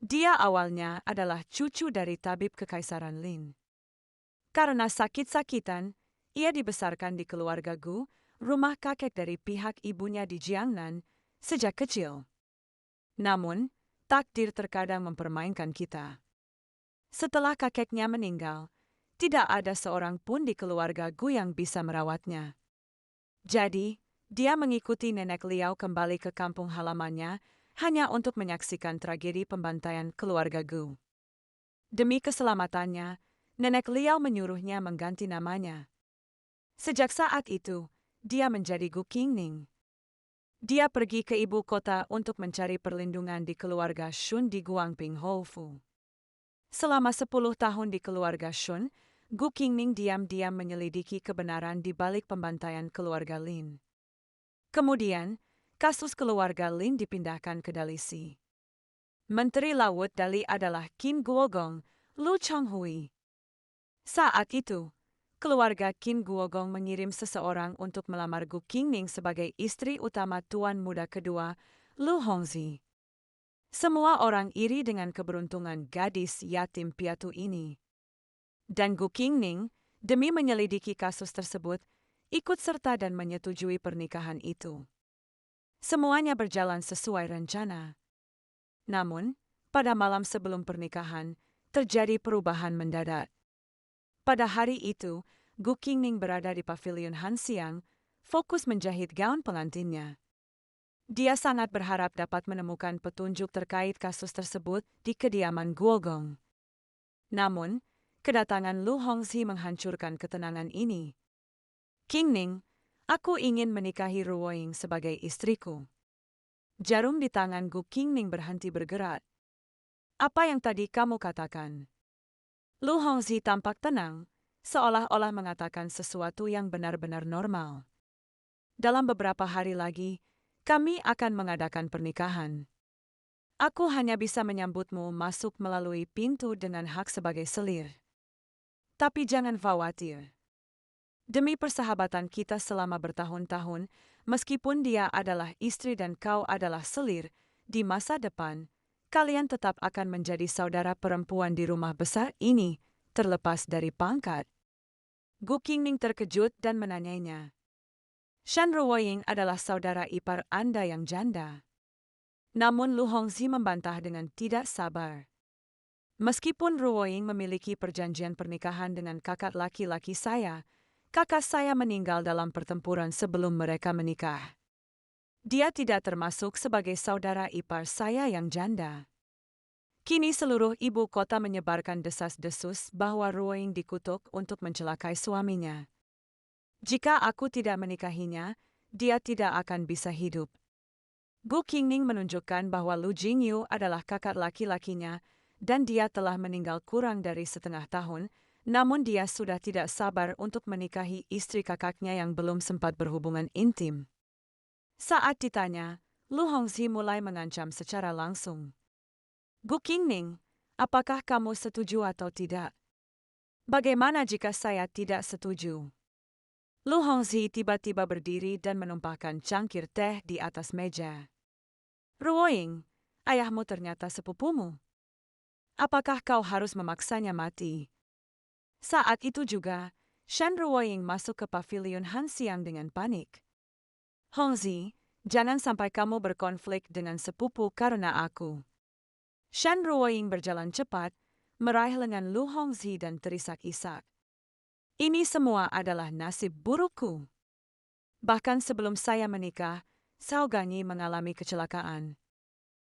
Dia awalnya adalah cucu dari tabib Kekaisaran Lin. Karena sakit-sakitan, ia dibesarkan di keluarga Gu, rumah kakek dari pihak ibunya di Jiangnan, sejak kecil. Namun, takdir terkadang mempermainkan kita. Setelah kakeknya meninggal, tidak ada seorang pun di keluarga Gu yang bisa merawatnya. Jadi, dia mengikuti nenek Liao kembali ke kampung halamannya hanya untuk menyaksikan tragedi pembantaian keluarga Gu. Demi keselamatannya, nenek Liao menyuruhnya mengganti namanya. Sejak saat itu, dia menjadi Gu Qingning. Dia pergi ke ibu kota untuk mencari perlindungan di keluarga Shun di Guangping Houfu. Selama 10 tahun di keluarga Shun, Gu Qingning diam-diam menyelidiki kebenaran di balik pembantaian keluarga Lin. Kemudian, kasus keluarga Lin dipindahkan ke Dalisi. Menteri Laut Dali adalah Qin Guogong, Lu Chonghui. Saat itu, keluarga Qin Guogong mengirim seseorang untuk melamar Gu Qingning sebagai istri utama tuan muda kedua, Lu Hongzi. Semua orang iri dengan keberuntungan gadis yatim piatu ini. Dan Gu Qingning, demi menyelidiki kasus tersebut, ikut serta dan menyetujui pernikahan itu. Semuanya berjalan sesuai rencana. Namun, pada malam sebelum pernikahan, terjadi perubahan mendadak. Pada hari itu, Gu Qingning berada di pavilion Han Xiang, fokus menjahit gaun pengantinnya. Dia sangat berharap dapat menemukan petunjuk terkait kasus tersebut di kediaman Guogong. Namun, kedatangan Lu Hongzi menghancurkan ketenangan ini. Qingning, aku ingin menikahi Ruoying sebagai istriku. Jarum di tangan Gu Qingning berhenti bergerak. Apa yang tadi kamu katakan? Lu Hongzi tampak tenang, seolah-olah mengatakan sesuatu yang benar-benar normal. Dalam beberapa hari lagi, kami akan mengadakan pernikahan. Aku hanya bisa menyambutmu masuk melalui pintu dengan hak sebagai selir. Tapi jangan khawatir. Demi persahabatan kita selama bertahun-tahun, meskipun dia adalah istri dan kau adalah selir, di masa depan, kalian tetap akan menjadi saudara perempuan di rumah besar ini, terlepas dari pangkat. Gu Qingning terkejut dan menanyainya. Shan Ruoying adalah saudara ipar Anda yang janda. Namun Lu Hongzi membantah dengan tidak sabar. Meskipun Ruoying memiliki perjanjian pernikahan dengan kakak laki-laki saya, kakak saya meninggal dalam pertempuran sebelum mereka menikah. Dia tidak termasuk sebagai saudara ipar saya yang janda. Kini seluruh ibu kota menyebarkan desas-desus bahwa Ruoying dikutuk untuk mencelakai suaminya. Jika aku tidak menikahinya, dia tidak akan bisa hidup. Gu Qingning menunjukkan bahwa Lu Jingyu adalah kakak laki-lakinya, dan dia telah meninggal kurang dari setengah tahun, namun dia sudah tidak sabar untuk menikahi istri kakaknya yang belum sempat berhubungan intim. Saat ditanya, Lu Hongzi mulai mengancam secara langsung. Gu Qingning, apakah kamu setuju atau tidak? Bagaimana jika saya tidak setuju? Lu Hongzi tiba-tiba berdiri dan menumpahkan cangkir teh di atas meja. Ruoying, ayahmu ternyata sepupumu. Apakah kau harus memaksanya mati? Saat itu juga, Shan Ruoying masuk ke pavilion Han Xiang dengan panik. Hongzi, jangan sampai kamu berkonflik dengan sepupu karena aku. Shan Ruoying berjalan cepat, meraih lengan Lu Hongzi dan terisak-isak. Ini semua adalah nasib burukku. Bahkan sebelum saya menikah, Cao Ganyi mengalami kecelakaan.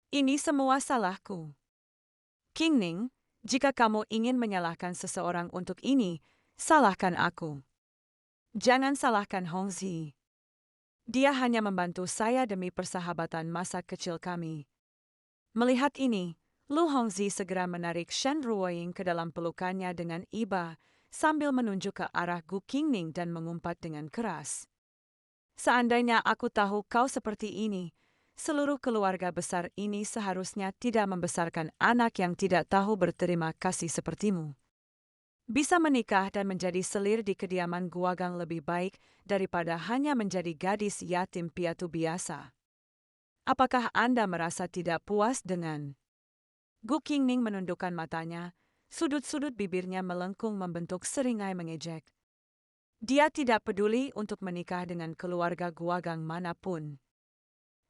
Ini semua salahku. Qingning, jika kamu ingin menyalahkan seseorang untuk ini, salahkan aku. Jangan salahkan Hongzi. Dia hanya membantu saya demi persahabatan masa kecil kami. Melihat ini, Lu Hongzi segera menarik Shan Ruoying ke dalam pelukannya dengan iba, sambil menunjuk ke arah Gu Qingning dan mengumpat dengan keras. Seandainya aku tahu kau seperti ini, seluruh keluarga besar ini seharusnya tidak membesarkan anak yang tidak tahu berterima kasih sepertimu. Bisa menikah dan menjadi selir di kediaman Guogang lebih baik daripada hanya menjadi gadis yatim piatu biasa. Apakah Anda merasa tidak puas dengan Gu Qingning menundukkan matanya, sudut-sudut bibirnya melengkung membentuk seringai mengejek. Dia tidak peduli untuk menikah dengan keluarga Guagang manapun.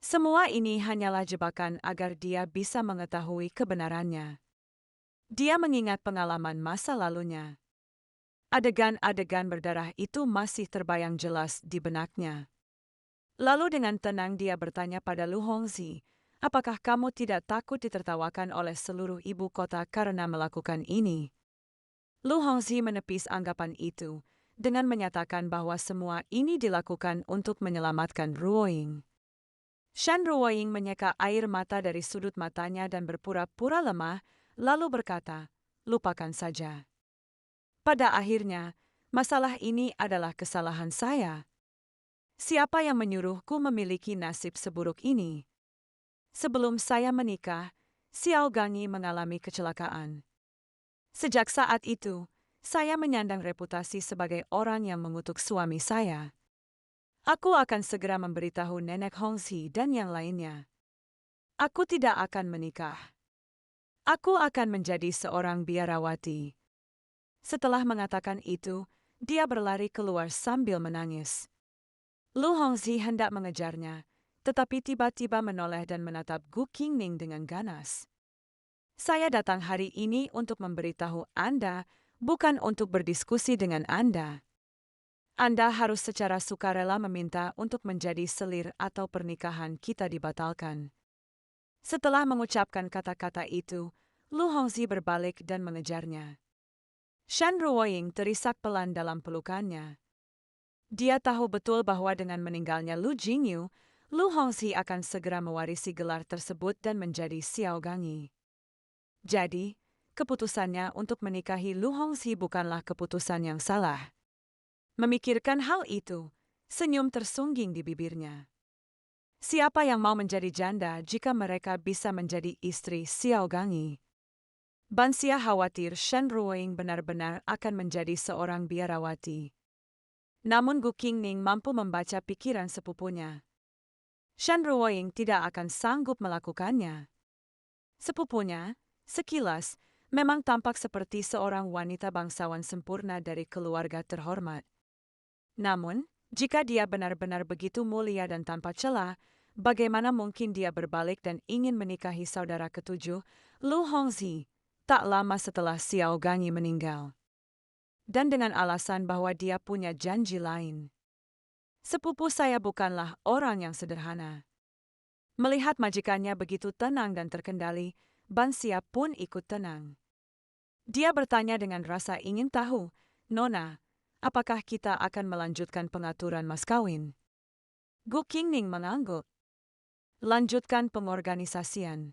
Semua ini hanyalah jebakan agar dia bisa mengetahui kebenarannya. Dia mengingat pengalaman masa lalunya. Adegan-adegan berdarah itu masih terbayang jelas di benaknya. Lalu dengan tenang dia bertanya pada Lu Hongzhi, apakah kamu tidak takut ditertawakan oleh seluruh ibu kota karena melakukan ini? Lu Hongzhi menepis anggapan itu, dengan menyatakan bahwa semua ini dilakukan untuk menyelamatkan Ruoying. Shan Ruoying menyeka air mata dari sudut matanya dan berpura-pura lemah, lalu berkata, lupakan saja. Pada akhirnya, masalah ini adalah kesalahan saya. Siapa yang menyuruhku memiliki nasib seburuk ini? Sebelum saya menikah, Xiao Gangi mengalami kecelakaan. Sejak saat itu, saya menyandang reputasi sebagai orang yang mengutuk suami saya. Aku akan segera memberitahu Nenek Hongzhi dan yang lainnya. Aku tidak akan menikah. Aku akan menjadi seorang biarawati. Setelah mengatakan itu, dia berlari keluar sambil menangis. Lu Hongzhi hendak mengejarnya, tetapi tiba-tiba menoleh dan menatap Gu Qingning dengan ganas. Saya datang hari ini untuk memberitahu Anda, bukan untuk berdiskusi dengan Anda. Anda harus secara sukarela meminta untuk menjadi selir atau pernikahan kita dibatalkan. Setelah mengucapkan kata-kata itu, Lu Hongzhi berbalik dan mengejarnya. Shan Ruoying terisak pelan dalam pelukannya. Dia tahu betul bahwa dengan meninggalnya Lu Jingyu, Lu Hongzhi akan segera mewarisi gelar tersebut dan menjadi Xiao Gangi. Jadi, keputusannya untuk menikahi Lu Hongzhi bukanlah keputusan yang salah. Memikirkan hal itu, senyum tersungging di bibirnya. Siapa yang mau menjadi janda jika mereka bisa menjadi istri Xiao Gangi? Bansia khawatir Shan Ruoying benar-benar akan menjadi seorang biarawati. Namun Gu Qingning mampu membaca pikiran sepupunya. Shan Ruoying tidak akan sanggup melakukannya. Sepupunya, sekilas, memang tampak seperti seorang wanita bangsawan sempurna dari keluarga terhormat. Namun, jika dia benar-benar begitu mulia dan tanpa celah, bagaimana mungkin dia berbalik dan ingin menikahi saudara ketujuh, Lu Hongzhi, tak lama setelah Xiao Gangi meninggal. Dan dengan alasan bahwa dia punya janji lain. Sepupu saya bukanlah orang yang sederhana. Melihat majikannya begitu tenang dan terkendali, Bansia pun ikut tenang. Dia bertanya dengan rasa ingin tahu, Nona, apakah kita akan melanjutkan pengaturan mas kawin? Gu Qingning mengangguk. Lanjutkan pengorganisasian.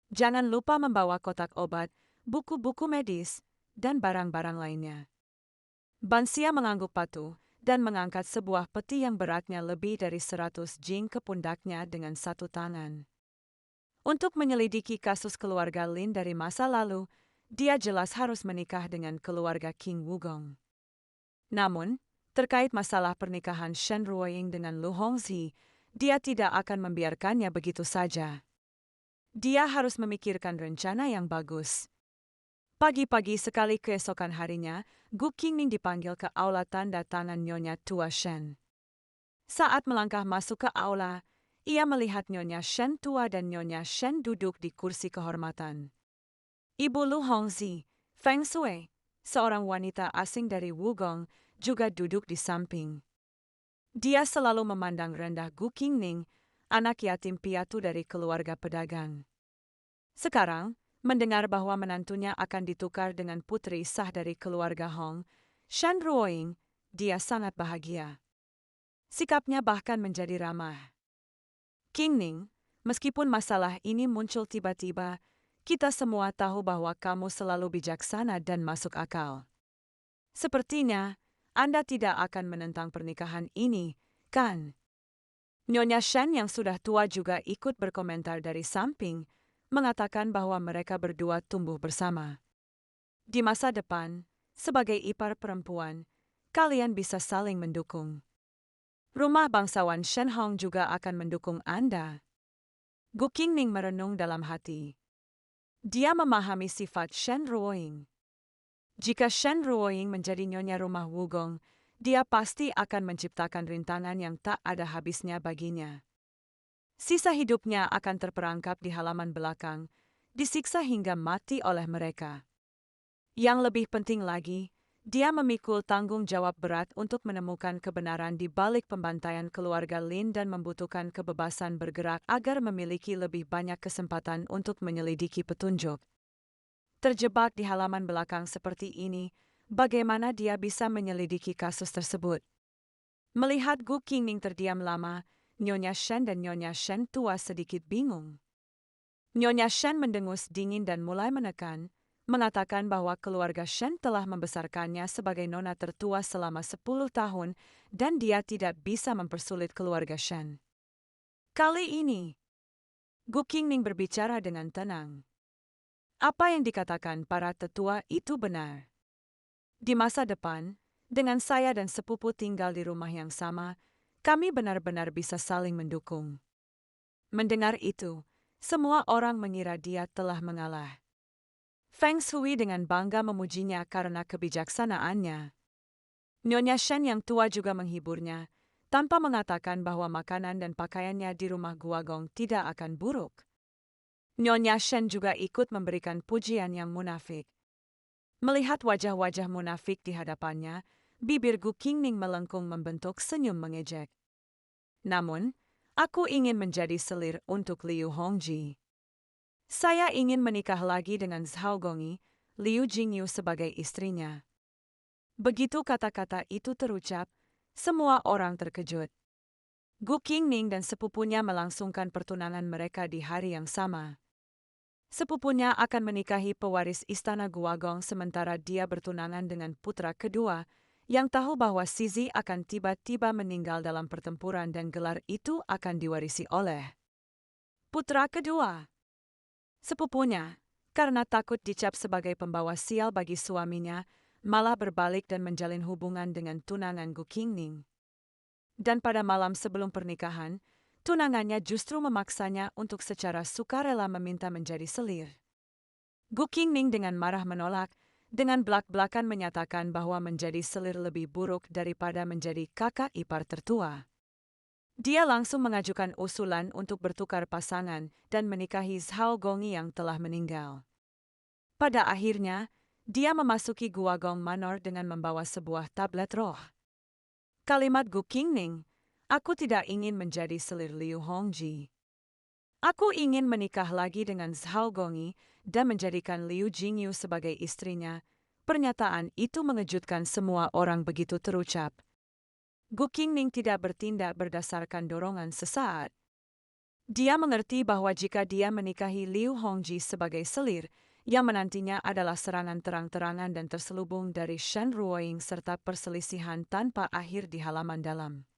Jangan lupa membawa kotak obat, buku-buku medis, dan barang-barang lainnya. Bansia mengangguk patuh dan mengangkat sebuah peti yang beratnya lebih dari 100 jing ke pundaknya dengan satu tangan. Untuk menyelidiki kasus keluarga Lin dari masa lalu, dia jelas harus menikah dengan keluarga King Wugong. Namun, terkait masalah pernikahan Shen Ruoying dengan Lu Hongzhi, dia tidak akan membiarkannya begitu saja. Dia harus memikirkan rencana yang bagus. Pagi-pagi sekali keesokan harinya, Gu Qingning dipanggil ke aula tanda tangan Nyonya Tua Shen. Saat melangkah masuk ke aula, ia melihat Nyonya Shen tua dan Nyonya Shen duduk di kursi kehormatan. Ibu Lu Hongzhi, Feng Shui, seorang wanita asing dari Wugong, juga duduk di samping. Dia selalu memandang rendah Gu Qingning, anak yatim piatu dari keluarga pedagang. Sekarang, mendengar bahwa menantunya akan ditukar dengan putri sah dari keluarga Hong, Shan Ruoying, dia sangat bahagia. Sikapnya bahkan menjadi ramah. Qingning, meskipun masalah ini muncul tiba-tiba, kita semua tahu bahwa kamu selalu bijaksana dan masuk akal. Sepertinya, Anda tidak akan menentang pernikahan ini, kan? Nyonya Shen yang sudah tua juga ikut berkomentar dari samping, mengatakan bahwa mereka berdua tumbuh bersama. Di masa depan, sebagai ipar perempuan, kalian bisa saling mendukung. Rumah bangsawan Shen Hong juga akan mendukung Anda. Gu Qingning merenung dalam hati. Dia memahami sifat Shen Ruoying. Jika Shen Ruoying menjadi nyonya rumah Wugong, dia pasti akan menciptakan rintangan yang tak ada habisnya baginya. Sisa hidupnya akan terperangkap di halaman belakang, disiksa hingga mati oleh mereka. Yang lebih penting lagi, dia memikul tanggung jawab berat untuk menemukan kebenaran di balik pembantaian keluarga Lin dan membutuhkan kebebasan bergerak agar memiliki lebih banyak kesempatan untuk menyelidiki petunjuk. Terjebak di halaman belakang seperti ini, bagaimana dia bisa menyelidiki kasus tersebut? Melihat Gu Qingming terdiam lama, Nyonya Shen dan Nyonya Shen tua sedikit bingung. Nyonya Shen mendengus dingin dan mulai menekan, mengatakan bahwa keluarga Shen telah membesarkannya sebagai nona tertua selama 10 tahun dan dia tidak bisa mempersulit keluarga Shen. Kali ini, Gu Qingming berbicara dengan tenang. Apa yang dikatakan para tetua itu benar. Di masa depan, dengan saya dan sepupu tinggal di rumah yang sama, kami benar-benar bisa saling mendukung. Mendengar itu, semua orang mengira dia telah mengalah. Feng Shui dengan bangga memujinya karena kebijaksanaannya. Nyonya Shen yang tua juga menghiburnya, tanpa mengatakan bahwa makanan dan pakaiannya di rumah Guagong tidak akan buruk. Nyonya Shen juga ikut memberikan pujian yang munafik. Melihat wajah-wajah munafik di hadapannya, bibir Gu Qingming melengkung membentuk senyum mengejek. Namun, aku ingin menjadi selir untuk Liu Hongji. Saya ingin menikah lagi dengan Zhao Gongyi, Liu Jingyu sebagai istrinya. Begitu kata-kata itu terucap, semua orang terkejut. Gu Qingming dan sepupunya melangsungkan pertunangan mereka di hari yang sama. Sepupunya akan menikahi pewaris istana Guagong sementara dia bertunangan dengan putra kedua, yang tahu bahwa Zizi akan tiba-tiba meninggal dalam pertempuran dan gelar itu akan diwarisi oleh putra kedua. Sepupunya, karena takut dicap sebagai pembawa sial bagi suaminya, malah berbalik dan menjalin hubungan dengan tunangan Gu Qingming. Dan pada malam sebelum pernikahan, tunangannya justru memaksanya untuk secara sukarela meminta menjadi selir. Gu Qingming dengan marah menolak, dengan belak-belakan menyatakan bahwa menjadi selir lebih buruk daripada menjadi kakak ipar tertua. Dia langsung mengajukan usulan untuk bertukar pasangan dan menikahi Zhao Gongyi yang telah meninggal. Pada akhirnya, dia memasuki Guagong Manor dengan membawa sebuah tablet roh. Kalimat Gu Qingming, "Aku tidak ingin menjadi selir Liu Hongji. Aku ingin menikah lagi dengan Zhao Gongyi dan menjadikan Liu Jingyu sebagai istrinya." Pernyataan itu mengejutkan semua orang begitu terucap. Gu Qingming tidak bertindak berdasarkan dorongan sesaat. Dia mengerti bahwa jika dia menikahi Liu Hongji sebagai selir, yang menantinya adalah serangan terang-terangan dan terselubung dari Shen Ruoying serta perselisihan tanpa akhir di halaman dalam.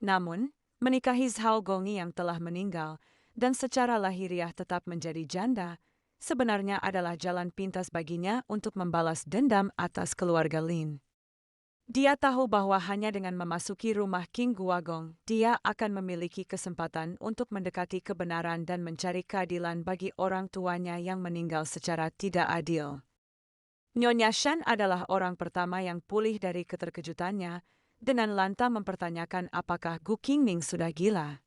Namun, menikahi Zhao Gongyi yang telah meninggal dan secara lahiriah tetap menjadi janda, sebenarnya adalah jalan pintas baginya untuk membalas dendam atas keluarga Lin. Dia tahu bahwa hanya dengan memasuki rumah King Guagong, dia akan memiliki kesempatan untuk mendekati kebenaran dan mencari keadilan bagi orang tuanya yang meninggal secara tidak adil. Nyonya Shen adalah orang pertama yang pulih dari keterkejutannya, dengan lantang mempertanyakan apakah Gu Qingming sudah gila.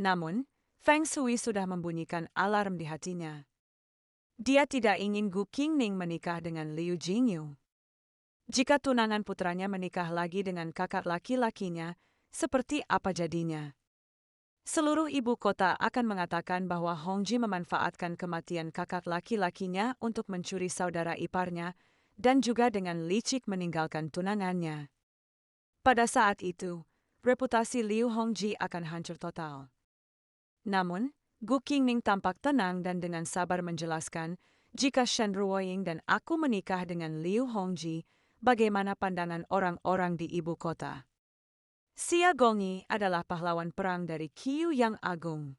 Namun, Feng Shui sudah membunyikan alarm di hatinya. Dia tidak ingin Gu Qingming menikah dengan Liu Jingyu. Jika tunangan putranya menikah lagi dengan kakak laki-lakinya, seperti apa jadinya? Seluruh ibu kota akan mengatakan bahwa Hongji memanfaatkan kematian kakak laki-lakinya untuk mencuri saudara iparnya, dan juga dengan licik meninggalkan tunangannya. Pada saat itu, reputasi Liu Hongji akan hancur total. Namun, Gu Qingming tampak tenang dan dengan sabar menjelaskan, jika Shen Ruoying dan aku menikah dengan Liu Hongji, bagaimana pandangan orang-orang di ibu kota? Xia Gongyi adalah pahlawan perang dari Qiyu yang agung.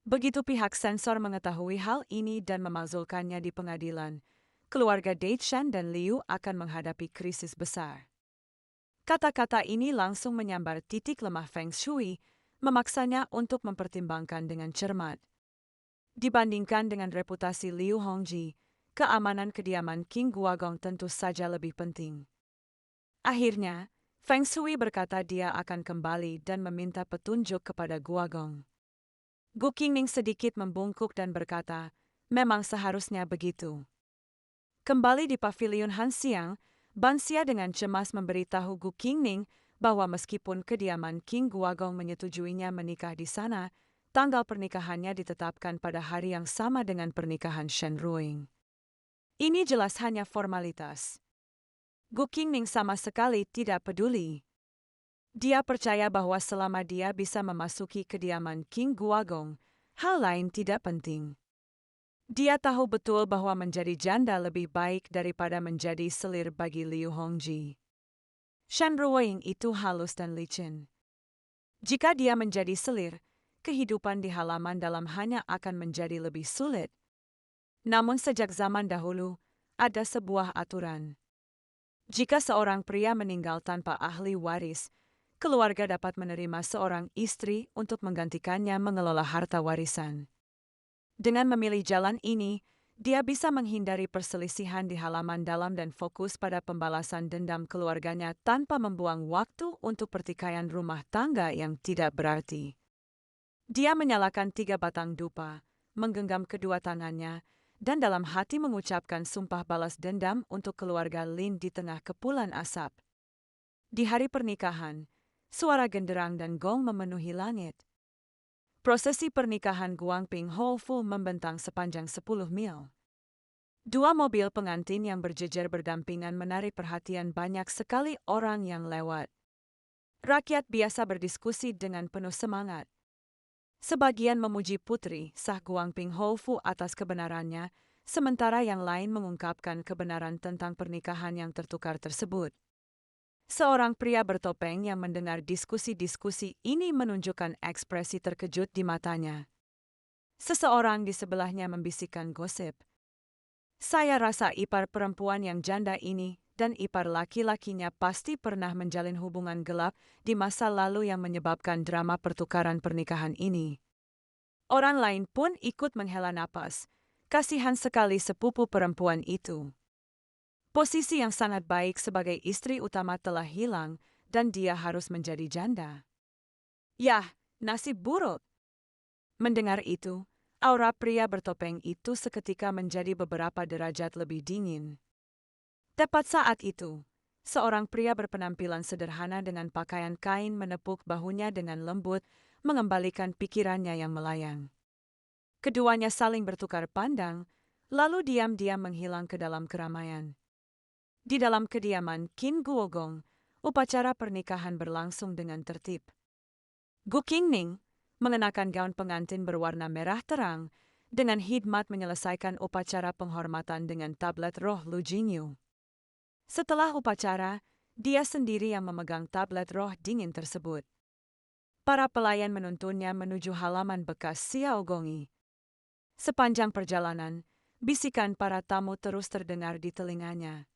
Begitu pihak sensor mengetahui hal ini dan memakzulkannya di pengadilan, keluarga Deishan dan Liu akan menghadapi krisis besar. Kata-kata ini langsung menyambar titik lemah Feng Shui, memaksanya untuk mempertimbangkan dengan cermat. Dibandingkan dengan reputasi Liu Hongji, keamanan kediaman King Guogong tentu saja lebih penting. Akhirnya, Feng Shui berkata dia akan kembali dan meminta petunjuk kepada Guogong. Gu Qingning sedikit membungkuk dan berkata, memang seharusnya begitu. Kembali di pavilion Han Xiang, Ban Xia dengan cemas memberitahu Gu Qingning bahwa meskipun kediaman King Guogong menyetujuinya menikah di sana, tanggal pernikahannya ditetapkan pada hari yang sama dengan pernikahan Shen Ruing. Ini jelas hanya formalitas. Gu Qingning sama sekali tidak peduli. Dia percaya bahwa selama dia bisa memasuki kediaman King Guogong, hal lain tidak penting. Dia tahu betul bahwa menjadi janda lebih baik daripada menjadi selir bagi Liu Hongji. Shen Ruoying itu halus dan licin. Jika dia menjadi selir, kehidupan di halaman dalam hanya akan menjadi lebih sulit. Namun sejak zaman dahulu, ada sebuah aturan. Jika seorang pria meninggal tanpa ahli waris, keluarga dapat menerima seorang istri untuk menggantikannya mengelola harta warisan. Dengan memilih jalan ini, dia bisa menghindari perselisihan di halaman dalam dan fokus pada pembalasan dendam keluarganya tanpa membuang waktu untuk pertikaian rumah tangga yang tidak berarti. Dia menyalakan 3 batang dupa, menggenggam kedua tangannya, dan dalam hati mengucapkan sumpah balas dendam untuk keluarga Lin di tengah kepulan asap. Di hari pernikahan, suara genderang dan gong memenuhi langit. Prosesi pernikahan Guangping Houfu membentang sepanjang 10 mil. 2 mobil pengantin yang berjejer berdampingan menarik perhatian banyak sekali orang yang lewat. Rakyat biasa berdiskusi dengan penuh semangat. Sebagian memuji putri sah Guangping Houfu atas kebenarannya, sementara yang lain mengungkapkan kebenaran tentang pernikahan yang tertukar tersebut. Seorang pria bertopeng yang mendengar diskusi-diskusi ini menunjukkan ekspresi terkejut di matanya. Seseorang di sebelahnya membisikkan gosip. Saya rasa ipar perempuan yang janda ini dan ipar laki-lakinya pasti pernah menjalin hubungan gelap di masa lalu yang menyebabkan drama pertukaran pernikahan ini. Orang lain pun ikut menghela napas. Kasihan sekali sepupu perempuan itu. Posisi yang sangat baik sebagai istri utama telah hilang dan dia harus menjadi janda. Yah, nasib buruk. Mendengar itu, aura pria bertopeng itu seketika menjadi beberapa derajat lebih dingin. Tepat saat itu, seorang pria berpenampilan sederhana dengan pakaian kain menepuk bahunya dengan lembut, mengembalikan pikirannya yang melayang. Keduanya saling bertukar pandang, lalu diam-diam menghilang ke dalam keramaian. Di dalam kediaman King Guogong, upacara pernikahan berlangsung dengan tertib. Gu Qingning mengenakan gaun pengantin berwarna merah terang, dengan hikmat menyelesaikan upacara penghormatan dengan tablet roh Lu Jingyu. Setelah upacara, dia sendiri yang memegang tablet roh dingin tersebut. Para pelayan menuntunnya menuju halaman bekas Xiao Gongi. Sepanjang perjalanan, bisikan para tamu terus terdengar di telinganya.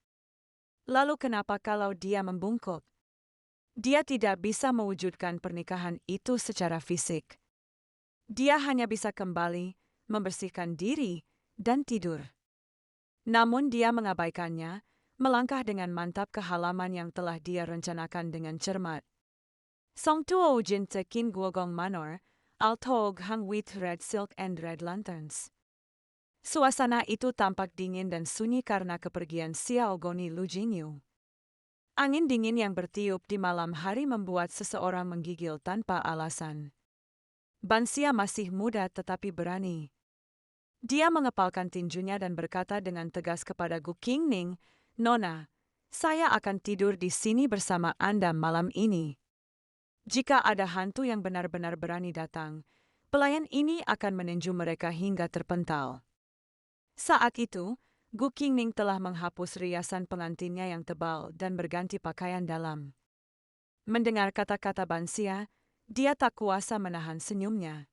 Lalu kenapa kalau dia membungkuk? Dia tidak bisa mewujudkan pernikahan itu secara fisik. Dia hanya bisa kembali, membersihkan diri, dan tidur. Namun dia mengabaikannya, melangkah dengan mantap ke halaman yang telah dia rencanakan dengan cermat. Song Tuo Jin Tekin Guogong Manor, Altog Hang with Red Silk and Red Lanterns. Suasana itu tampak dingin dan sunyi karena kepergian Xiao Goni Lu Jingyu. Angin dingin yang bertiup di malam hari membuat seseorang menggigil tanpa alasan. Ban Xia masih muda tetapi berani. Dia mengepalkan tinjunya dan berkata dengan tegas kepada Gu Qingning, "Nona, saya akan tidur di sini bersama Anda malam ini. Jika ada hantu yang benar-benar berani datang, pelayan ini akan meninju mereka hingga terpental." Saat itu, Gu Qingning telah menghapus riasan pengantinnya yang tebal dan berganti pakaian dalam. Mendengar kata-kata Ban Xia, dia tak kuasa menahan senyumnya.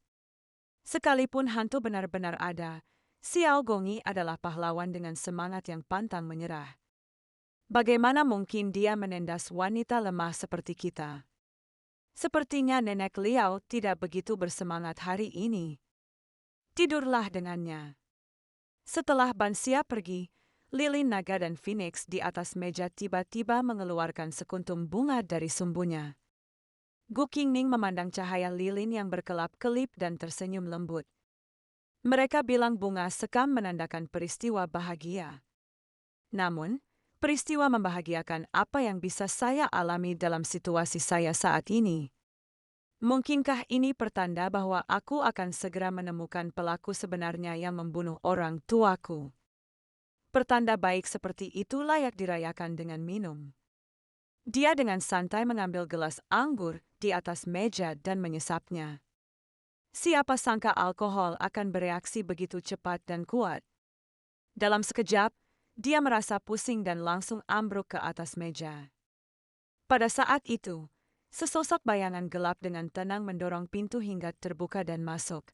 Sekalipun hantu benar-benar ada, Xiao Gongi adalah pahlawan dengan semangat yang pantang menyerah. Bagaimana mungkin dia menindas wanita lemah seperti kita? Sepertinya Nenek Liao tidak begitu bersemangat hari ini. Tidurlah dengannya. Setelah Bansia pergi, lilin naga dan Phoenix di atas meja tiba-tiba mengeluarkan sekuntum bunga dari sumbunya. Gu Qingning memandang cahaya lilin yang berkelap-kelip dan tersenyum lembut. Mereka bilang bunga sekam menandakan peristiwa bahagia. Namun, peristiwa membahagiakan apa yang bisa saya alami dalam situasi saya saat ini? Mungkinkah ini pertanda bahwa aku akan segera menemukan pelaku sebenarnya yang membunuh orang tuaku? Pertanda baik seperti itu layak dirayakan dengan minum. Dia dengan santai mengambil gelas anggur di atas meja dan menyesapnya. Siapa sangka alkohol akan bereaksi begitu cepat dan kuat? Dalam sekejap, dia merasa pusing dan langsung ambruk ke atas meja. Pada saat itu, sesosok bayangan gelap dengan tenang mendorong pintu hingga terbuka dan masuk.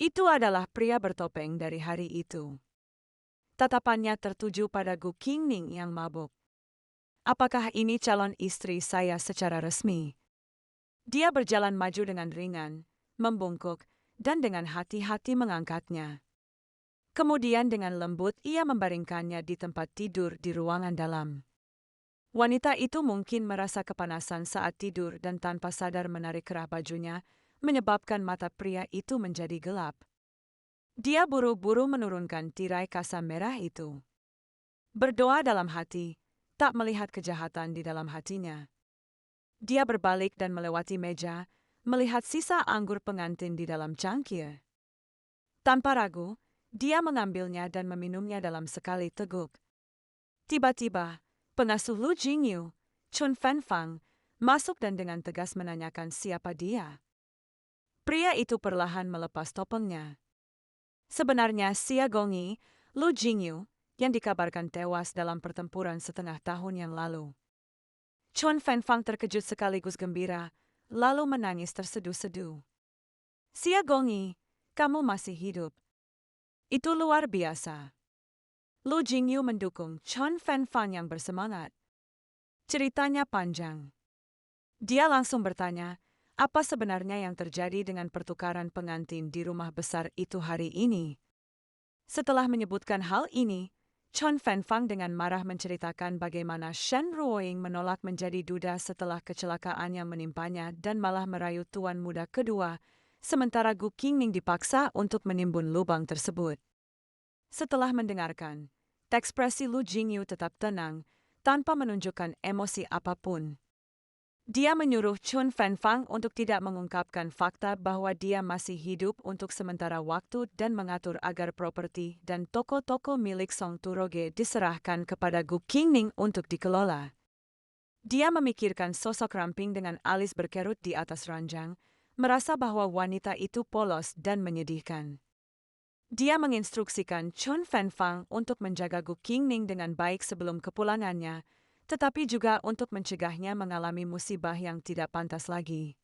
Itu adalah pria bertopeng dari hari itu. Tatapannya tertuju pada Gu Qingning yang mabuk. Apakah ini calon istri saya secara resmi? Dia berjalan maju dengan ringan, membungkuk, dan dengan hati-hati mengangkatnya. Kemudian dengan lembut ia membaringkannya di tempat tidur di ruangan dalam. Wanita itu mungkin merasa kepanasan saat tidur dan tanpa sadar menarik kerah bajunya, menyebabkan mata pria itu menjadi gelap. Dia buru-buru menurunkan tirai kasa merah itu. Berdoa dalam hati, tak melihat kejahatan di dalam hatinya. Dia berbalik dan melewati meja, melihat sisa anggur pengantin di dalam cangkir. Tanpa ragu, dia mengambilnya dan meminumnya dalam sekali teguk. Tiba-tiba, pengasuh Lu Jingyu, Chun Fanfang, masuk dan dengan tegas menanyakan siapa dia. Pria itu perlahan melepas topengnya. Sebenarnya Xia Gongyi, Lu Jingyu, yang dikabarkan tewas dalam pertempuran setengah tahun yang lalu. Chun Fanfang terkejut sekaligus gembira, lalu menangis terseduh-seduh. Xia Gongyi, kamu masih hidup. Itu luar biasa. Lu Jingyu mendukung Chun Fanfang yang bersemangat. Ceritanya panjang. Dia langsung bertanya, apa sebenarnya yang terjadi dengan pertukaran pengantin di rumah besar itu hari ini? Setelah menyebutkan hal ini, Chun Fanfang dengan marah menceritakan bagaimana Shen Ruoying menolak menjadi duda setelah kecelakaan yang menimpanya dan malah merayu tuan muda kedua, sementara Gu Qingning dipaksa untuk menimbun lubang tersebut. Setelah mendengarkan, ekspresi Lu Jingyu tetap tenang, tanpa menunjukkan emosi apapun. Dia menyuruh Chun Fanfang untuk tidak mengungkapkan fakta bahwa dia masih hidup untuk sementara waktu dan mengatur agar properti dan toko-toko milik Song Turoge diserahkan kepada Gu Qingning untuk dikelola. Dia memikirkan sosok ramping dengan alis berkerut di atas ranjang, merasa bahwa wanita itu polos dan menyedihkan. Dia menginstruksikan Chun Fanfang untuk menjaga Gu Qingning dengan baik sebelum kepulangannya, tetapi juga untuk mencegahnya mengalami musibah yang tidak pantas lagi.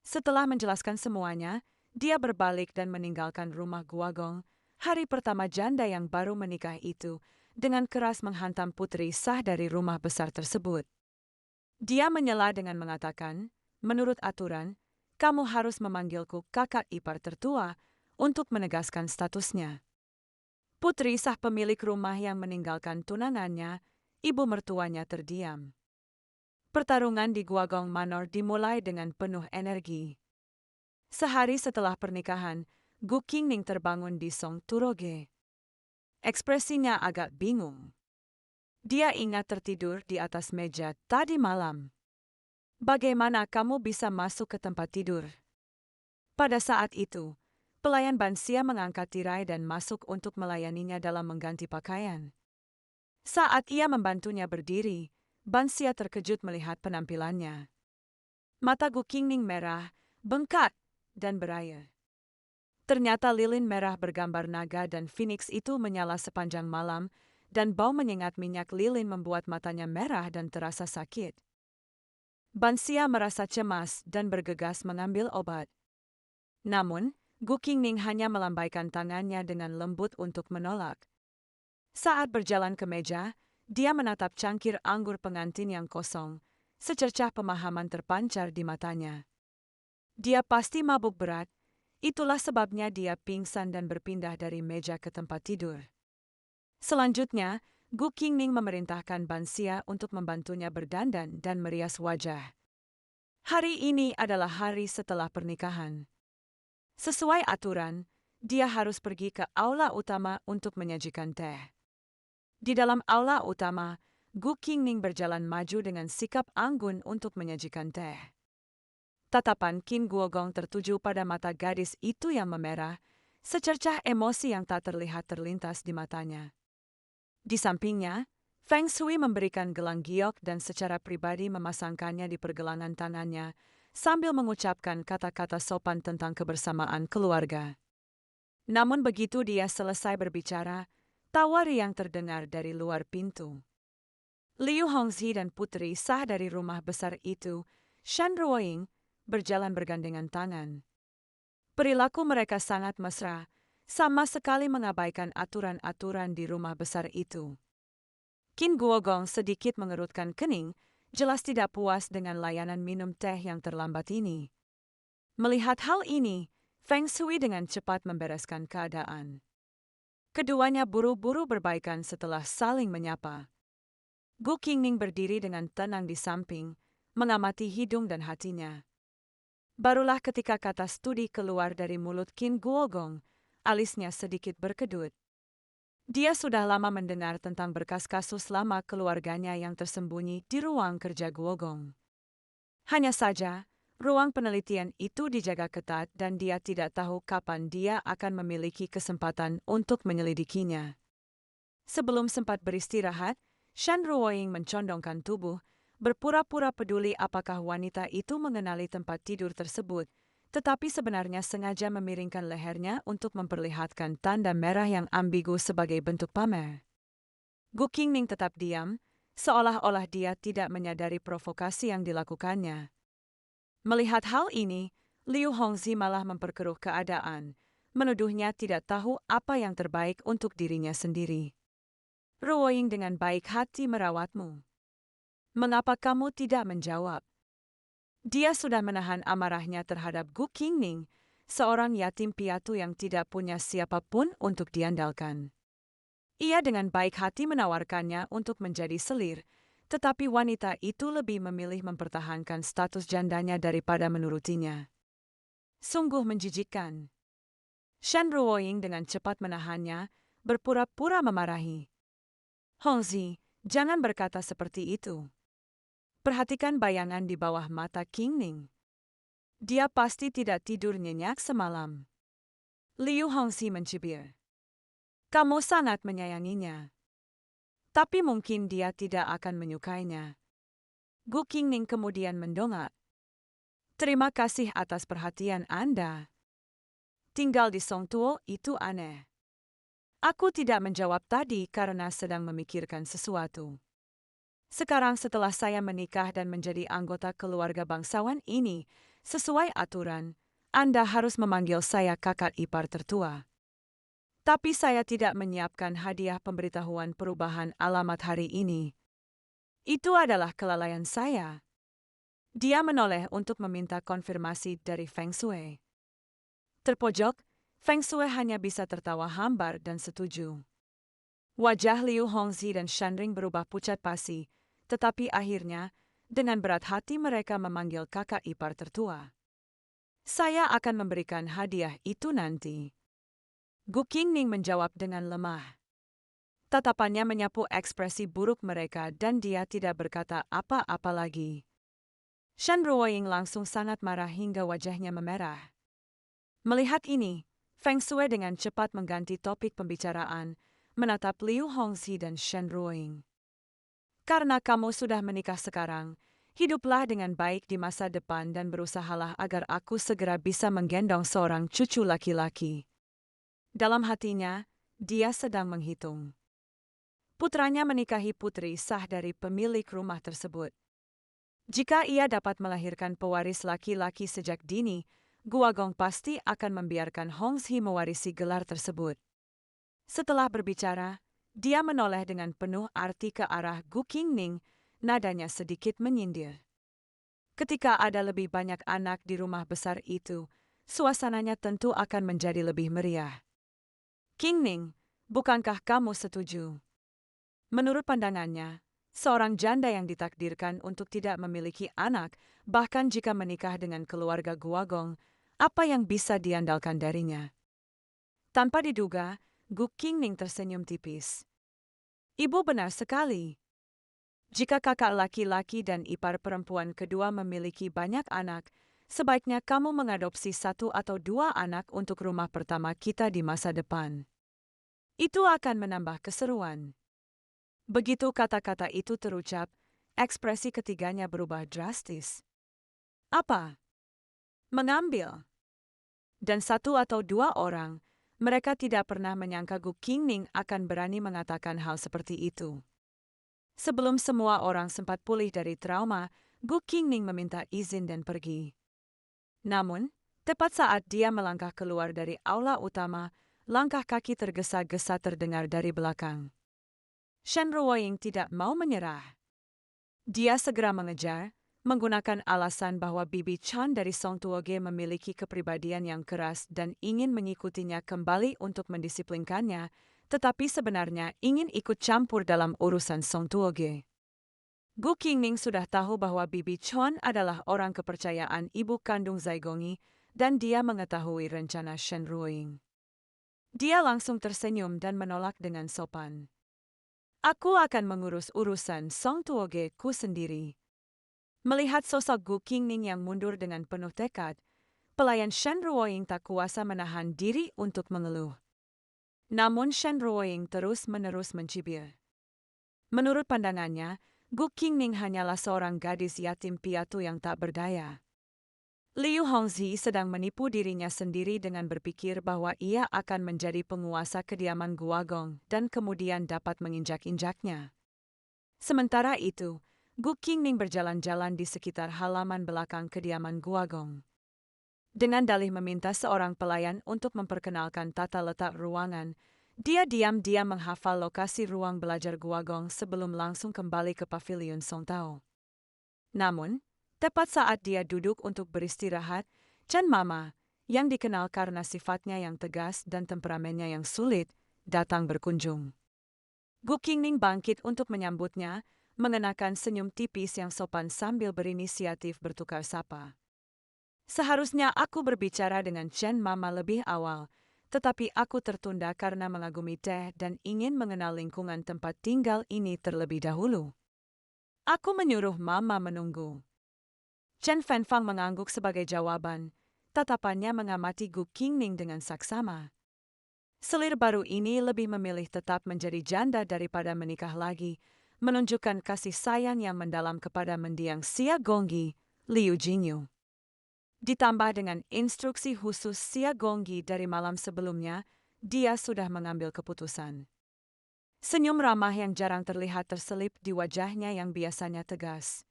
Setelah menjelaskan semuanya, dia berbalik dan meninggalkan rumah Guagong, hari pertama janda yang baru menikah itu, dengan keras menghantam putri sah dari rumah besar tersebut. Dia menyela dengan mengatakan, menurut aturan, kamu harus memanggilku kakak ipar tertua untuk menegaskan statusnya. Putri sah pemilik rumah yang meninggalkan tunangannya, ibu mertuanya terdiam. Pertarungan di Guagong Manor dimulai dengan penuh energi. Sehari setelah pernikahan, Gu Qingning terbangun di Song Turoge. Ekspresinya agak bingung. Dia ingat tertidur di atas meja tadi malam. Bagaimana kamu bisa masuk ke tempat tidur? Pada saat itu, pelayan Bansia mengangkat tirai dan masuk untuk melayaninya dalam mengganti pakaian. Saat ia membantunya berdiri, Bansia terkejut melihat penampilannya. Mata Gu Qingning merah, bengkak, dan berair. Ternyata lilin merah bergambar naga dan Phoenix itu menyala sepanjang malam, dan bau menyengat minyak lilin membuat matanya merah dan terasa sakit. Bansia merasa cemas dan bergegas mengambil obat. Namun, Gu Qingning hanya melambaikan tangannya dengan lembut untuk menolak. Saat berjalan ke meja, dia menatap cangkir anggur pengantin yang kosong, secercah pemahaman terpancar di matanya. Dia pasti mabuk berat, Itulah sebabnya dia pingsan dan berpindah dari meja ke tempat tidur. Selanjutnya, Gu Qingning memerintahkan Ban Xia untuk membantunya berdandan dan merias wajah. Hari ini adalah hari setelah pernikahan. Sesuai aturan, dia harus pergi ke aula utama untuk menyajikan teh. Di dalam aula utama, Gu Qingning berjalan maju dengan sikap anggun untuk menyajikan teh. Tatapan Qin Guogong tertuju pada mata gadis itu yang memerah, secercah emosi yang tak terlihat terlintas di matanya. Di sampingnya, Feng Shui memberikan gelang giok dan secara pribadi memasangkannya di pergelangan tangannya, sambil mengucapkan kata-kata sopan tentang kebersamaan keluarga. Namun begitu dia selesai berbicara, tawa riang terdengar dari luar pintu. Liu Hongzhi dan putri sah dari rumah besar itu, Shan Ruoying, berjalan bergandengan tangan. Perilaku mereka sangat mesra, sama sekali mengabaikan aturan-aturan di rumah besar itu. Qin Guogong sedikit mengerutkan kening, jelas tidak puas dengan layanan minum teh yang terlambat ini. Melihat hal ini, Feng Shui dengan cepat membereskan keadaan. Keduanya buru-buru berbaikan setelah saling menyapa. Gu Qingning berdiri dengan tenang di samping, mengamati hidung dan hatinya. Barulah ketika kata studi keluar dari mulut Qin Guogong, alisnya sedikit berkedut. Dia sudah lama mendengar tentang berkas kasus lama keluarganya yang tersembunyi di ruang kerja Guogong. Hanya saja, ruang penelitian itu dijaga ketat dan dia tidak tahu kapan dia akan memiliki kesempatan untuk menyelidikinya. Sebelum sempat beristirahat, Shan Ruoying mencondongkan tubuh, berpura-pura peduli apakah wanita itu mengenali tempat tidur tersebut, tetapi sebenarnya sengaja memiringkan lehernya untuk memperlihatkan tanda merah yang ambigu sebagai bentuk pamer. Gu Qingning tetap diam, seolah-olah dia tidak menyadari provokasi yang dilakukannya. Melihat hal ini, Liu Hongzhi malah memperkeruh keadaan, menuduhnya tidak tahu apa yang terbaik untuk dirinya sendiri. Ruoying dengan baik hati merawatmu. Mengapa kamu tidak menjawab? Dia sudah menahan amarahnya terhadap Gu Qingning, seorang yatim piatu yang tidak punya siapapun untuk diandalkan. Ia dengan baik hati menawarkannya untuk menjadi selir, tetapi wanita itu lebih memilih mempertahankan status jandanya daripada menurutinya. Sungguh menjijikkan. Shan Ruoying dengan cepat menahannya, berpura-pura memarahi. Hongzhi, jangan berkata seperti itu. Perhatikan bayangan di bawah mata Qingning. Dia pasti tidak tidur nyenyak semalam. Liu Hongzhi mencibir. Kamu sangat menyayanginya. Tapi mungkin dia tidak akan menyukainya. Gu Qingning kemudian mendongak. Terima kasih atas perhatian Anda. Tinggal di Song Tuo itu aneh. Aku tidak menjawab tadi karena sedang memikirkan sesuatu. Sekarang setelah saya menikah dan menjadi anggota keluarga bangsawan ini, sesuai aturan, Anda harus memanggil saya kakak ipar tertua. Tapi saya tidak menyiapkan hadiah pemberitahuan perubahan alamat hari ini. Itu adalah kelalaian saya. Dia menoleh untuk meminta konfirmasi dari Feng Shui. Terpojok, Feng Shui hanya bisa tertawa hambar dan setuju. Wajah Liu Hongzhi dan Shanring berubah pucat pasi, tetapi akhirnya, dengan berat hati mereka memanggil kakak ipar tertua. Saya akan memberikan hadiah itu nanti. Gu Qingning menjawab dengan lemah. Tatapannya menyapu ekspresi buruk mereka dan dia tidak berkata apa-apa lagi. Shan Ruoying langsung sangat marah hingga wajahnya memerah. Melihat ini, Feng Shui dengan cepat mengganti topik pembicaraan, menatap Liu Hongzhi dan Shan Ruoying. Karena kamu sudah menikah sekarang, hiduplah dengan baik di masa depan dan berusahalah agar aku segera bisa menggendong seorang cucu laki-laki. Dalam hatinya, dia sedang menghitung. Putranya menikahi putri sah dari pemilik rumah tersebut. Jika ia dapat melahirkan pewaris laki-laki sejak dini, Guogong pasti akan membiarkan Hongzhi mewarisi gelar tersebut. Setelah berbicara, dia menoleh dengan penuh arti ke arah Gu Qingning, nadanya sedikit menyindir. Ketika ada lebih banyak anak di rumah besar itu, suasananya tentu akan menjadi lebih meriah. King Ning, bukankah kamu setuju? Menurut pandangannya, seorang janda yang ditakdirkan untuk tidak memiliki anak, bahkan jika menikah dengan keluarga Guagong, apa yang bisa diandalkan darinya? Tanpa diduga, Gu Qingning tersenyum tipis. Ibu benar sekali. Jika kakak laki-laki dan ipar perempuan kedua memiliki banyak anak, sebaiknya kamu mengadopsi 1 atau 2 anak untuk rumah pertama kita di masa depan. Itu akan menambah keseruan. Begitu kata-kata itu terucap, ekspresi ketiganya berubah drastis. Apa? Mengambil. Dan 1 atau 2 orang, mereka tidak pernah menyangka Gu Qingning akan berani mengatakan hal seperti itu. Sebelum semua orang sempat pulih dari trauma, Gu Qingning meminta izin dan pergi. Namun, tepat saat dia melangkah keluar dari aula utama, langkah kaki tergesa-gesa terdengar dari belakang. Shen Ruoying tidak mau menyerah. Dia segera mengejar, menggunakan alasan bahwa Bibi Chan dari Song Tuoge memiliki kepribadian yang keras dan ingin mengikutinya kembali untuk mendisiplinkannya, tetapi sebenarnya ingin ikut campur dalam urusan Song Tuoge. Gu Qingning sudah tahu bahwa Bibi Chan adalah orang kepercayaan ibu kandung Zai Gongyi, dan dia mengetahui rencana Shen Ruoying. Dia langsung tersenyum dan menolak dengan sopan. Aku akan mengurus urusan Song Tuoge ku sendiri. Melihat sosok Gu Qingning yang mundur dengan penuh tekad, pelayan Shen Ruoying tak kuasa menahan diri untuk mengeluh. Namun Shen Ruoying terus-menerus mencibir. Menurut pandangannya, Gu Qingning hanyalah seorang gadis yatim piatu yang tak berdaya. Liu Hongzhi sedang menipu dirinya sendiri dengan berpikir bahwa ia akan menjadi penguasa kediaman Guagong dan kemudian dapat menginjak-injaknya. Sementara itu, Gu Qingning berjalan-jalan di sekitar halaman belakang kediaman Guagong. Dengan dalih meminta seorang pelayan untuk memperkenalkan tata letak ruangan, dia diam-diam menghafal lokasi ruang belajar Guagong sebelum langsung kembali ke pavilion Songtao. Namun, tepat saat dia duduk untuk beristirahat, Chen Mama, yang dikenal karena sifatnya yang tegas dan temperamennya yang sulit, datang berkunjung. Gu Qingning bangkit untuk menyambutnya, mengenakan senyum tipis yang sopan sambil berinisiatif bertukar sapa. Seharusnya aku berbicara dengan Chen Mama lebih awal, tetapi aku tertunda karena mengagumi teh dan ingin mengenal lingkungan tempat tinggal ini terlebih dahulu. Aku menyuruh Mama menunggu. Chen Fanfang mengangguk sebagai jawaban, tatapannya mengamati Gu Qingning dengan saksama. Selir baru ini lebih memilih tetap menjadi janda daripada menikah lagi, menunjukkan kasih sayang yang mendalam kepada mendiang Xia Gongyi, Liu Jingyu. Ditambah dengan instruksi khusus Xia Gongyi dari malam sebelumnya, dia sudah mengambil keputusan. Senyum ramah yang jarang terlihat terselip di wajahnya yang biasanya tegas.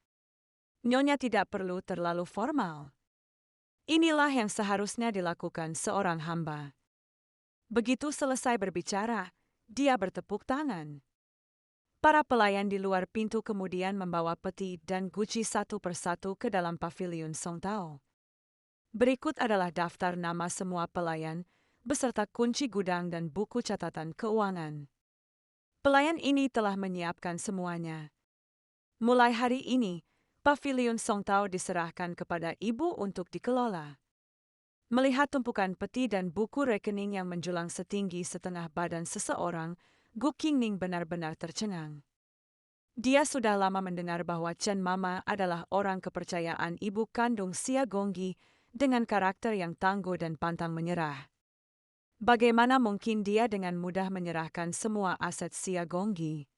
Nyonya tidak perlu terlalu formal. Inilah yang seharusnya dilakukan seorang hamba. Begitu selesai berbicara, dia bertepuk tangan. Para pelayan di luar pintu kemudian membawa peti dan guci satu persatu ke dalam pavilion Songtao. Berikut adalah daftar nama semua pelayan, beserta kunci gudang dan buku catatan keuangan. Pelayan ini telah menyiapkan semuanya. Mulai hari ini, pavilion Songtao diserahkan kepada ibu untuk dikelola. Melihat tumpukan peti dan buku rekening yang menjulang setinggi setengah badan seseorang, Gu Qingning benar-benar tercengang. Dia sudah lama mendengar bahwa Chen Mama adalah orang kepercayaan ibu kandung Xia Gongyi dengan karakter yang tangguh dan pantang menyerah. Bagaimana mungkin dia dengan mudah menyerahkan semua aset Xia Gongyi?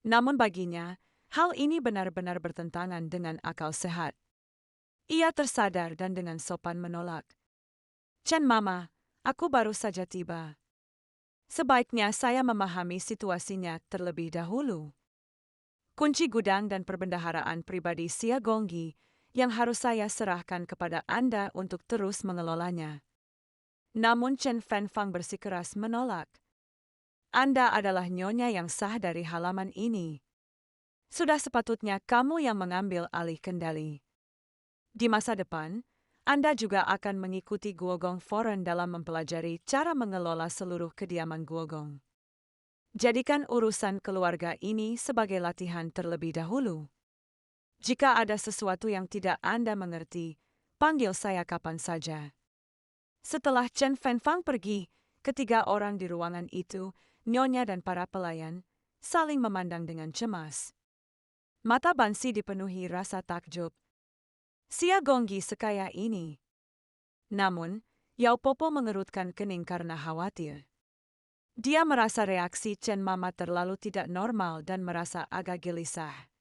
Namun baginya, hal ini benar-benar bertentangan dengan akal sehat. Ia tersadar dan dengan sopan menolak. Chen Mama, aku baru saja tiba. Sebaiknya saya memahami situasinya terlebih dahulu. Kunci gudang dan perbendaharaan pribadi Xia Gongyi yang harus saya serahkan kepada Anda untuk terus mengelolanya. Namun Chen Fanfang bersikeras menolak. Anda adalah nyonya yang sah dari halaman ini. Sudah sepatutnya kamu yang mengambil alih kendali. Di masa depan, Anda juga akan mengikuti Guogong Foreign dalam mempelajari cara mengelola seluruh kediaman Guogong. Jadikan urusan keluarga ini sebagai latihan terlebih dahulu. Jika ada sesuatu yang tidak Anda mengerti, panggil saya kapan saja. Setelah Chen Fenfang pergi, ketiga orang di ruangan itu, Nyonya dan para pelayan, saling memandang dengan cemas. Mata Bansi dipenuhi rasa takjub. Sia Gonggi sekaya ini. Namun, Yao Popo mengerutkan kening karena khawatir. Dia merasa reaksi Chen Mama terlalu tidak normal dan merasa agak gelisah.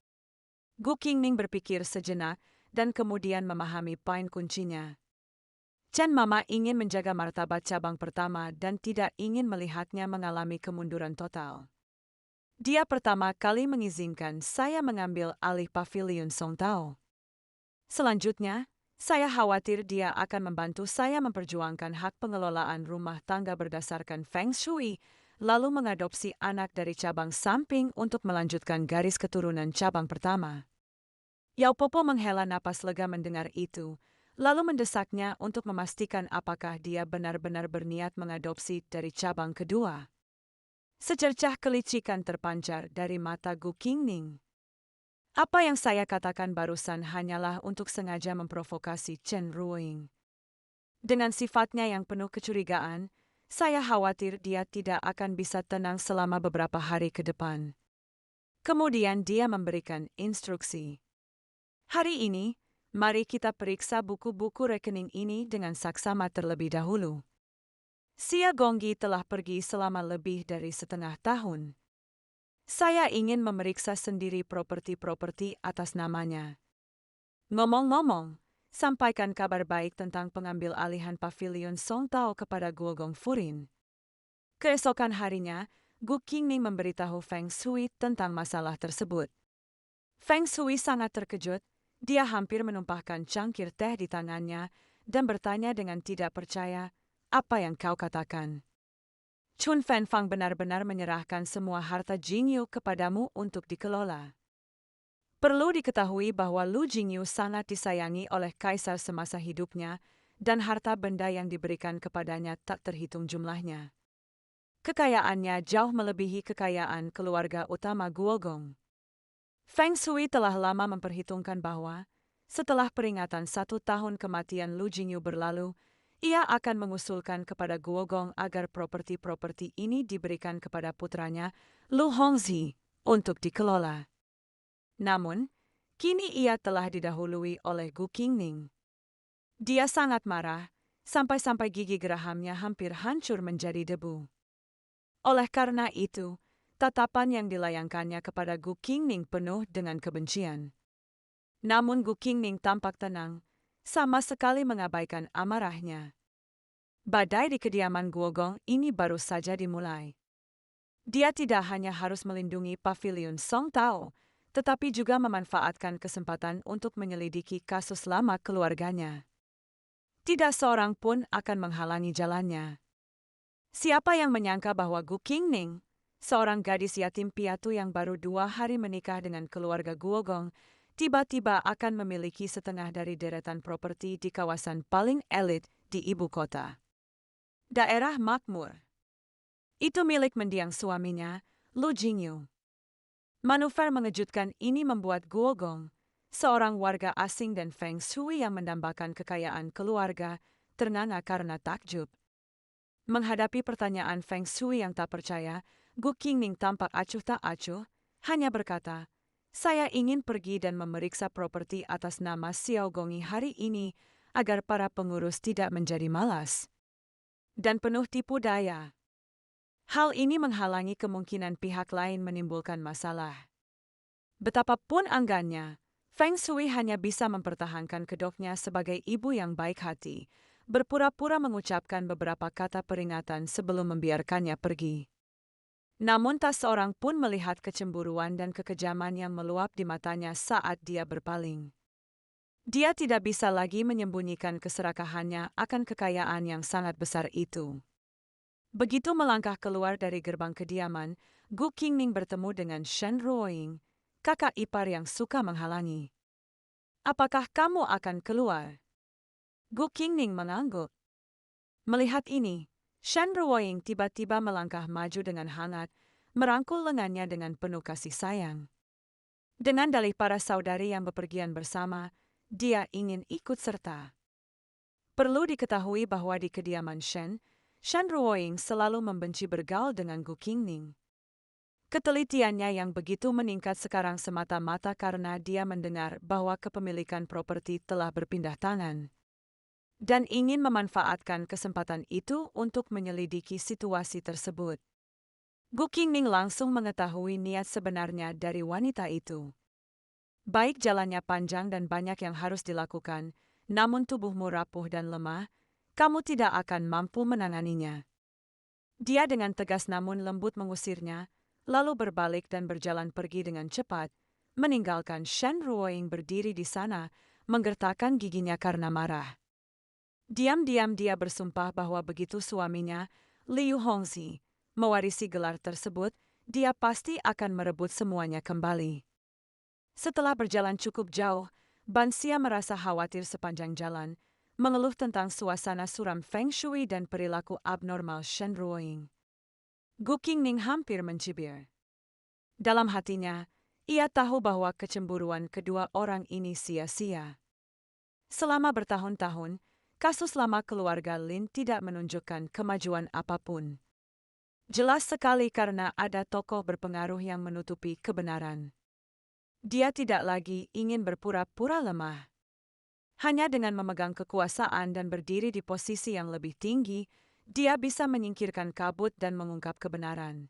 Gu Qingning berpikir sejenak dan kemudian memahami poin kuncinya. Chen Mama ingin menjaga martabat cabang pertama dan tidak ingin melihatnya mengalami kemunduran total. Dia pertama kali mengizinkan saya mengambil alih pavilion Song Tao. Selanjutnya, saya khawatir dia akan membantu saya memperjuangkan hak pengelolaan rumah tangga berdasarkan Feng Shui, lalu mengadopsi anak dari cabang samping untuk melanjutkan garis keturunan cabang pertama. Yao Popo menghela napas lega mendengar itu, lalu mendesaknya untuk memastikan apakah dia benar-benar berniat mengadopsi dari cabang kedua. Secercah kelicikan terpancar dari mata Gu Qingning. Apa yang saya katakan barusan hanyalah untuk sengaja memprovokasi Chen Ruoying. Dengan sifatnya yang penuh kecurigaan, saya khawatir dia tidak akan bisa tenang selama beberapa hari ke depan. Kemudian dia memberikan instruksi. Hari ini, mari kita periksa buku-buku rekening ini dengan saksama terlebih dahulu. Sia Gonggi telah pergi selama lebih dari setengah tahun. Saya ingin memeriksa sendiri properti-properti atas namanya. Ngomong-ngomong, sampaikan kabar baik tentang pengambil alihan pavilion Song Tao kepada Guogong Furin. Keesokan harinya, Gu Qingning memberitahu Feng Shui tentang masalah tersebut. Feng Shui sangat terkejut. Dia hampir menumpahkan cangkir teh di tangannya dan bertanya dengan tidak percaya, "Apa yang kau katakan? Chun Fenfang benar-benar menyerahkan semua harta Jingyu kepadamu untuk dikelola." Perlu diketahui bahwa Lu Jingyu sangat disayangi oleh kaisar semasa hidupnya dan harta benda yang diberikan kepadanya tak terhitung jumlahnya. Kekayaannya jauh melebihi kekayaan keluarga utama Guogong. Feng Shui telah lama memperhitungkan bahwa, setelah peringatan 1 tahun kematian Lu Jingyu berlalu, ia akan mengusulkan kepada Guogong agar properti-properti ini diberikan kepada putranya, Lu Hongzhi, untuk dikelola. Namun, kini ia telah didahului oleh Gu Qingning. Dia sangat marah, sampai-sampai gigi gerahamnya hampir hancur menjadi debu. Oleh karena itu, tatapan yang dilayangkannya kepada Gu Qingning penuh dengan kebencian. Namun Gu Qingning tampak tenang, sama sekali mengabaikan amarahnya. Badai di kediaman Guogong ini baru saja dimulai. Dia tidak hanya harus melindungi pavilion Song Tao, tetapi juga memanfaatkan kesempatan untuk menyelidiki kasus lama keluarganya. Tidak seorang pun akan menghalangi jalannya. Siapa yang menyangka bahwa Gu Qingning, seorang gadis yatim piatu yang baru 2 hari menikah dengan keluarga Guogong, tiba-tiba akan memiliki setengah dari deretan properti di kawasan paling elit di ibu kota. Daerah makmur. Itu milik mendiang suaminya, Lu Jingyu. Manuver mengejutkan ini membuat Guogong, seorang warga asing dan Feng Shui yang mendambakan kekayaan keluarga, ternganga karena takjub. Menghadapi pertanyaan Feng Shui yang tak percaya, Gu Qingning tampak acuh tak acuh, hanya berkata, "Saya ingin pergi dan memeriksa properti atas nama Xiao Gongyi hari ini agar para pengurus tidak menjadi malas dan penuh tipu daya. Hal ini menghalangi kemungkinan pihak lain menimbulkan masalah." Betapapun anggannya, Feng Shui hanya bisa mempertahankan kedoknya sebagai ibu yang baik hati, berpura-pura mengucapkan beberapa kata peringatan sebelum membiarkannya pergi. Namun tak seorang pun melihat kecemburuan dan kekejaman yang meluap di matanya saat dia berpaling. Dia tidak bisa lagi menyembunyikan keserakahannya akan kekayaan yang sangat besar itu. Begitu melangkah keluar dari gerbang kediaman, Gu Qingning bertemu dengan Shen Ruoying, kakak ipar yang suka menghalangi. "Apakah kamu akan keluar?" Gu Qingning mengangguk. Melihat ini, Shen Ruoying tiba-tiba melangkah maju dengan hangat, merangkul lengannya dengan penuh kasih sayang. Dengan dalih para saudari yang bepergian bersama, dia ingin ikut serta. Perlu diketahui bahwa di kediaman Shen Ruoying selalu membenci bergaul dengan Gu Qingning. Ketelitiannya yang begitu meningkat sekarang semata-mata karena dia mendengar bahwa kepemilikan properti telah berpindah tangan dan ingin memanfaatkan kesempatan itu untuk menyelidiki situasi tersebut. Gu Qingning langsung mengetahui niat sebenarnya dari wanita itu. Baik jalannya panjang dan banyak yang harus dilakukan, namun tubuhmu rapuh dan lemah, kamu tidak akan mampu menanganinya. Dia dengan tegas namun lembut mengusirnya, lalu berbalik dan berjalan pergi dengan cepat, meninggalkan Shen Ruoying berdiri di sana, menggertakkan giginya karena marah. Diam-diam dia bersumpah bahwa begitu suaminya, Liu Hongxi, mewarisi gelar tersebut, dia pasti akan merebut semuanya kembali. Setelah berjalan cukup jauh, Ban Xia merasa khawatir sepanjang jalan, mengeluh tentang suasana suram Feng Shui dan perilaku abnormal Shen Ruoying. Gu Qingning hampir mencibir. Dalam hatinya, ia tahu bahwa kecemburuan kedua orang ini sia-sia. Selama bertahun-tahun, kasus lama keluarga Lin tidak menunjukkan kemajuan apapun. Jelas sekali karena ada tokoh berpengaruh yang menutupi kebenaran. Dia tidak lagi ingin berpura-pura lemah. Hanya dengan memegang kekuasaan dan berdiri di posisi yang lebih tinggi, dia bisa menyingkirkan kabut dan mengungkap kebenaran.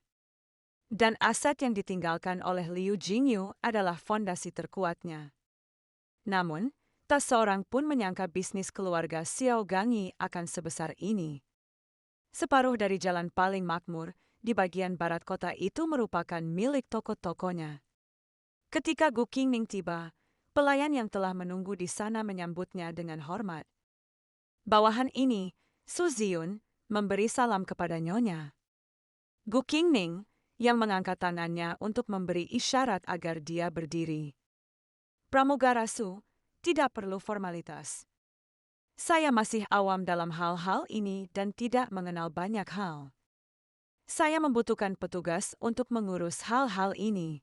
Dan aset yang ditinggalkan oleh Liu Jingyu adalah fondasi terkuatnya. Namun, tak seorang pun menyangka bisnis keluarga Xiao Gangi akan sebesar ini. Separuh dari jalan paling makmur di bagian barat kota itu merupakan milik toko-tokonya. Ketika Gu Qingning tiba, pelayan yang telah menunggu di sana menyambutnya dengan hormat. Bawahan ini, Su Ziyun, memberi salam kepada nyonya. Gu Qingning, yang mengangkat tangannya untuk memberi isyarat agar dia berdiri. Pramugara Su, tidak perlu formalitas. Saya masih awam dalam hal-hal ini dan tidak mengenal banyak hal. Saya membutuhkan petugas untuk mengurus hal-hal ini.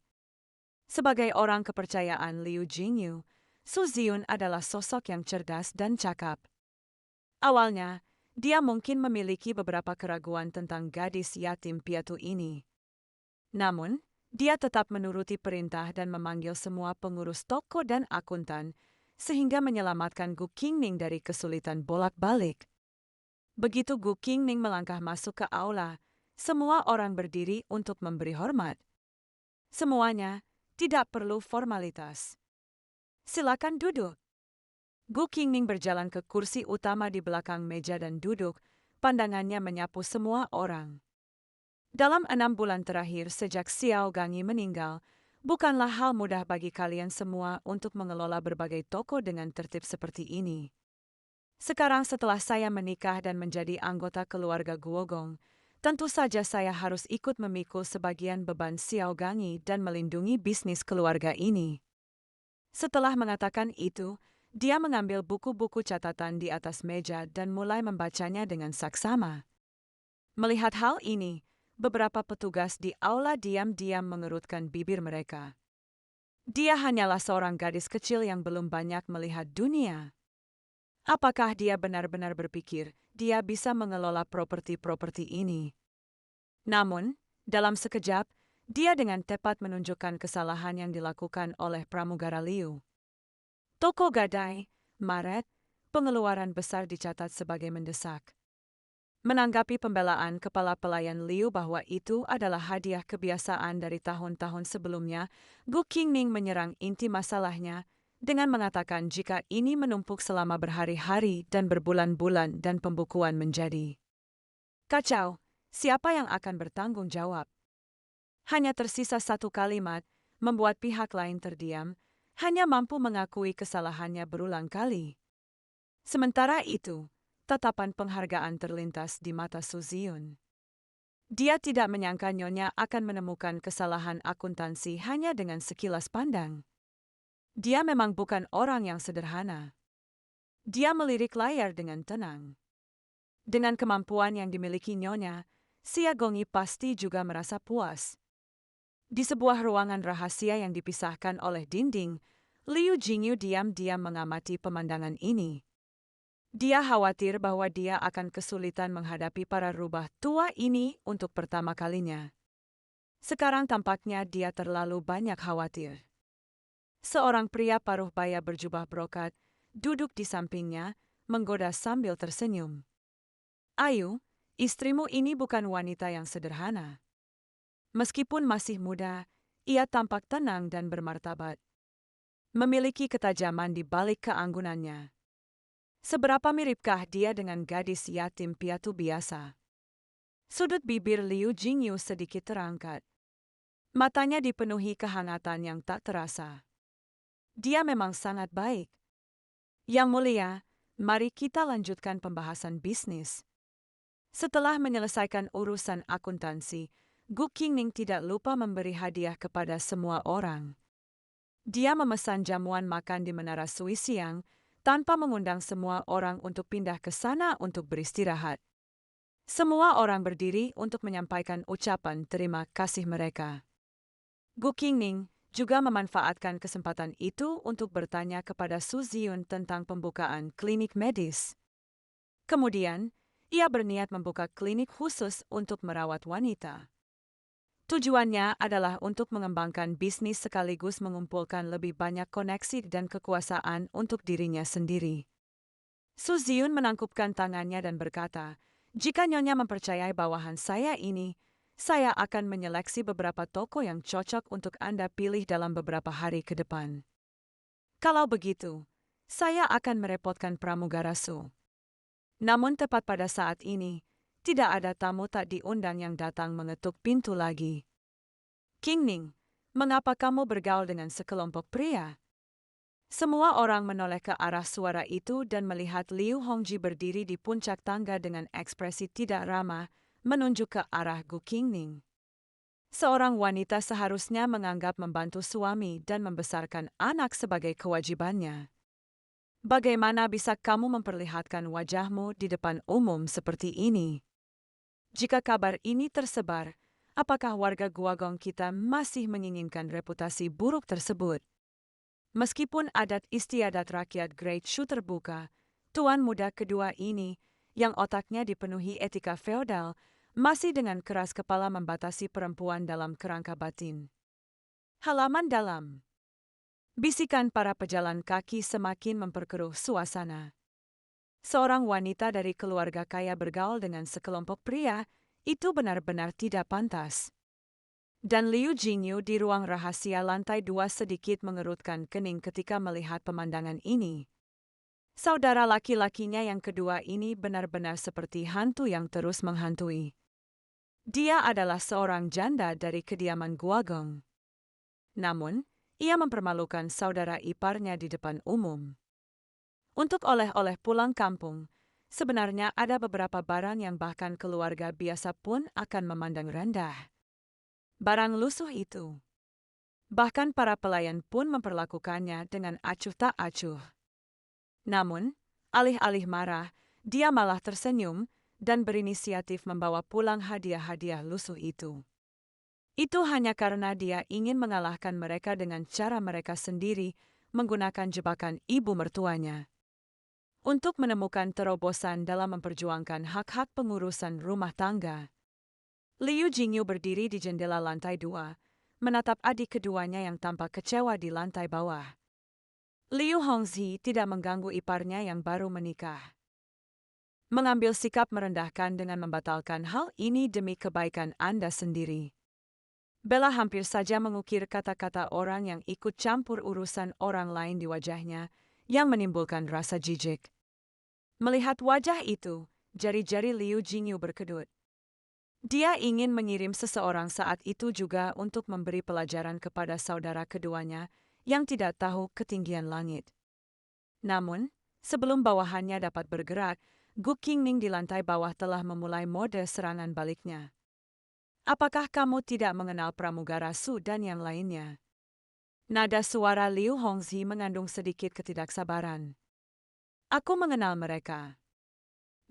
Sebagai orang kepercayaan Liu Jingyu, Su Ziyun adalah sosok yang cerdas dan cakap. Awalnya, dia mungkin memiliki beberapa keraguan tentang gadis yatim piatu ini. Namun, dia tetap menuruti perintah dan memanggil semua pengurus toko dan akuntan, sehingga menyelamatkan Gu Qingning dari kesulitan bolak-balik. Begitu Gu Qingning melangkah masuk ke aula, semua orang berdiri untuk memberi hormat. Semuanya tidak perlu formalitas. Silakan duduk. Gu Qingning berjalan ke kursi utama di belakang meja dan duduk, pandangannya menyapu semua orang. Dalam 6 bulan terakhir sejak Xiao Gangi meninggal, bukanlah hal mudah bagi kalian semua untuk mengelola berbagai toko dengan tertib seperti ini. Sekarang setelah saya menikah dan menjadi anggota keluarga Guogong, tentu saja saya harus ikut memikul sebagian beban Xiao Gangi dan melindungi bisnis keluarga ini. Setelah mengatakan itu, dia mengambil buku-buku catatan di atas meja dan mulai membacanya dengan saksama. Melihat hal ini, beberapa petugas di aula diam-diam mengerutkan bibir mereka. Dia hanyalah seorang gadis kecil yang belum banyak melihat dunia. Apakah dia benar-benar berpikir dia bisa mengelola properti-properti ini? Namun, dalam sekejap, dia dengan tepat menunjukkan kesalahan yang dilakukan oleh pramugara Liu. Toko gadai, Maret, pengeluaran besar dicatat sebagai mendesak. Menanggapi pembelaan kepala pelayan Liu bahwa itu adalah hadiah kebiasaan dari tahun-tahun sebelumnya, Gu Qingning menyerang inti masalahnya dengan mengatakan jika ini menumpuk selama berhari-hari dan berbulan-bulan dan pembukuan menjadi kacau, siapa yang akan bertanggung jawab? Hanya tersisa satu kalimat, membuat pihak lain terdiam, hanya mampu mengakui kesalahannya berulang kali. Sementara itu, tatapan penghargaan terlintas di mata Su Ziyun. Dia tidak menyangka nyonya akan menemukan kesalahan akuntansi hanya dengan sekilas pandang. Dia memang bukan orang yang sederhana. Dia melirik layar dengan tenang. Dengan kemampuan yang dimiliki Nyonya, Xia Gongyi pasti juga merasa puas. Di sebuah ruangan rahasia yang dipisahkan oleh dinding, Liu Jingyu diam-diam mengamati pemandangan ini. Dia khawatir bahwa dia akan kesulitan menghadapi para rubah tua ini untuk pertama kalinya. Sekarang tampaknya dia terlalu banyak khawatir. Seorang pria paruh baya berjubah brokat duduk di sampingnya, menggoda sambil tersenyum. Ayu, istrimu ini bukan wanita yang sederhana. Meskipun masih muda, ia tampak tenang dan bermartabat. Memiliki ketajaman di balik keanggunannya. Seberapa miripkah dia dengan gadis yatim piatu biasa? Sudut bibir Liu Jingyu sedikit terangkat. Matanya dipenuhi kehangatan yang tak terasa. Dia memang sangat baik. Yang mulia, mari kita lanjutkan pembahasan bisnis. Setelah menyelesaikan urusan akuntansi, Gu Qingning tidak lupa memberi hadiah kepada semua orang. Dia memesan jamuan makan di Menara Sui siang, tanpa mengundang semua orang untuk pindah ke sana untuk beristirahat. Semua orang berdiri untuk menyampaikan ucapan terima kasih mereka. Gu Qingning juga memanfaatkan kesempatan itu untuk bertanya kepada Su Ziyun tentang pembukaan klinik medis. Kemudian, ia berniat membuka klinik khusus untuk merawat wanita. Tujuannya adalah untuk mengembangkan bisnis sekaligus mengumpulkan lebih banyak koneksi dan kekuasaan untuk dirinya sendiri. Su Ziyun menangkupkan tangannya dan berkata, "Jika Nyonya mempercayai bawahan saya ini, saya akan menyeleksi beberapa toko yang cocok untuk Anda pilih dalam beberapa hari ke depan. Kalau begitu, saya akan merepotkan pramugara Su." Namun tepat pada saat ini, tidak ada tamu tak diundang yang datang mengetuk pintu lagi. "Qingning, mengapa kamu bergaul dengan sekelompok pria?" Semua orang menoleh ke arah suara itu dan melihat Liu Hongji berdiri di puncak tangga dengan ekspresi tidak ramah, menunjuk ke arah Gu Qingning. Seorang wanita seharusnya menganggap membantu suami dan membesarkan anak sebagai kewajibannya. Bagaimana bisa kamu memperlihatkan wajahmu di depan umum seperti ini? Jika kabar ini tersebar, apakah warga Guagong kita masih menginginkan reputasi buruk tersebut? Meskipun adat istiadat rakyat Great Shu terbuka, tuan muda kedua ini, yang otaknya dipenuhi etika feodal, masih dengan keras kepala membatasi perempuan dalam kerangka batin. Halaman dalam. Bisikan para pejalan kaki semakin memperkeruh suasana. Seorang wanita dari keluarga kaya bergaul dengan sekelompok pria, itu benar-benar tidak pantas. Dan Liu Jingyu di ruang rahasia lantai 2 sedikit mengerutkan kening ketika melihat pemandangan ini. Saudara laki-lakinya yang kedua ini benar-benar seperti hantu yang terus menghantui. Dia adalah seorang janda dari kediaman Guagong. Namun, ia mempermalukan saudara iparnya di depan umum. Untuk oleh-oleh pulang kampung, sebenarnya ada beberapa barang yang bahkan keluarga biasa pun akan memandang rendah. Barang lusuh itu. Bahkan para pelayan pun memperlakukannya dengan acuh tak acuh. Namun, alih-alih marah, dia malah tersenyum dan berinisiatif membawa pulang hadiah-hadiah lusuh itu. Itu hanya karena dia ingin mengalahkan mereka dengan cara mereka sendiri, menggunakan jebakan ibu mertuanya. Untuk menemukan terobosan dalam memperjuangkan hak-hak pengurusan rumah tangga. Liu Jingyu berdiri di jendela lantai 2, menatap adik keduanya yang tampak kecewa di lantai bawah. Liu Hongzi tidak mengganggu iparnya yang baru menikah. Mengambil sikap merendahkan dengan membatalkan hal ini demi kebaikan Anda sendiri. Bella hampir saja mengukir kata-kata orang yang ikut campur urusan orang lain di wajahnya, yang menimbulkan rasa jijik. Melihat wajah itu, jari-jari Liu Jingyu berkedut. Dia ingin mengirim seseorang saat itu juga untuk memberi pelajaran kepada saudara keduanya yang tidak tahu ketinggian langit. Namun, sebelum bawahannya dapat bergerak, Gu Qingning di lantai bawah telah memulai mode serangan baliknya. "Apakah kamu tidak mengenal pramugara Su dan yang lainnya?" Nada suara Liu Hongzi mengandung sedikit ketidaksabaran. Aku mengenal mereka.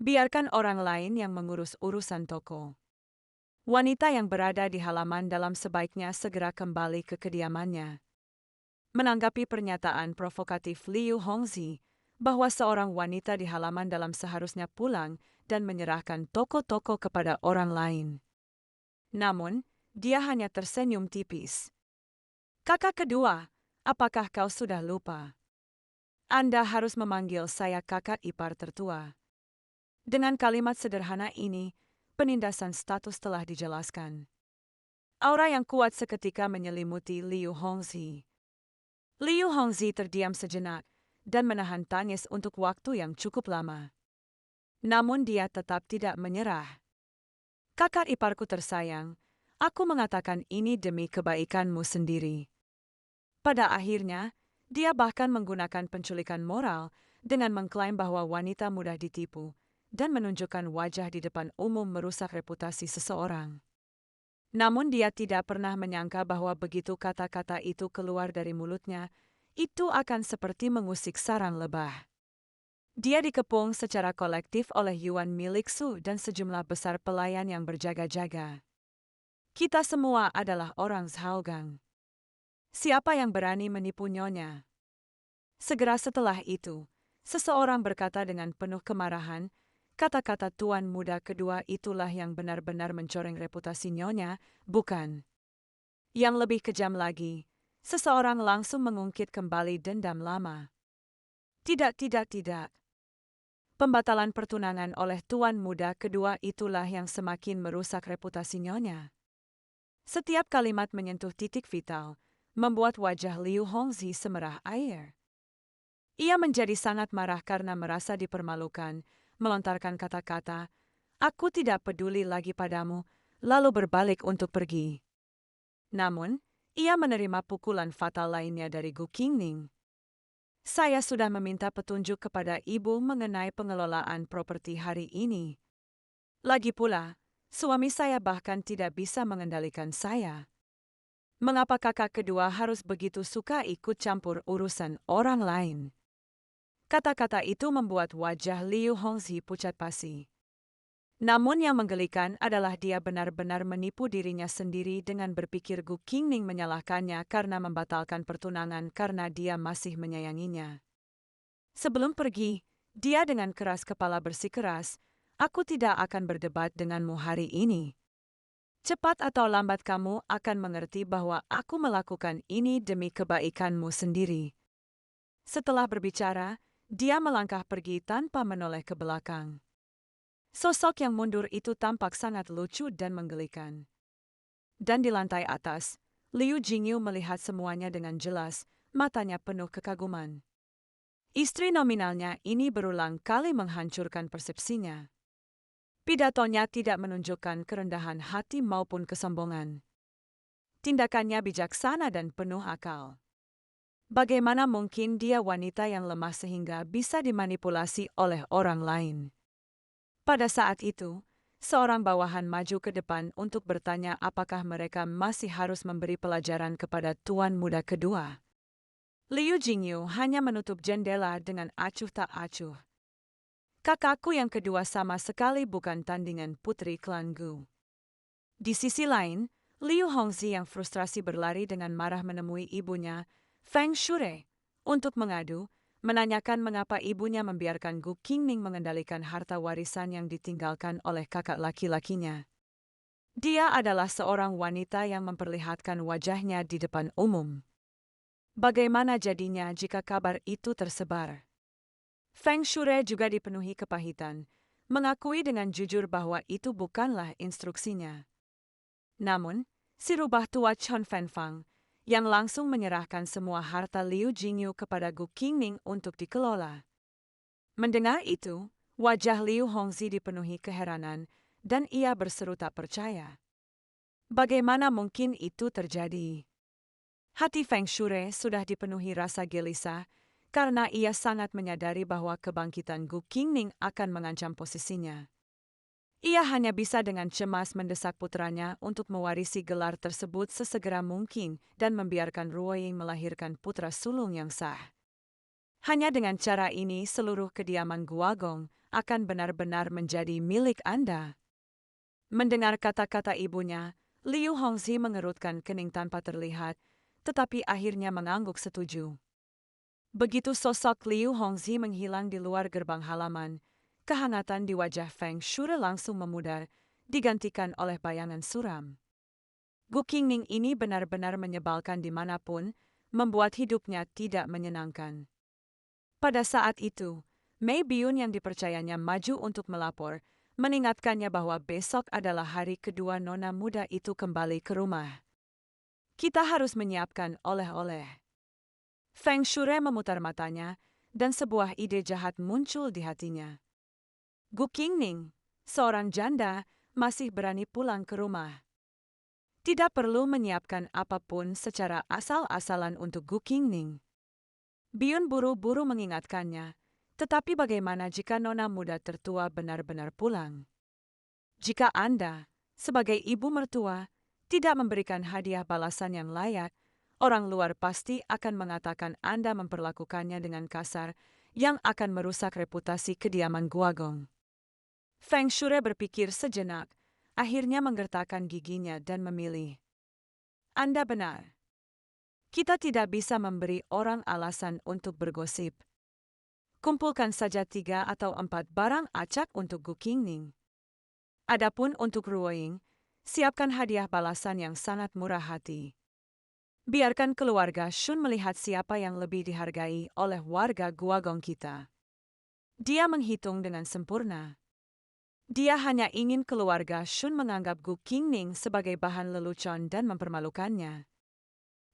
Biarkan orang lain yang mengurus urusan toko. Wanita yang berada di halaman dalam sebaiknya segera kembali ke kediamannya. Menanggapi pernyataan provokatif Liu Hongzhi bahwa seorang wanita di halaman dalam seharusnya pulang dan menyerahkan toko-toko kepada orang lain. Namun, dia hanya tersenyum tipis. Kakak kedua, apakah kau sudah lupa? Anda harus memanggil saya kakak ipar tertua. Dengan kalimat sederhana ini, penindasan status telah dijelaskan. Aura yang kuat seketika menyelimuti Liu Hongzhi. Liu Hongzhi terdiam sejenak dan menahan tangis untuk waktu yang cukup lama. Namun dia tetap tidak menyerah. Kakak iparku tersayang, aku mengatakan ini demi kebaikanmu sendiri. Pada akhirnya, dia bahkan menggunakan penculikan moral dengan mengklaim bahwa wanita mudah ditipu dan menunjukkan wajah di depan umum merusak reputasi seseorang. Namun dia tidak pernah menyangka bahwa begitu kata-kata itu keluar dari mulutnya, itu akan seperti mengusik sarang lebah. Dia dikepung secara kolektif oleh Yuan milik Su dan sejumlah besar pelayan yang berjaga-jaga. Kita semua adalah orang Zhaogang. Siapa yang berani menipu nyonya? Segera setelah itu, seseorang berkata dengan penuh kemarahan, kata-kata tuan muda kedua itulah yang benar-benar mencoreng reputasi nyonya, bukan? Yang lebih kejam lagi, seseorang langsung mengungkit kembali dendam lama. Tidak. Pembatalan pertunangan oleh tuan muda kedua itulah yang semakin merusak reputasi nyonya. Setiap kalimat menyentuh titik vital, membuat wajah Liu Hongzhi semerah air. Ia menjadi sangat marah karena merasa dipermalukan, melontarkan kata-kata, "Aku tidak peduli lagi padamu," lalu berbalik untuk pergi. Namun, ia menerima pukulan fatal lainnya dari Gu Qingning. Saya sudah meminta petunjuk kepada ibu mengenai pengelolaan properti hari ini. Lagi pula, suami saya bahkan tidak bisa mengendalikan saya. Mengapa kakak kedua harus begitu suka ikut campur urusan orang lain? Kata-kata itu membuat wajah Liu Hongzhi pucat pasi. Namun yang menggelikan adalah dia benar-benar menipu dirinya sendiri dengan berpikir Gu Qingning menyalahkannya karena membatalkan pertunangan karena dia masih menyayanginya. Sebelum pergi, dia dengan keras kepala bersikeras, "Aku tidak akan berdebat denganmu hari ini. Cepat atau lambat kamu akan mengerti bahwa aku melakukan ini demi kebaikanmu sendiri." Setelah berbicara, dia melangkah pergi tanpa menoleh ke belakang. Sosok yang mundur itu tampak sangat lucu dan menggelikan. Dan di lantai atas, Liu Jingyu melihat semuanya dengan jelas, matanya penuh kekaguman. Istri nominalnya ini berulang kali menghancurkan persepsinya. Pidatonya tidak menunjukkan kerendahan hati maupun kesombongan. Tindakannya bijaksana dan penuh akal. Bagaimana mungkin dia wanita yang lemah sehingga bisa dimanipulasi oleh orang lain? Pada saat itu, seorang bawahan maju ke depan untuk bertanya apakah mereka masih harus memberi pelajaran kepada tuan muda kedua. Liu Jingyu hanya menutup jendela dengan acuh tak acuh. Kakakku yang kedua sama sekali bukan tandingan putri klan Gu. Di sisi lain, Liu Hongzhi yang frustrasi berlari dengan marah menemui ibunya, Feng Shure, untuk mengadu, menanyakan mengapa ibunya membiarkan Gu Qingning mengendalikan harta warisan yang ditinggalkan oleh kakak laki-lakinya. Dia adalah seorang wanita yang memperlihatkan wajahnya di depan umum. Bagaimana jadinya jika kabar itu tersebar? Feng Shure juga dipenuhi kepahitan, mengakui dengan jujur bahwa itu bukanlah instruksinya. Namun, si rubah tua Chon Fenfang, yang langsung menyerahkan semua harta Liu Jingyu kepada Gu Qingning untuk dikelola. Mendengar itu, wajah Liu Hongzhi dipenuhi keheranan, dan ia berseru tak percaya. Bagaimana mungkin itu terjadi? Hati Feng Shure sudah dipenuhi rasa gelisah, karena ia sangat menyadari bahwa kebangkitan Gu Qingning akan mengancam posisinya. Ia hanya bisa dengan cemas mendesak putranya untuk mewarisi gelar tersebut sesegera mungkin dan membiarkan Ruoying melahirkan putra sulung yang sah. Hanya dengan cara ini seluruh kediaman Guagong akan benar-benar menjadi milik Anda. Mendengar kata-kata ibunya, Liu Hongzhi mengerutkan kening tanpa terlihat, tetapi akhirnya mengangguk setuju. Begitu sosok Liu Hongzhi menghilang di luar gerbang halaman, kehangatan di wajah Feng Shure langsung memudar, digantikan oleh bayangan suram. Gu Qingning ini benar-benar menyebalkan dimanapun, membuat hidupnya tidak menyenangkan. Pada saat itu, Mei Biun yang dipercayanya maju untuk melapor, mengingatkannya bahwa besok adalah hari kedua nona muda itu kembali ke rumah. Kita harus menyiapkan oleh-oleh. Feng Shure memutar matanya, dan sebuah ide jahat muncul di hatinya. Gu Qingning, seorang janda, masih berani pulang ke rumah. Tidak perlu menyiapkan apapun secara asal-asalan untuk Gu Qingning. Biun buru-buru mengingatkannya, tetapi bagaimana jika nona muda tertua benar-benar pulang? Jika Anda, sebagai ibu mertua, tidak memberikan hadiah balasan yang layak, orang luar pasti akan mengatakan Anda memperlakukannya dengan kasar yang akan merusak reputasi kediaman Guagong. Feng Shure berpikir sejenak, akhirnya menggertakkan giginya dan memilih. Anda benar. Kita tidak bisa memberi orang alasan untuk bergosip. Kumpulkan saja 3 atau 4 barang acak untuk Gu Qingning. Adapun untuk Ruoying, siapkan hadiah balasan yang sangat murah hati. Biarkan keluarga Shun melihat siapa yang lebih dihargai oleh warga Guagong kita. Dia menghitung dengan sempurna. Dia hanya ingin keluarga Shun menganggap Gu Qingning sebagai bahan lelucon dan mempermalukannya.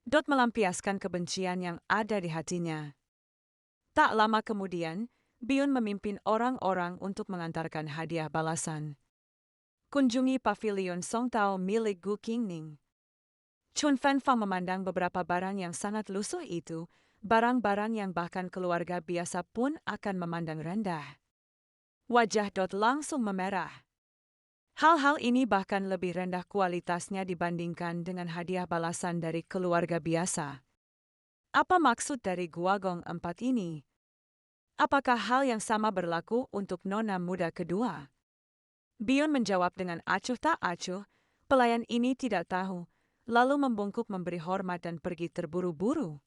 Dot melampiaskan kebencian yang ada di hatinya. Tak lama kemudian, Biun memimpin orang-orang untuk mengantarkan hadiah balasan. Kunjungi pavilion Songtao milik Gu Qingning. Chun Fanfang memandang beberapa barang yang sangat lusuh itu, barang-barang yang bahkan keluarga biasa pun akan memandang rendah. Wajah Dot langsung memerah. Hal-hal ini bahkan lebih rendah kualitasnya dibandingkan dengan hadiah balasan dari keluarga biasa. Apa maksud dari Guagong 4 ini? Apakah hal yang sama berlaku untuk nona muda kedua? Biun menjawab dengan acuh tak acuh, pelayan ini tidak tahu, lalu membungkuk memberi hormat dan pergi terburu-buru.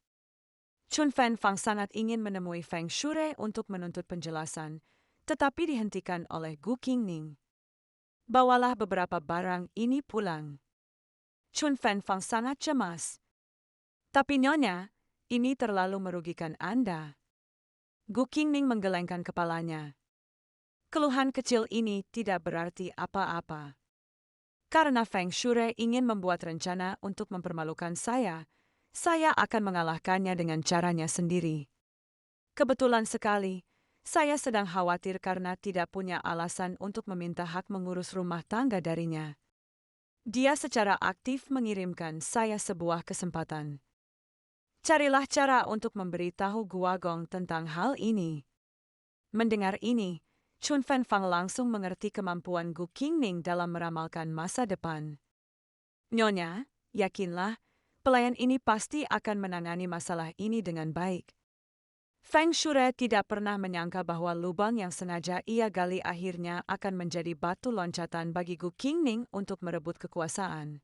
Chun Fanfang sangat ingin menemui Feng Shure untuk menuntut penjelasan, tetapi dihentikan oleh Gu Qingning. Bawalah beberapa barang ini pulang. Chun Fanfang sangat cemas. Tapi nyonya, ini terlalu merugikan Anda. Gu Qingning menggelengkan kepalanya. Keluhan kecil ini tidak berarti apa-apa. Karena Feng Shure ingin membuat rencana untuk mempermalukan saya akan mengalahkannya dengan caranya sendiri. Kebetulan sekali, saya sedang khawatir karena tidak punya alasan untuk meminta hak mengurus rumah tangga darinya. Dia secara aktif mengirimkan saya sebuah kesempatan. Carilah cara untuk memberitahu Guagong tentang hal ini. Mendengar ini, Chun Fanfang langsung mengerti kemampuan Gu Qingning dalam meramalkan masa depan. Nyonya, yakinlah, pelayan ini pasti akan menangani masalah ini dengan baik. Feng Shure tidak pernah menyangka bahwa lubang yang sengaja ia gali akhirnya akan menjadi batu loncatan bagi Gu Qingning untuk merebut kekuasaan.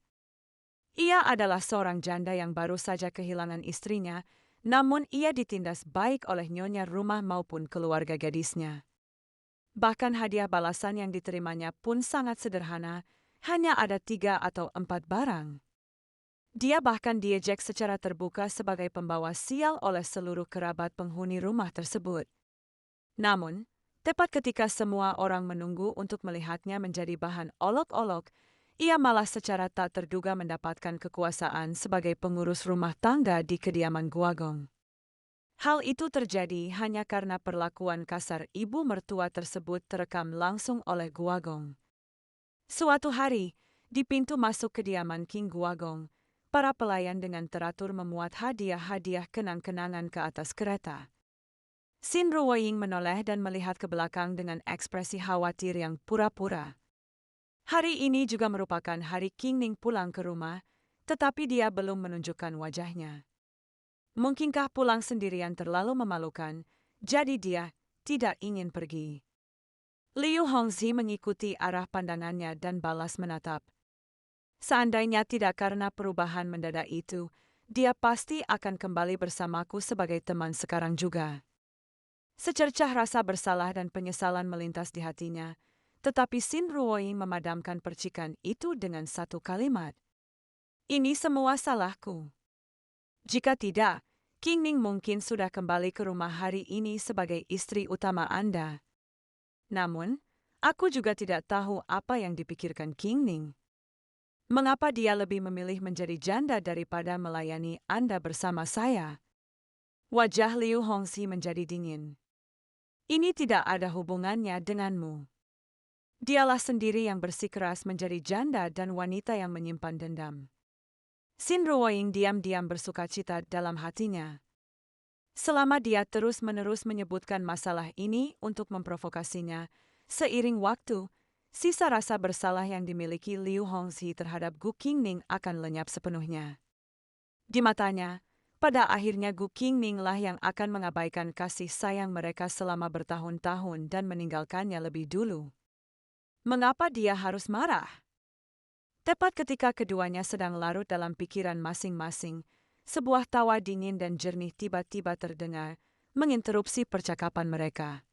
Ia adalah seorang janda yang baru saja kehilangan istrinya, namun ia ditindas baik oleh nyonya rumah maupun keluarga gadisnya. Bahkan hadiah balasan yang diterimanya pun sangat sederhana, hanya ada 3 atau 4 barang. Dia bahkan diejek secara terbuka sebagai pembawa sial oleh seluruh kerabat penghuni rumah tersebut. Namun, tepat ketika semua orang menunggu untuk melihatnya menjadi bahan olok-olok, ia malah secara tak terduga mendapatkan kekuasaan sebagai pengurus rumah tangga di kediaman Guagong. Hal itu terjadi hanya karena perlakuan kasar ibu mertua tersebut terekam langsung oleh Guagong. Suatu hari, di pintu masuk kediaman King Guagong, para pelayan dengan teratur memuat hadiah-hadiah kenang-kenangan ke atas kereta. Xin Ruoying menoleh dan melihat ke belakang dengan ekspresi khawatir yang pura-pura. Hari ini juga merupakan hari Qingning pulang ke rumah, tetapi dia belum menunjukkan wajahnya. Mungkinkah pulang sendirian terlalu memalukan, jadi dia tidak ingin pergi. Liu Hongzhi mengikuti arah pandangannya dan balas menatap. Seandainya tidak karena perubahan mendadak itu, dia pasti akan kembali bersamaku sebagai teman sekarang juga. Secercah rasa bersalah dan penyesalan melintas di hatinya, tetapi Xin Ruoying memadamkan percikan itu dengan satu kalimat. Ini semua salahku. Jika tidak, Qingning mungkin sudah kembali ke rumah hari ini sebagai istri utama Anda. Namun, aku juga tidak tahu apa yang dipikirkan Qingning. Mengapa dia lebih memilih menjadi janda daripada melayani Anda bersama saya? Wajah Liu Hongzhi menjadi dingin. Ini tidak ada hubungannya denganmu. Dialah sendiri yang bersikeras menjadi janda dan wanita yang menyimpan dendam. Xin Ruoying diam-diam bersukacita dalam hatinya. Selama dia terus-menerus menyebutkan masalah ini untuk memprovokasinya, seiring waktu, sisa rasa bersalah yang dimiliki Liu Hongzhi terhadap Gu Qingning akan lenyap sepenuhnya. Di matanya, pada akhirnya Gu Qingning lah yang akan mengabaikan kasih sayang mereka selama bertahun-tahun dan meninggalkannya lebih dulu. Mengapa dia harus marah? Tepat ketika keduanya sedang larut dalam pikiran masing-masing, sebuah tawa dingin dan jernih tiba-tiba terdengar, menginterupsi percakapan mereka.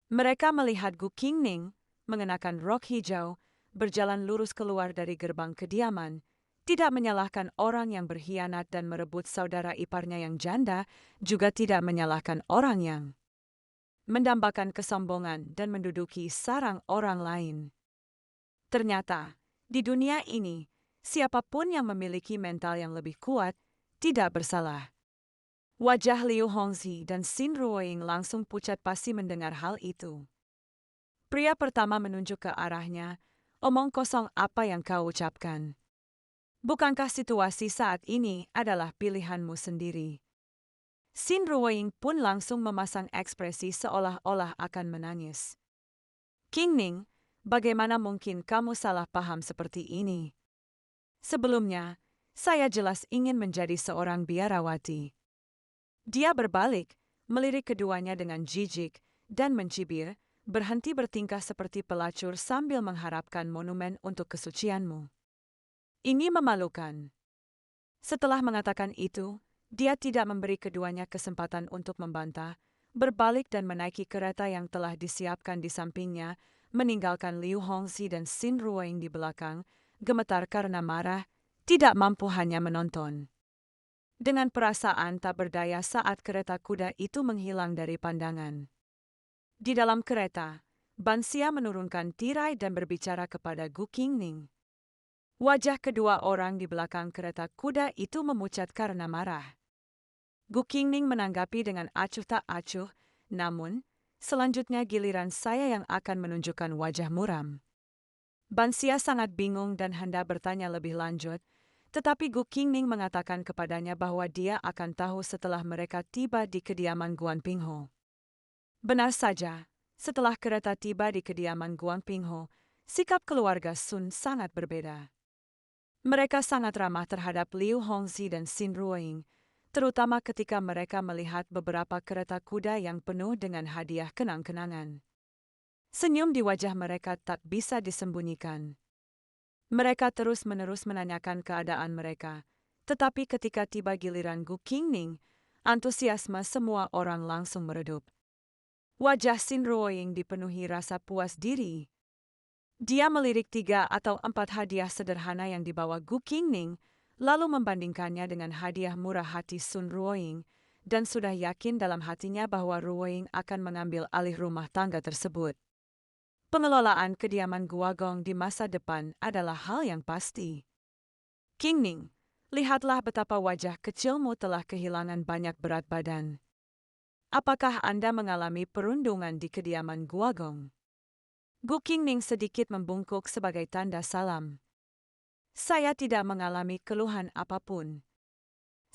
Mereka melihat Gu Qingning, mengenakan rok hijau, berjalan lurus keluar dari gerbang kediaman, tidak menyalahkan orang yang berkhianat dan merebut saudara iparnya yang janda, juga tidak menyalahkan orang yang mendambakan kesombongan dan menduduki sarang orang lain. Ternyata, di dunia ini, siapapun yang memiliki mental yang lebih kuat, tidak bersalah. Wajah Liu Hongzhi dan Xin Ruoying langsung pucat pasi mendengar hal itu. Pria pertama menunjuk ke arahnya, omong kosong apa yang kau ucapkan. Bukankah situasi saat ini adalah pilihanmu sendiri? Xin Ruoying pun langsung memasang ekspresi seolah-olah akan menangis. Qingning, bagaimana mungkin kamu salah paham seperti ini? Sebelumnya, saya jelas ingin menjadi seorang biarawati. Dia berbalik, melirik keduanya dengan jijik, dan mencibir, berhenti bertingkah seperti pelacur sambil mengharapkan monumen untuk kesucianmu. Ini memalukan. Setelah mengatakan itu, dia tidak memberi keduanya kesempatan untuk membantah, berbalik dan menaiki kereta yang telah disiapkan di sampingnya, meninggalkan Liu Hongzhi dan Xin Ruoying di belakang, gemetar karena marah, tidak mampu hanya menonton. Dengan perasaan tak berdaya saat kereta kuda itu menghilang dari pandangan. Di dalam kereta, Bansia menurunkan tirai dan berbicara kepada Gu Qingning. Wajah kedua orang di belakang kereta kuda itu memucat karena marah. Gu Qingning menanggapi dengan acuh tak acuh, namun, selanjutnya giliran saya yang akan menunjukkan wajah muram. Bansia sangat bingung dan hendak bertanya lebih lanjut, tetapi Gu Qingning mengatakan kepadanya bahwa dia akan tahu setelah mereka tiba di kediaman Guan Pingho. Benar saja, setelah kereta tiba di kediaman Guan Pingho, sikap keluarga Sun sangat berbeda. Mereka sangat ramah terhadap Liu Hongzhi dan Xin Ruoying, terutama ketika mereka melihat beberapa kereta kuda yang penuh dengan hadiah kenang-kenangan. Senyum di wajah mereka tak bisa disembunyikan. Mereka terus-menerus menanyakan keadaan mereka, tetapi ketika tiba giliran Gu Qingning, antusiasme semua orang langsung meredup. Wajah Xin Ruoying dipenuhi rasa puas diri. Dia melirik 3 atau 4 hadiah sederhana yang dibawa Gu Qingning, lalu membandingkannya dengan hadiah murah hati Sun Ruoying, dan sudah yakin dalam hatinya bahwa Ruoying akan mengambil alih rumah tangga tersebut. Pengelolaan kediaman Guagong di masa depan adalah hal yang pasti. Qingning, lihatlah betapa wajah kecilmu telah kehilangan banyak berat badan. Apakah Anda mengalami perundungan di kediaman Guagong? Gu Qingning sedikit membungkuk sebagai tanda salam. Saya tidak mengalami keluhan apapun.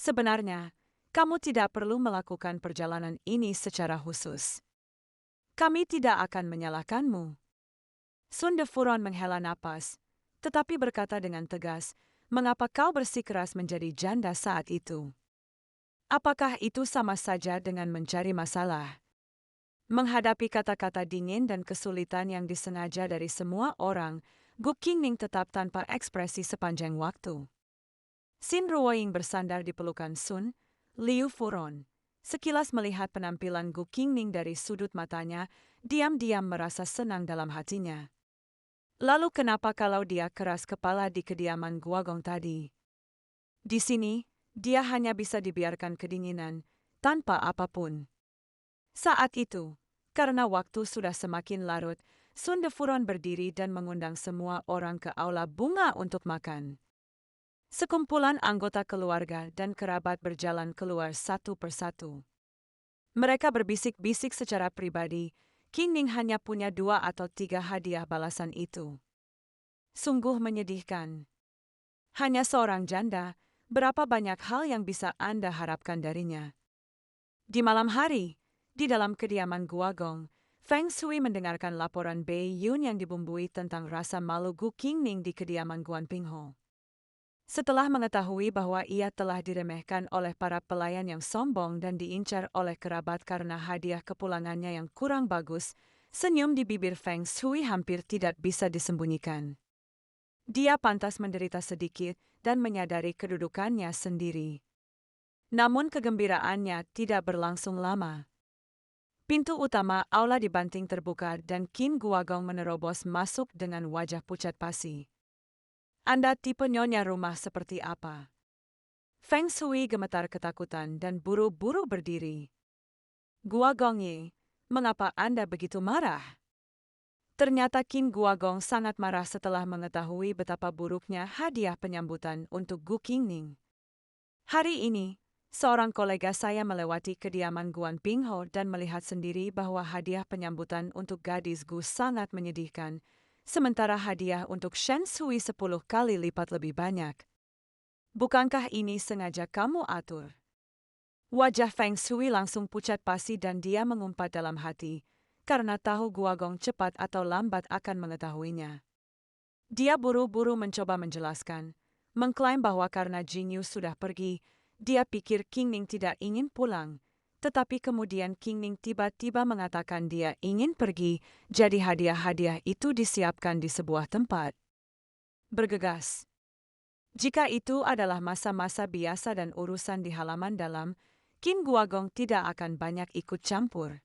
Sebenarnya, kamu tidak perlu melakukan perjalanan ini secara khusus. Kami tidak akan menyalahkanmu. Sun De Furon menghela napas, tetapi berkata dengan tegas, mengapa kau bersikeras menjadi janda saat itu? Apakah itu sama saja dengan mencari masalah? Menghadapi kata-kata dingin dan kesulitan yang disengaja dari semua orang, Gu Qingming tetap tanpa ekspresi sepanjang waktu. Xin Ruoying bersandar di pelukan Sun, Liu Furon. Sekilas melihat penampilan Gu Qingming dari sudut matanya, diam-diam merasa senang dalam hatinya. Lalu kenapa kalau dia keras kepala di kediaman Guagong tadi? Di sini, dia hanya bisa dibiarkan kedinginan, tanpa apapun. Saat itu, karena waktu sudah semakin larut, Sun De Furon berdiri dan mengundang semua orang ke aula bunga untuk makan. Sekumpulan anggota keluarga dan kerabat berjalan keluar satu persatu. Mereka berbisik-bisik secara pribadi, Qingming hanya punya 2 atau 3 hadiah balasan itu. Sungguh menyedihkan. Hanya seorang janda, berapa banyak hal yang bisa Anda harapkan darinya. Di malam hari, di dalam kediaman Guagong, Feng Shui mendengarkan laporan Bei Yun yang dibumbui tentang rasa malu Gu Qingming di kediaman Guan Pingho. Setelah mengetahui bahwa ia telah diremehkan oleh para pelayan yang sombong dan diincar oleh kerabat karena hadiah kepulangannya yang kurang bagus, senyum di bibir Feng Shui hampir tidak bisa disembunyikan. Dia pantas menderita sedikit dan menyadari kedudukannya sendiri. Namun kegembiraannya tidak berlangsung lama. Pintu utama aula dibanting terbuka dan Qin Guagong menerobos masuk dengan wajah pucat pasi. Anda tipe nyonya rumah seperti apa? Feng Shui gemetar ketakutan dan buru-buru berdiri. Guagong Yi, mengapa Anda begitu marah? Ternyata Qin Guagong sangat marah setelah mengetahui betapa buruknya hadiah penyambutan untuk Gu Qingming. Hari ini, seorang kolega saya melewati kediaman Guan Pingho dan melihat sendiri bahwa hadiah penyambutan untuk gadis Gu sangat menyedihkan, sementara hadiah untuk Shen Shui 10 kali lipat lebih banyak. Bukankah ini sengaja kamu atur? Wajah Feng Shui langsung pucat pasi dan dia mengumpat dalam hati, karena tahu Guagong cepat atau lambat akan mengetahuinya. Dia buru-buru mencoba menjelaskan, mengklaim bahwa karena Jingyu sudah pergi, dia pikir Qingming tidak ingin pulang, tetapi kemudian Qingming tiba-tiba mengatakan dia ingin pergi, jadi hadiah-hadiah itu disiapkan di sebuah tempat. Bergegas. Jika itu adalah masa-masa biasa dan urusan di halaman dalam, Qin Guagong tidak akan banyak ikut campur.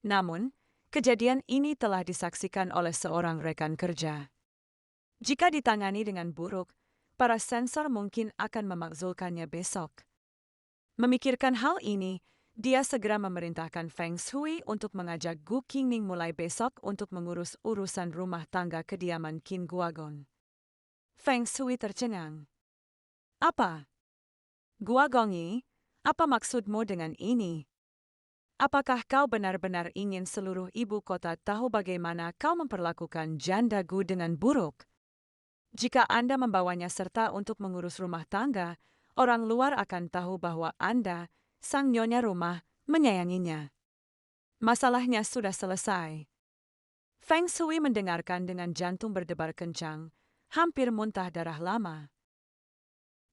Namun, kejadian ini telah disaksikan oleh seorang rekan kerja. Jika ditangani dengan buruk, para sensor mungkin akan memakzulkannya besok. Memikirkan hal ini, dia segera memerintahkan Feng Shui untuk mengajak Gu Qingming mulai besok untuk mengurus urusan rumah tangga kediaman Qin Guagong. Feng Shui tercengang. Apa? Guagong Yi, apa maksudmu dengan ini? Apakah kau benar-benar ingin seluruh ibu kota tahu bagaimana kau memperlakukan janda Gu dengan buruk? Jika Anda membawanya serta untuk mengurus rumah tangga, orang luar akan tahu bahwa Anda, sang nyonya rumah, menyayanginya. Masalahnya sudah selesai. Feng Shui mendengarkan dengan jantung berdebar kencang, hampir muntah darah lama.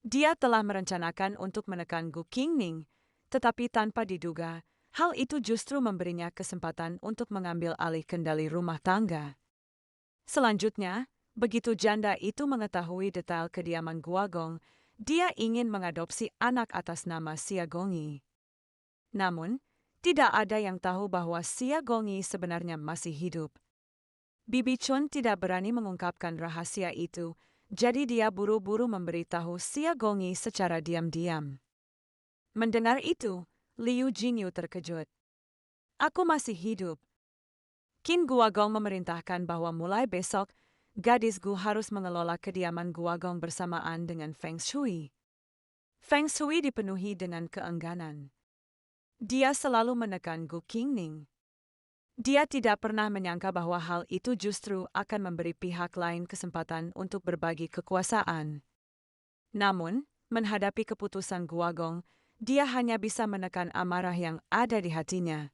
Dia telah merencanakan untuk menekan Gu Qingming, tetapi tanpa diduga, hal itu justru memberinya kesempatan untuk mengambil alih kendali rumah tangga. Selanjutnya, begitu janda itu mengetahui detail kediaman Guagong, dia ingin mengadopsi anak atas nama Xia Gongyi. Namun, tidak ada yang tahu bahwa Xia Gongyi sebenarnya masih hidup. Bibi Chun tidak berani mengungkapkan rahasia itu, jadi dia buru-buru memberitahu Xia Gongyi secara diam-diam. Mendengar itu, Liu Jingyu terkejut. Aku masih hidup. Qin Guagong memerintahkan bahwa mulai besok, gadis Gu harus mengelola kediaman Guagong bersamaan dengan Feng Shui. Feng Shui dipenuhi dengan keengganan. Dia selalu menekan Gu Qingming. Dia tidak pernah menyangka bahwa hal itu justru akan memberi pihak lain kesempatan untuk berbagi kekuasaan. Namun, menghadapi keputusan Guagong, dia hanya bisa menekan amarah yang ada di hatinya.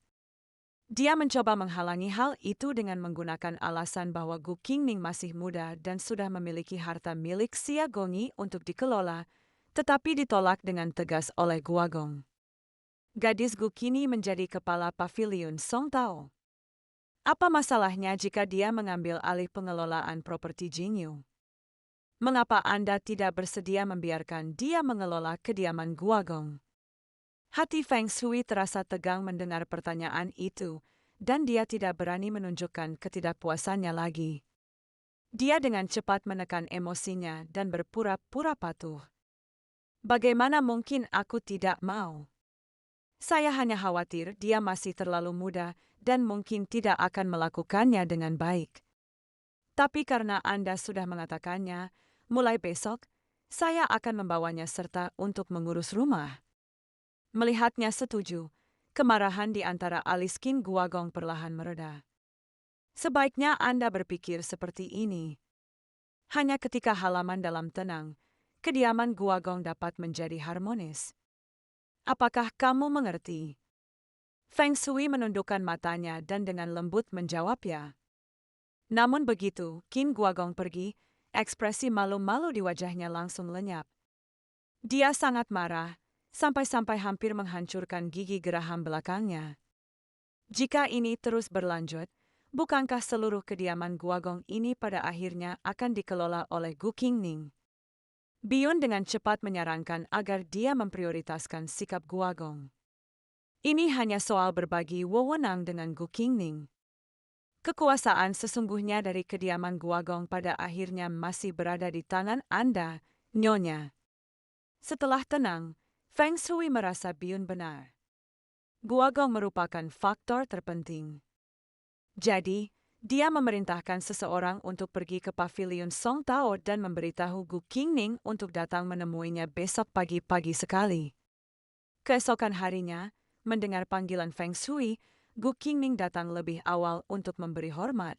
Dia mencoba menghalangi hal itu dengan menggunakan alasan bahwa Gu Qingming masih muda dan sudah memiliki harta milik Xia Gongyi untuk dikelola, tetapi ditolak dengan tegas oleh Guagong. Gadis Gu kini menjadi kepala paviliun Song Tao. Apa masalahnya jika dia mengambil alih pengelolaan properti Jingyu? Mengapa Anda tidak bersedia membiarkan dia mengelola kediaman Guagong? Hati Feng Shui terasa tegang mendengar pertanyaan itu, dan dia tidak berani menunjukkan ketidakpuasannya lagi. Dia dengan cepat menekan emosinya dan berpura-pura patuh. Bagaimana mungkin aku tidak mau? Saya hanya khawatir dia masih terlalu muda dan mungkin tidak akan melakukannya dengan baik. Tapi karena Anda sudah mengatakannya, mulai besok, saya akan membawanya serta untuk mengurus rumah. Melihatnya setuju, kemarahan di antara alis Qin Guagong perlahan mereda. Sebaiknya Anda berpikir seperti ini. Hanya ketika halaman dalam tenang, kediaman Guagong dapat menjadi harmonis. Apakah kamu mengerti? Feng Shui menundukkan matanya dan dengan lembut menjawabnya. Namun begitu, Qin Guagong pergi, ekspresi malu-malu di wajahnya langsung lenyap. Dia sangat marah, sampai-sampai hampir menghancurkan gigi geraham belakangnya. Jika ini terus berlanjut, bukankah seluruh kediaman Guagong ini pada akhirnya akan dikelola oleh Gu Qingning? Biyun dengan cepat menyarankan agar dia memprioritaskan sikap Guagong. Ini hanya soal berbagi wewenang dengan Gu Qingning. Kekuasaan sesungguhnya dari kediaman Guagong pada akhirnya masih berada di tangan Anda, Nyonya. Setelah tenang, Feng Shui merasa Biyun benar. Guagong merupakan faktor terpenting. Jadi, dia memerintahkan seseorang untuk pergi ke paviliun Song Tao dan memberitahu Gu Qingning untuk datang menemuinya besok pagi-pagi sekali. Keesokan harinya, mendengar panggilan Feng Shui, Gu Qingning datang lebih awal untuk memberi hormat.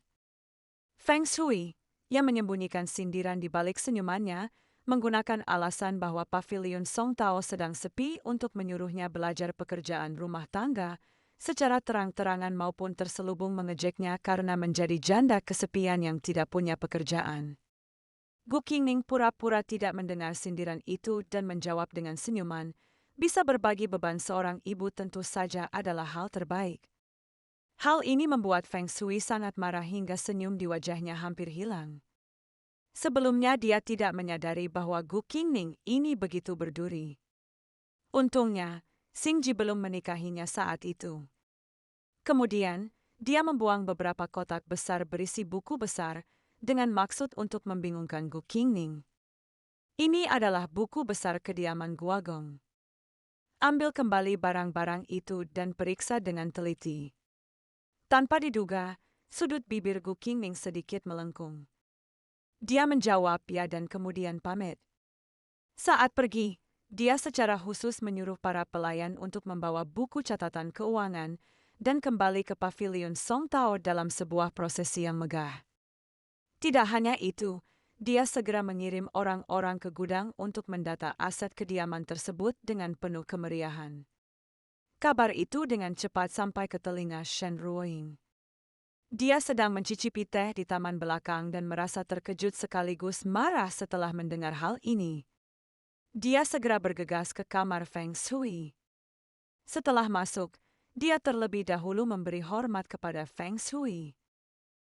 Feng Shui, yang menyembunyikan sindiran di balik senyumannya, menggunakan alasan bahwa paviliun Song Tao sedang sepi untuk menyuruhnya belajar pekerjaan rumah tangga, secara terang-terangan maupun terselubung mengejeknya karena menjadi janda kesepian yang tidak punya pekerjaan. Gu Qingning pura-pura tidak mendengar sindiran itu dan menjawab dengan senyuman, bisa berbagi beban seorang ibu tentu saja adalah hal terbaik. Hal ini membuat Feng Shui sangat marah hingga senyum di wajahnya hampir hilang. Sebelumnya dia tidak menyadari bahwa Gu Qingning ini begitu berduri. Untungnya, Xingji belum menikahinya saat itu. Kemudian, dia membuang beberapa kotak besar berisi buku besar dengan maksud untuk membingungkan Gu Qingning. Ini adalah buku besar kediaman Guagong. Ambil kembali barang-barang itu dan periksa dengan teliti. Tanpa diduga, sudut bibir Gu Qingning sedikit melengkung. Dia menjawab ya dan kemudian pamit. Saat pergi, dia secara khusus menyuruh para pelayan untuk membawa buku catatan keuangan dan kembali ke paviliun Song Tao dalam sebuah prosesi yang megah. Tidak hanya itu, dia segera mengirim orang-orang ke gudang untuk mendata aset kediaman tersebut dengan penuh kemeriahan. Kabar itu dengan cepat sampai ke telinga Shen Ruoying. Dia sedang mencicipi teh di taman belakang dan merasa terkejut sekaligus marah setelah mendengar hal ini. Dia segera bergegas ke kamar Feng Shui. Setelah masuk, dia terlebih dahulu memberi hormat kepada Feng Shui.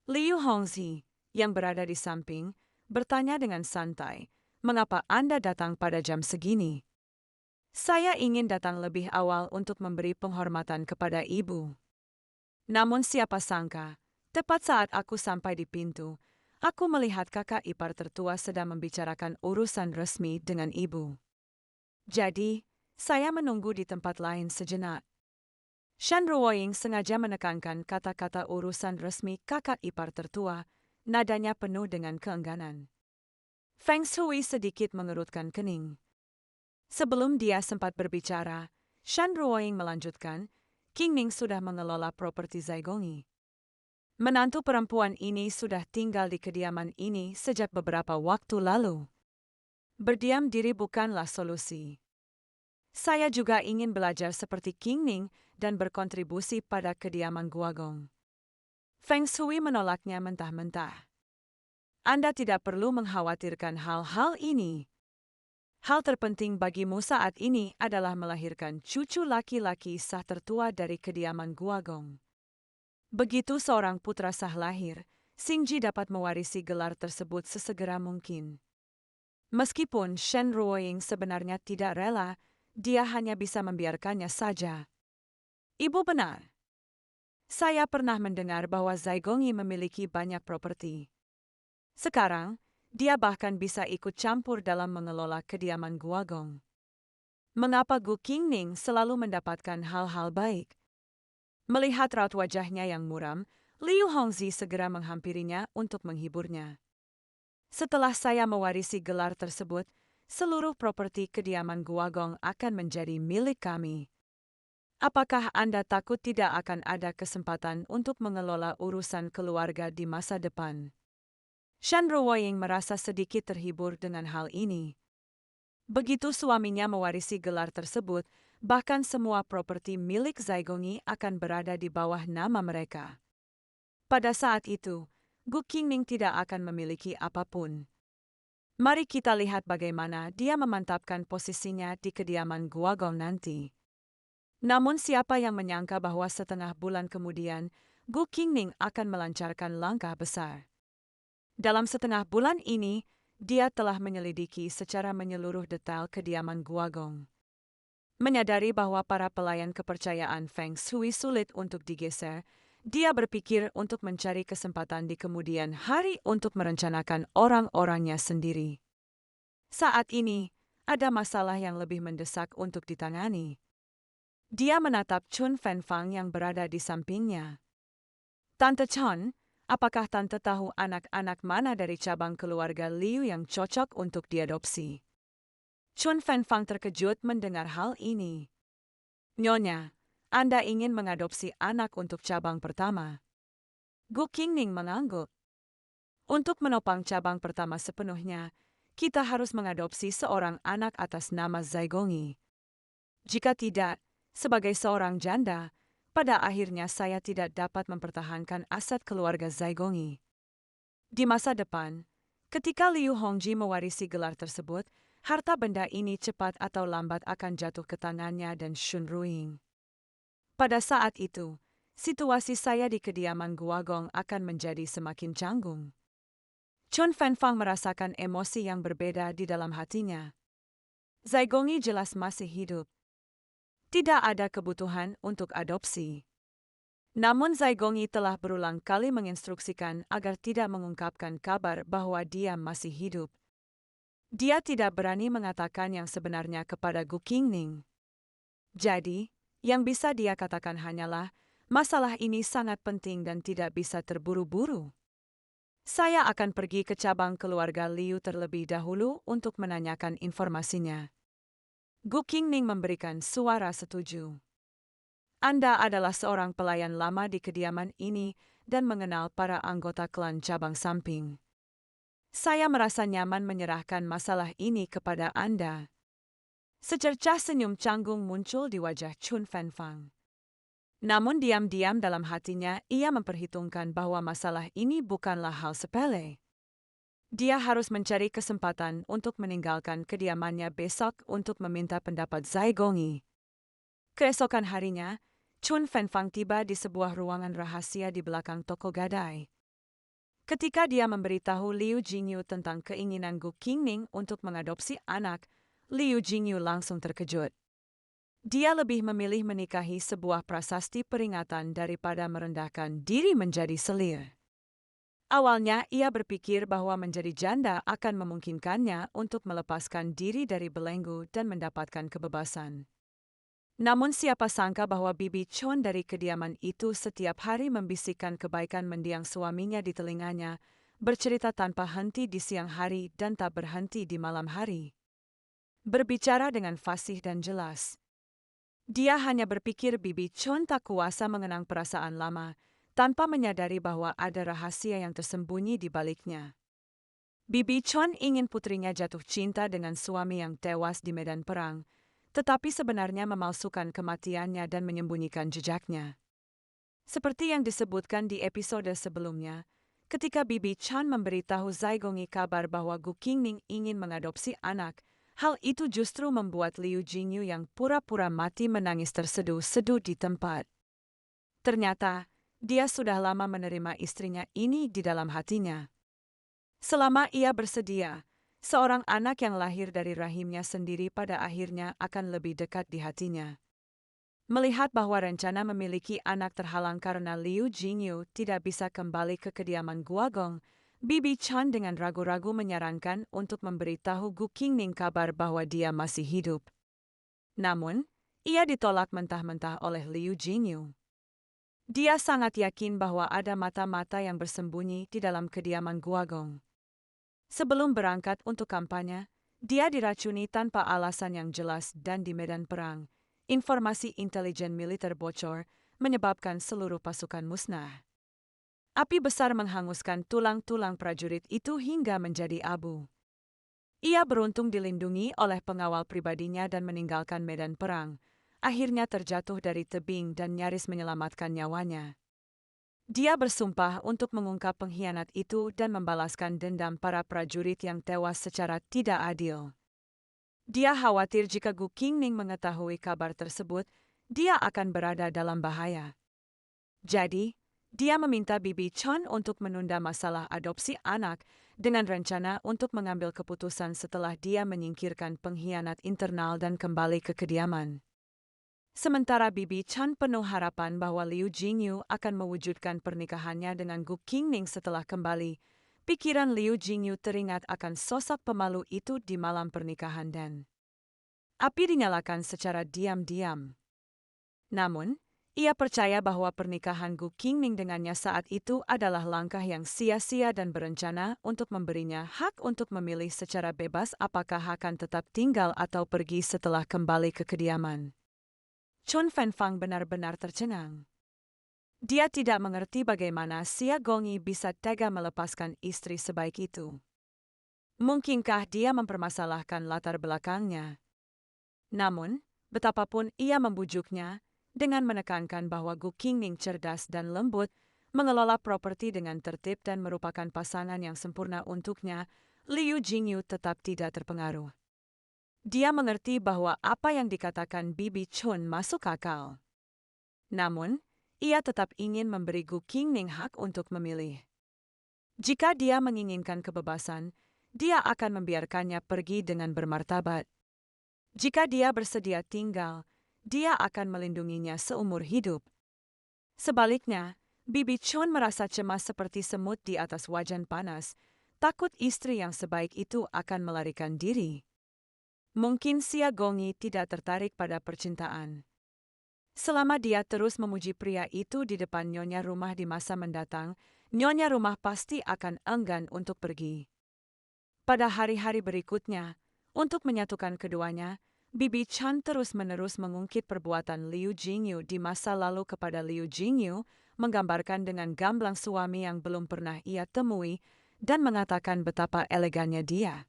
Liu Hongzi, yang berada di samping, bertanya dengan santai, "Mengapa Anda datang pada jam segini?" "Saya ingin datang lebih awal untuk memberi penghormatan kepada ibu." Namun siapa sangka, tepat saat aku sampai di pintu, aku melihat kakak ipar tertua sedang membicarakan urusan resmi dengan ibu. Jadi, saya menunggu di tempat lain sejenak. Shen Ruoying sengaja menekankan kata-kata urusan resmi kakak ipar tertua, nadanya penuh dengan keengganan. Feng Shui sedikit mengerutkan kening. Sebelum dia sempat berbicara, Shen Ruoying melanjutkan, Qingning sudah mengelola properti Zaigongi. Menantu perempuan ini sudah tinggal di kediaman ini sejak beberapa waktu lalu. Berdiam diri bukanlah solusi. Saya juga ingin belajar seperti Qingning dan berkontribusi pada kediaman Guagong. Feng Shui menolaknya mentah-mentah. Anda tidak perlu mengkhawatirkan hal-hal ini. Hal terpenting bagimu saat ini adalah melahirkan cucu laki-laki sah tertua dari kediaman Guagong. Begitu seorang putra sah lahir, Xingji dapat mewarisi gelar tersebut sesegera mungkin. Meskipun Shen Ruoying sebenarnya tidak rela, dia hanya bisa membiarkannya saja. Ibu benar. Saya pernah mendengar bahwa Zaigongi memiliki banyak properti. Sekarang, dia bahkan bisa ikut campur dalam mengelola kediaman Guagong. Mengapa Gu Qingning selalu mendapatkan hal-hal baik? Melihat raut wajahnya yang muram, Liu Hongzi segera menghampirinya untuk menghiburnya. Setelah saya mewarisi gelar tersebut, seluruh properti kediaman Guagong akan menjadi milik kami. Apakah Anda takut tidak akan ada kesempatan untuk mengelola urusan keluarga di masa depan? Shen Ruoying merasa sedikit terhibur dengan hal ini. Begitu suaminya mewarisi gelar tersebut, bahkan semua properti milik Zaigongi akan berada di bawah nama mereka. Pada saat itu, Gu Qingning tidak akan memiliki apapun. Mari kita lihat bagaimana dia memantapkan posisinya di kediaman Guagong nanti. Namun siapa yang menyangka bahwa setengah bulan kemudian, Gu Qingning akan melancarkan langkah besar. Dalam setengah bulan ini, dia telah menyelidiki secara menyeluruh detail kediaman Guagong. Menyadari bahwa para pelayan kepercayaan Feng Shui sulit untuk digeser, dia berpikir untuk mencari kesempatan di kemudian hari untuk merencanakan orang-orangnya sendiri. Saat ini, ada masalah yang lebih mendesak untuk ditangani. Dia menatap Chun Fenfang yang berada di sampingnya. Tante Chun, apakah Tante tahu anak-anak mana dari cabang keluarga Liu yang cocok untuk diadopsi? Chun Fenfang terkejut mendengar hal ini. Nyonya, Anda ingin mengadopsi anak untuk cabang pertama? Gu Qingning mengangguk. Untuk menopang cabang pertama sepenuhnya, kita harus mengadopsi seorang anak atas nama Zaigongi. Jika tidak, sebagai seorang janda, pada akhirnya saya tidak dapat mempertahankan aset keluarga Zaigongi. Di masa depan, ketika Liu Hongji mewarisi gelar tersebut, harta benda ini cepat atau lambat akan jatuh ke tangannya dan Shun Ruiying. Pada saat itu, situasi saya di kediaman Guagong akan menjadi semakin canggung. Chun Fenfang merasakan emosi yang berbeda di dalam hatinya. Zaigongi jelas masih hidup. Tidak ada kebutuhan untuk adopsi. Namun Zaigongi telah berulang kali menginstruksikan agar tidak mengungkapkan kabar bahwa dia masih hidup. Dia tidak berani mengatakan yang sebenarnya kepada Gu Qingning. Jadi, yang bisa dia katakan hanyalah, masalah ini sangat penting dan tidak bisa terburu-buru. Saya akan pergi ke cabang keluarga Liu terlebih dahulu untuk menanyakan informasinya. Gu Qingning memberikan suara setuju. Anda adalah seorang pelayan lama di kediaman ini dan mengenal para anggota klan cabang samping. Saya merasa nyaman menyerahkan masalah ini kepada Anda. Secercah senyum canggung muncul di wajah Chun Fenfang. Namun diam-diam dalam hatinya ia memperhitungkan bahwa masalah ini bukanlah hal sepele. Dia harus mencari kesempatan untuk meninggalkan kediamannya besok untuk meminta pendapat Zaigongi. Keesokan harinya, Chun Fenfang tiba di sebuah ruangan rahasia di belakang toko gadai. Ketika dia memberitahu Liu Jingyu tentang keinginan Gu Qingning untuk mengadopsi anak, Liu Jingyu langsung terkejut. Dia lebih memilih menikahi sebuah prasasti peringatan daripada merendahkan diri menjadi selir. Awalnya ia berpikir bahwa menjadi janda akan memungkinkannya untuk melepaskan diri dari belenggu dan mendapatkan kebebasan. Namun siapa sangka bahwa Bibi Chon dari kediaman itu setiap hari membisikkan kebaikan mendiang suaminya di telinganya, bercerita tanpa henti di siang hari dan tak berhenti di malam hari. Berbicara dengan fasih dan jelas. Dia hanya berpikir Bibi Chon tak kuasa mengenang perasaan lama, tanpa menyadari bahwa ada rahasia yang tersembunyi di baliknya. Bibi Chon ingin putrinya jatuh cinta dengan suami yang tewas di medan perang, tetapi sebenarnya memalsukan kematiannya dan menyembunyikan jejaknya. Seperti yang disebutkan di episode sebelumnya, ketika Bibi Chan memberitahu Zaigongi kabar bahwa Gu Qingning ingin mengadopsi anak, Hal itu justru membuat Liu Jingyu yang pura-pura mati menangis terseduh-seduh di tempat. Ternyata, dia sudah lama menerima istrinya ini di dalam hatinya. Selama ia bersedia, seorang anak yang lahir dari rahimnya sendiri pada akhirnya akan lebih dekat di hatinya. Melihat bahwa rencana memiliki anak terhalang karena Liu Jingyu tidak bisa kembali ke kediaman Guagong, Bibi Chan dengan ragu-ragu menyarankan untuk memberitahu Gu Qingning kabar bahwa dia masih hidup. Namun, ia ditolak mentah-mentah oleh Liu Jingyu. Dia sangat yakin bahwa ada mata-mata yang bersembunyi di dalam kediaman Guagong. Sebelum berangkat untuk kampanye, dia diracuni tanpa alasan yang jelas dan di medan perang. Informasi intelijen militer bocor menyebabkan seluruh pasukan musnah. Api besar menghanguskan tulang-tulang prajurit itu hingga menjadi abu. Ia beruntung dilindungi oleh pengawal pribadinya dan meninggalkan medan perang. Akhirnya terjatuh dari tebing dan nyaris menyelamatkan nyawanya. Dia bersumpah untuk mengungkap pengkhianat itu dan membalaskan dendam para prajurit yang tewas secara tidak adil. Dia khawatir jika Gu Qingning mengetahui kabar tersebut, dia akan berada dalam bahaya. Jadi, dia meminta Bibi Chan untuk menunda masalah adopsi anak dengan rencana untuk mengambil keputusan setelah dia menyingkirkan pengkhianat internal dan kembali ke kediaman. Sementara Bibi Chan penuh harapan bahwa Liu Jingyu akan mewujudkan pernikahannya dengan Gu Qingning setelah kembali, pikiran Liu Jingyu teringat akan sosok pemalu itu di malam pernikahan dan api dinyalakan secara diam-diam. Namun, ia percaya bahwa pernikahan Gu Qingning dengannya saat itu adalah langkah yang sia-sia dan berencana untuk memberinya hak untuk memilih secara bebas apakah akan tetap tinggal atau pergi setelah kembali ke kediaman. Chun Fenfang benar-benar tercengang. Dia tidak mengerti bagaimana Xia Gongyi bisa tega melepaskan istri sebaik itu. Mungkinkah dia mempermasalahkan latar belakangnya? Namun, betapapun ia membujuknya, dengan menekankan bahwa Gu Qingning cerdas dan lembut, mengelola properti dengan tertib dan merupakan pasangan yang sempurna untuknya, Liu Jingyu tetap tidak terpengaruh. Dia mengerti bahwa apa yang dikatakan Bibi Chun masuk akal. Namun, ia tetap ingin memberi Gu Qingning hak untuk memilih. Jika dia menginginkan kebebasan, dia akan membiarkannya pergi dengan bermartabat. Jika dia bersedia tinggal, dia akan melindunginya seumur hidup. Sebaliknya, Bibi Chun merasa cemas seperti semut di atas wajan panas, takut istri yang sebaik itu akan melarikan diri. Mungkin Xia Gongyi tidak tertarik pada percintaan. Selama dia terus memuji pria itu di depan nyonya rumah di masa mendatang, nyonya rumah pasti akan enggan untuk pergi. Pada hari-hari berikutnya, untuk menyatukan keduanya, Bibi Chan terus-menerus mengungkit perbuatan Liu Jingyu di masa lalu kepada Liu Jingyu, menggambarkan dengan gamblang suami yang belum pernah ia temui, dan mengatakan betapa elegannya dia.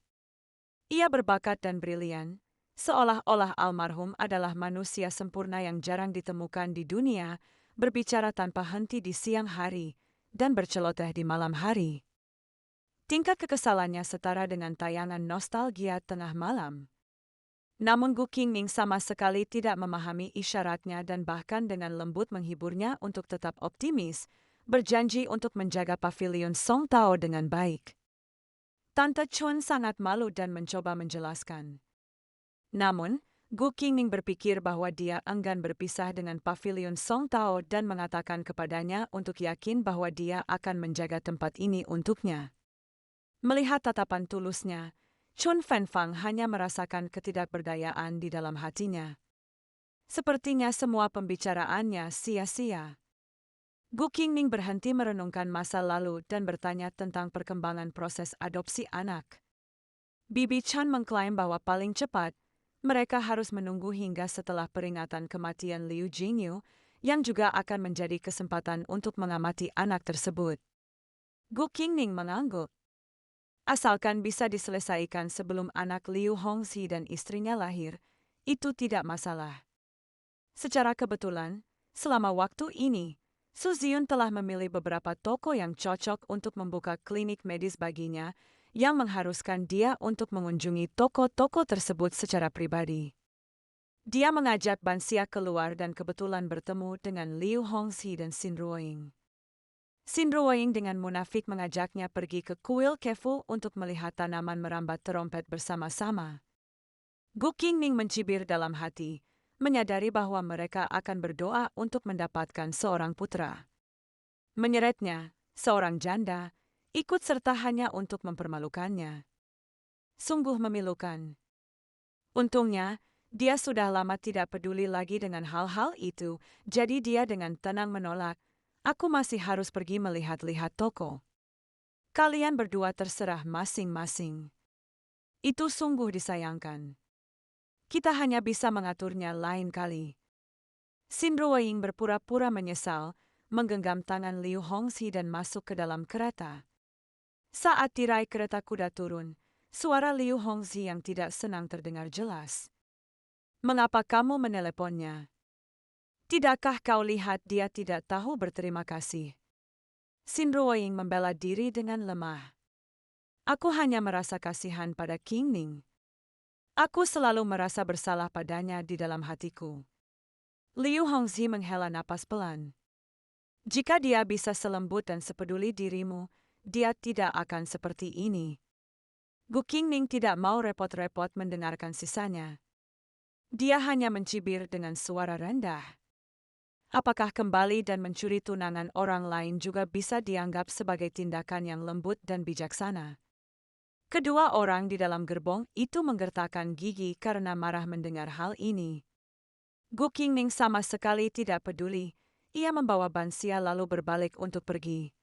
Ia berbakat dan brilian, seolah-olah almarhum adalah manusia sempurna yang jarang ditemukan di dunia, berbicara tanpa henti di siang hari, dan berceloteh di malam hari. Tingkat kekesalannya setara dengan tayangan nostalgia tengah malam. Namun Gu Qingning sama sekali tidak memahami isyaratnya dan bahkan dengan lembut menghiburnya untuk tetap optimis, berjanji untuk menjaga pavilion Song Tao dengan baik. Tante Chun sangat malu dan mencoba menjelaskan. Namun, Gu Qingning berpikir bahwa dia enggan berpisah dengan pavilion Song Tao dan mengatakan kepadanya untuk yakin bahwa dia akan menjaga tempat ini untuknya. Melihat tatapan tulusnya, Chun Fenfang hanya merasakan ketidakberdayaan di dalam hatinya. Sepertinya semua pembicaraannya sia-sia. Gu Qingning berhenti merenungkan masa lalu dan bertanya tentang perkembangan proses adopsi anak. Bibi Chan mengklaim bahwa paling cepat, mereka harus menunggu hingga setelah peringatan kematian Liu Jingyu, yang juga akan menjadi kesempatan untuk mengamati anak tersebut. Gu Qingning mengangguk. Asalkan bisa diselesaikan sebelum anak Liu Hongxi dan istrinya lahir, itu tidak masalah. Secara kebetulan, selama waktu ini, Su Ziyun telah memilih beberapa toko yang cocok untuk membuka klinik medis baginya, yang mengharuskan dia untuk mengunjungi toko-toko tersebut secara pribadi. Dia mengajak Bansia keluar dan kebetulan bertemu dengan Liu Hongxi dan Xin Ruoying. Xin Ruoying dengan munafik mengajaknya pergi ke kuil Kefu untuk melihat tanaman merambat terompet bersama-sama. Gu Qingning mencibir dalam hati, menyadari bahwa mereka akan berdoa untuk mendapatkan seorang putra. Menyeretnya, seorang janda, ikut serta hanya untuk mempermalukannya. Sungguh memilukan. Untungnya, dia sudah lama tidak peduli lagi dengan hal-hal itu, jadi dia dengan tenang menolak, "Aku masih harus pergi melihat-lihat toko. Kalian berdua terserah masing-masing." Itu sungguh disayangkan. Kita hanya bisa mengaturnya lain kali. Xin Ruoying berpura-pura menyesal, menggenggam tangan Liu Hongxi dan masuk ke dalam kereta. Saat tirai kereta kuda turun, suara Liu Hongxi yang tidak senang terdengar jelas. "Mengapa kamu meneleponnya? Tidakkah kau lihat dia tidak tahu berterima kasih?" Xin Ruoying membela diri dengan lemah. "Aku hanya merasa kasihan pada Qingning. Aku selalu merasa bersalah padanya di dalam hatiku." Liu Hongxi menghela napas pelan. "Jika dia bisa selembut dan sepeduli dirimu, dia tidak akan seperti ini." Gu Qingning tidak mau repot-repot mendengarkan sisanya. Dia hanya mencibir dengan suara rendah. Apakah kembali dan mencuri tunangan orang lain juga bisa dianggap sebagai tindakan yang lembut dan bijaksana? Kedua orang di dalam gerbong itu menggertakkan gigi karena marah mendengar hal ini. Gu Qingning sama sekali tidak peduli. Ia membawa Bansia lalu berbalik untuk pergi.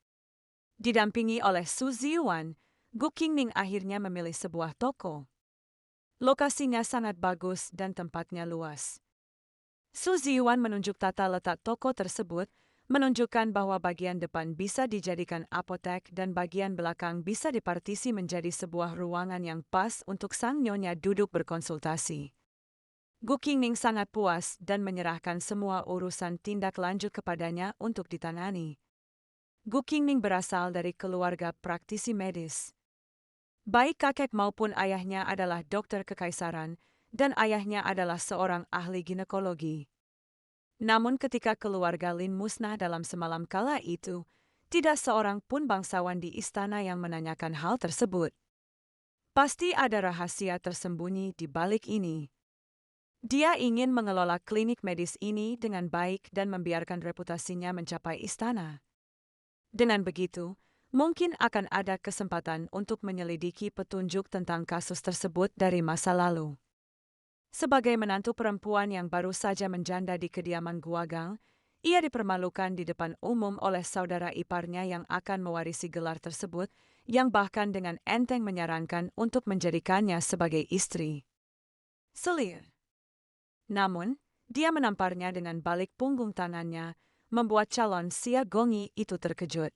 Didampingi oleh Su Ziyuan, Gu Qingning akhirnya memilih sebuah toko. Lokasinya sangat bagus dan tempatnya luas. Su Ziyuan menunjuk tata letak toko tersebut, menunjukkan bahwa bagian depan bisa dijadikan apotek dan bagian belakang bisa dipartisi menjadi sebuah ruangan yang pas untuk sang nyonya duduk berkonsultasi. Gu Qingning sangat puas dan menyerahkan semua urusan tindak lanjut kepadanya untuk ditangani. Gu Qingning berasal dari keluarga praktisi medis. Baik kakek maupun ayahnya adalah dokter kekaisaran, dan ayahnya adalah seorang ahli ginekologi. Namun ketika keluarga Lin musnah dalam semalam kala itu, tidak seorang pun bangsawan di istana yang menanyakan hal tersebut. Pasti ada rahasia tersembunyi di balik ini. Dia ingin mengelola klinik medis ini dengan baik dan membiarkan reputasinya mencapai istana. Dengan begitu, mungkin akan ada kesempatan untuk menyelidiki petunjuk tentang kasus tersebut dari masa lalu. Sebagai menantu perempuan yang baru saja menjanda di kediaman Guagang, ia dipermalukan di depan umum oleh saudara iparnya yang akan mewarisi gelar tersebut, yang bahkan dengan enteng menyarankan untuk menjadikannya sebagai istri. Selir. Namun, dia menamparnya dengan balik punggung tangannya, membuat calon Xia Gongyi itu terkejut.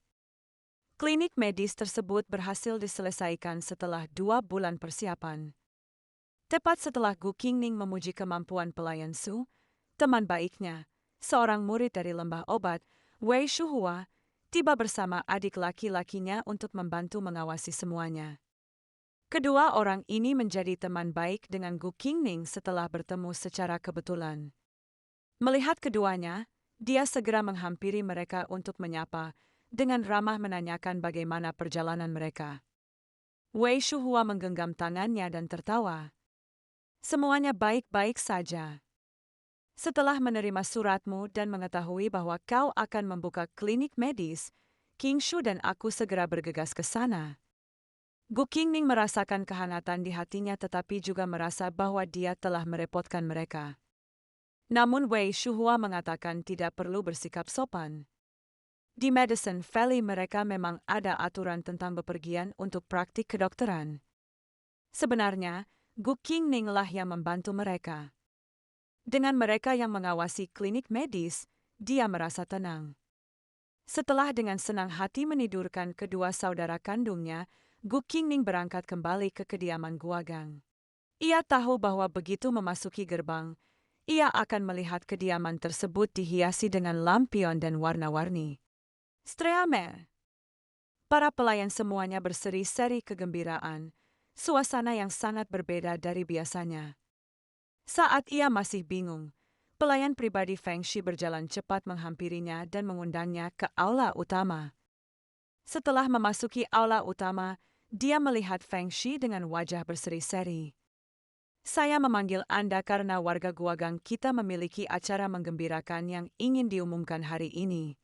Klinik medis tersebut berhasil diselesaikan setelah 2 bulan persiapan. Tepat setelah Gu Qingning memuji kemampuan pelayan Su, teman baiknya, seorang murid dari lembah obat, Wei Shuhua, tiba bersama adik laki-lakinya untuk membantu mengawasi semuanya. Kedua orang ini menjadi teman baik dengan Gu Qingning setelah bertemu secara kebetulan. Melihat keduanya, dia segera menghampiri mereka untuk menyapa, dengan ramah menanyakan bagaimana perjalanan mereka. Wei Shuhua menggenggam tangannya dan tertawa. "Semuanya baik-baik saja. Setelah menerima suratmu dan mengetahui bahwa kau akan membuka klinik medis, King Shu dan aku segera bergegas ke sana." Gu Qingning merasakan kehangatan di hatinya tetapi juga merasa bahwa dia telah merepotkan mereka. Namun Wei Shuhua mengatakan tidak perlu bersikap sopan. Di Medicine Valley mereka memang ada aturan tentang bepergian untuk praktik kedokteran. Sebenarnya, Gu Qingning lah yang membantu mereka. Dengan mereka yang mengawasi klinik medis, dia merasa tenang. Setelah dengan senang hati menidurkan kedua saudara kandungnya, Gu Qingning berangkat kembali ke kediaman Guagang. Ia tahu bahwa begitu memasuki gerbang, ia akan melihat kediaman tersebut dihiasi dengan lampion dan warna-warni. Streamer. Para pelayan semuanya berseri-seri kegembiraan, suasana yang sangat berbeda dari biasanya. Saat ia masih bingung, pelayan pribadi Feng Shi berjalan cepat menghampirinya dan mengundangnya ke aula utama. Setelah memasuki aula utama, dia melihat Feng Shi dengan wajah berseri-seri. "Saya memanggil Anda karena warga Guagang kita memiliki acara menggembirakan yang ingin diumumkan hari ini."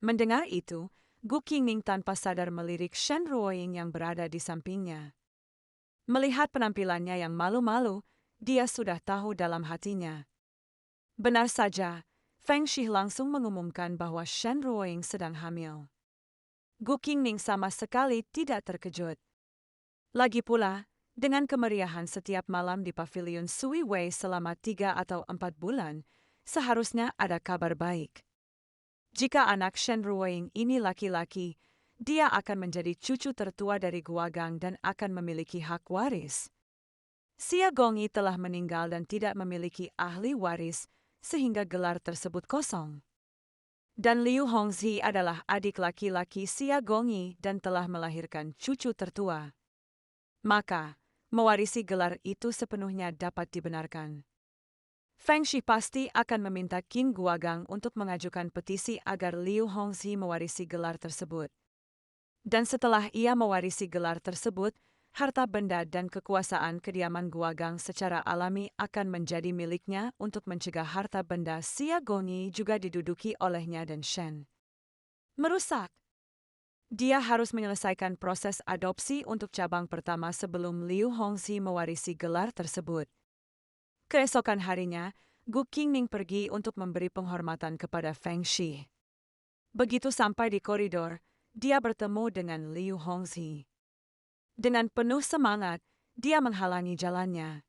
Mendengar itu, Gu Qingming tanpa sadar melirik Shen Ruoying yang berada di sampingnya. Melihat penampilannya yang malu-malu, dia sudah tahu dalam hatinya. Benar saja, Feng Shi langsung mengumumkan bahwa Shen Ruoying sedang hamil. Gu Qingming sama sekali tidak terkejut. Lagi pula, dengan kemeriahan setiap malam di pavilion Sui Wei selama 3 atau 4 bulan, seharusnya ada kabar baik. Jika anak Shen Ruoying ini laki-laki, dia akan menjadi cucu tertua dari Guagang dan akan memiliki hak waris. Xia Gongyi telah meninggal dan tidak memiliki ahli waris, sehingga gelar tersebut kosong. Dan Liu Hongzhi adalah adik laki-laki Xia Gongyi dan telah melahirkan cucu tertua. Maka, mewarisi gelar itu sepenuhnya dapat dibenarkan. Feng Shi pasti akan meminta Qin Guagang untuk mengajukan petisi agar Liu Hongzhi mewarisi gelar tersebut. Dan setelah ia mewarisi gelar tersebut, harta benda dan kekuasaan kediaman Guagang secara alami akan menjadi miliknya untuk mencegah harta benda Xia Gongyi juga diduduki olehnya dan Shen. Merusak. Dia harus menyelesaikan proses adopsi untuk cabang pertama sebelum Liu Hongzhi mewarisi gelar tersebut. Keesokan harinya, Gu Qingming pergi untuk memberi penghormatan kepada Feng Shi. Begitu sampai di koridor, dia bertemu dengan Liu Hongzhi. Dengan penuh semangat, dia menghalangi jalannya.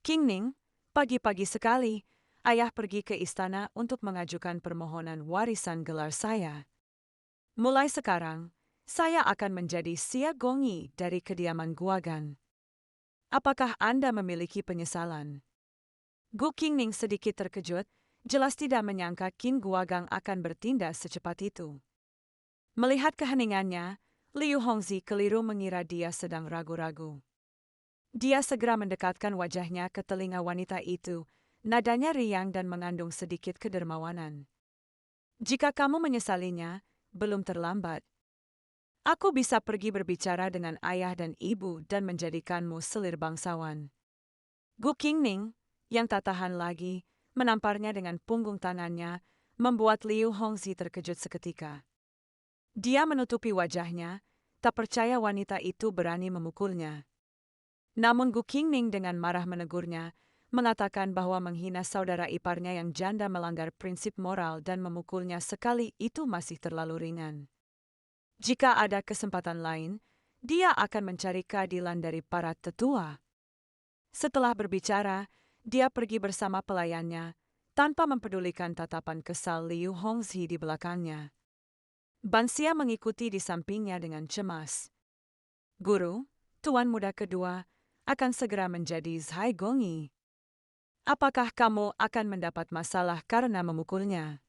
"Qingming, pagi-pagi sekali, ayah pergi ke istana untuk mengajukan permohonan warisan gelar saya. Mulai sekarang, saya akan menjadi Xia Gongyi dari kediaman Guagan. Apakah Anda memiliki penyesalan?" Gu Qingming sedikit terkejut, jelas tidak menyangka Qin Guagang akan bertindak secepat itu. Melihat keheningannya, Liu Hongzhi keliru mengira dia sedang ragu-ragu. Dia segera mendekatkan wajahnya ke telinga wanita itu, nadanya riang dan mengandung sedikit kedermawanan. "Jika kamu menyesalinya, belum terlambat. Aku bisa pergi berbicara dengan ayah dan ibu dan menjadikanmu selir bangsawan." Gu Qingming, yang tak tahan lagi, menamparnya dengan punggung tangannya, membuat Liu Hongzhi terkejut seketika. Dia menutupi wajahnya, tak percaya wanita itu berani memukulnya. Namun Gu Qingming dengan marah menegurnya, mengatakan bahwa menghina saudara iparnya yang janda melanggar prinsip moral dan memukulnya sekali itu masih terlalu ringan. Jika ada kesempatan lain, dia akan mencari keadilan dari para tetua. Setelah berbicara, dia pergi bersama pelayannya, tanpa mempedulikan tatapan kesal Liu Hongzhi di belakangnya. Bansia mengikuti di sampingnya dengan cemas. "Guru, tuan muda kedua, akan segera menjadi Zhai Gongyi. Apakah kamu akan mendapat masalah karena memukulnya?"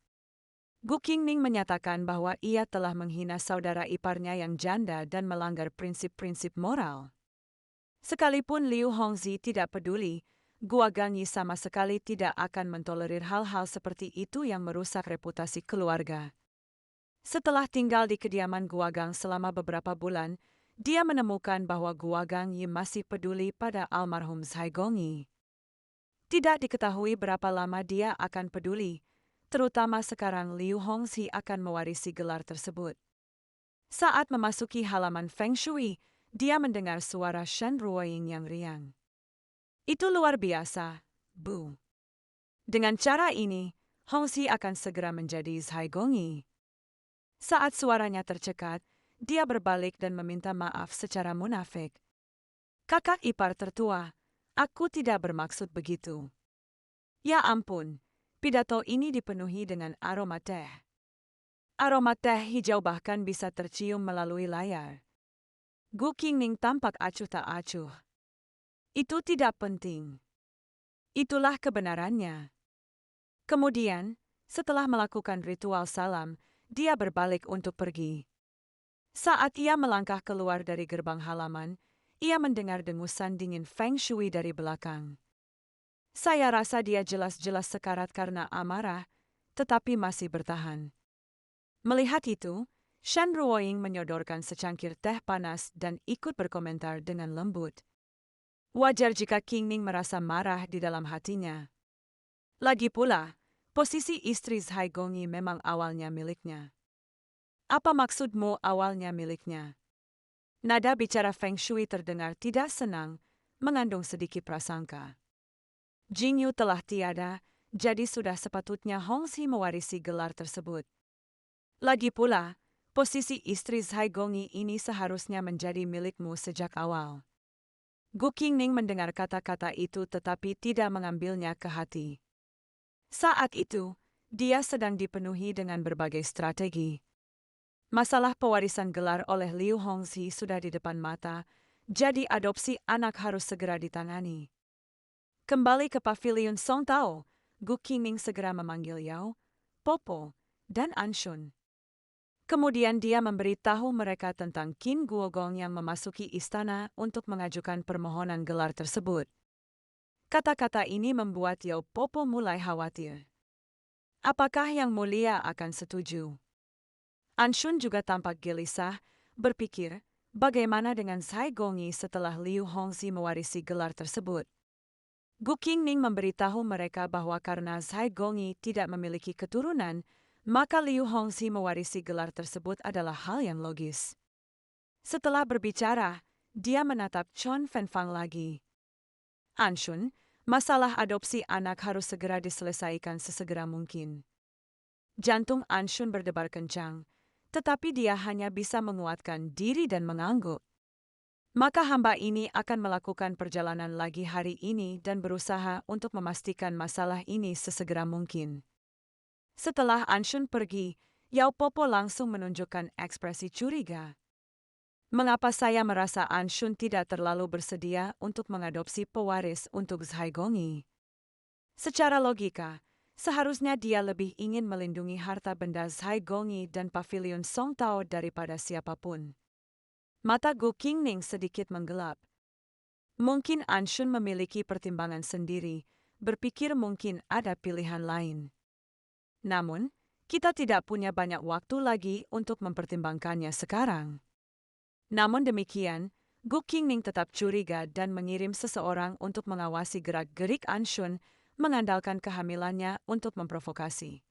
Gu Qingming menyatakan bahwa ia telah menghina saudara iparnya yang janda dan melanggar prinsip-prinsip moral. Sekalipun Liu Hongzhi tidak peduli, Guagang Yi sama sekali tidak akan mentolerir hal-hal seperti itu yang merusak reputasi keluarga. Setelah tinggal di kediaman Guagang selama beberapa bulan, dia menemukan bahwa Guagang Yi masih peduli pada almarhum Zhai Gongyi. Tidak diketahui berapa lama dia akan peduli, terutama sekarang Liu Hongzhi akan mewarisi gelar tersebut. Saat memasuki halaman Feng Shui, dia mendengar suara Shen Ruoying yang riang. "Itu luar biasa, Bu. Dengan cara ini, Hongzhi akan segera menjadi Zhai Gongyi." Saat suaranya tercekat, dia berbalik dan meminta maaf secara munafik. "Kakak ipar tertua, aku tidak bermaksud begitu." Ya ampun, pidato ini dipenuhi dengan aroma teh. Aroma teh hijau bahkan bisa tercium melalui layar. Gu Qingming tampak acuh tak acuh. Itu tidak penting. Itulah kebenarannya. Kemudian, setelah melakukan ritual salam, dia berbalik untuk pergi. Saat ia melangkah keluar dari gerbang halaman, ia mendengar dengusan dingin Feng Shui dari belakang. Saya rasa dia jelas-jelas sekarat karena amarah, tetapi masih bertahan. Melihat itu, Shen Ruoying menyodorkan secangkir teh panas dan ikut berkomentar dengan lembut. Wajar jika King Ning merasa marah di dalam hatinya. Lagi pula, posisi istri Zhai Gongyi memang awalnya miliknya. Apa maksudmu awalnya miliknya? Nada bicara Feng Shui terdengar tidak senang, mengandung sedikit prasangka. Jing Yu telah tiada, jadi sudah sepatutnya Hongxi mewarisi gelar tersebut. Lagi pula, posisi istri Zhai Gongyi ini seharusnya menjadi milikmu sejak awal. Gu Qingning mendengar kata-kata itu tetapi tidak mengambilnya ke hati. Saat itu, dia sedang dipenuhi dengan berbagai strategi. Masalah pewarisan gelar oleh Liu Hongxi sudah di depan mata, jadi adopsi anak harus segera ditangani. Kembali ke pavilion Song Tao, Gu Qingning segera memanggil Yao, Popo, dan Anshun. Kemudian dia memberitahu mereka tentang Qin Guogong yang memasuki istana untuk mengajukan permohonan gelar tersebut. Kata-kata ini membuat Yao Popo mulai khawatir. Apakah Yang Mulia akan setuju? Anshun juga tampak gelisah, berpikir, bagaimana dengan Zhai Gongyi setelah Liu Hongxi mewarisi gelar tersebut? Gu Qingning memberitahu mereka bahwa karena Zhai Gongyi tidak memiliki keturunan, maka Liu Hongxi mewarisi gelar tersebut adalah hal yang logis. Setelah berbicara, dia menatap Chon Fenfang lagi. Anshun, masalah adopsi anak harus segera diselesaikan sesegera mungkin. Jantung Anshun berdebar kencang, tetapi dia hanya bisa menguatkan diri dan mengangguk. Maka hamba ini akan melakukan perjalanan lagi hari ini dan berusaha untuk memastikan masalah ini sesegera mungkin. Setelah Anshun pergi, Yao Popo langsung menunjukkan ekspresi curiga. Mengapa saya merasa Anshun tidak terlalu bersedia untuk mengadopsi pewaris untuk Zhai Gongyi? Secara logika, seharusnya dia lebih ingin melindungi harta benda Zhai Gongyi dan pavilion Song Tao daripada siapapun. Mata Gu Qingning sedikit menggelap. Mungkin Anshun memiliki pertimbangan sendiri, berpikir mungkin ada pilihan lain. Namun, kita tidak punya banyak waktu lagi untuk mempertimbangkannya sekarang. Namun demikian, Gu Qingning tetap curiga dan mengirim seseorang untuk mengawasi gerak-gerik Anshun, mengandalkan kehamilannya untuk memprovokasi.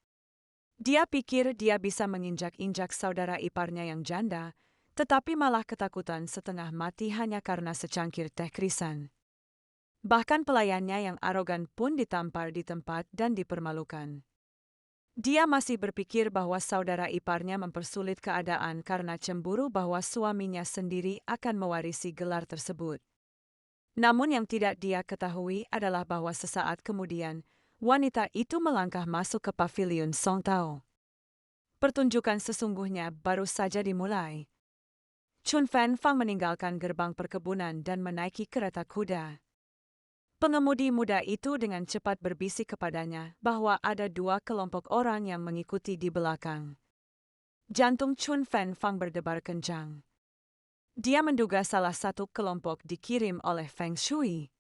Dia pikir dia bisa menginjak-injak saudara iparnya yang janda, tetapi malah ketakutan setengah mati hanya karena secangkir teh krisan. Bahkan pelayannya yang arogan pun ditampar di tempat dan dipermalukan. Dia masih berpikir bahwa saudara iparnya mempersulit keadaan karena cemburu bahwa suaminya sendiri akan mewarisi gelar tersebut. Namun yang tidak dia ketahui adalah bahwa sesaat kemudian, wanita itu melangkah masuk ke pavilion Song Tao. Pertunjukan sesungguhnya baru saja dimulai. Chun Fenfang meninggalkan gerbang perkebunan dan menaiki kereta kuda. Pengemudi muda itu dengan cepat berbisik kepadanya bahwa ada dua kelompok orang yang mengikuti di belakang. Jantung Chun Fenfang berdebar kencang. Dia menduga salah satu kelompok dikirim oleh Feng Shui.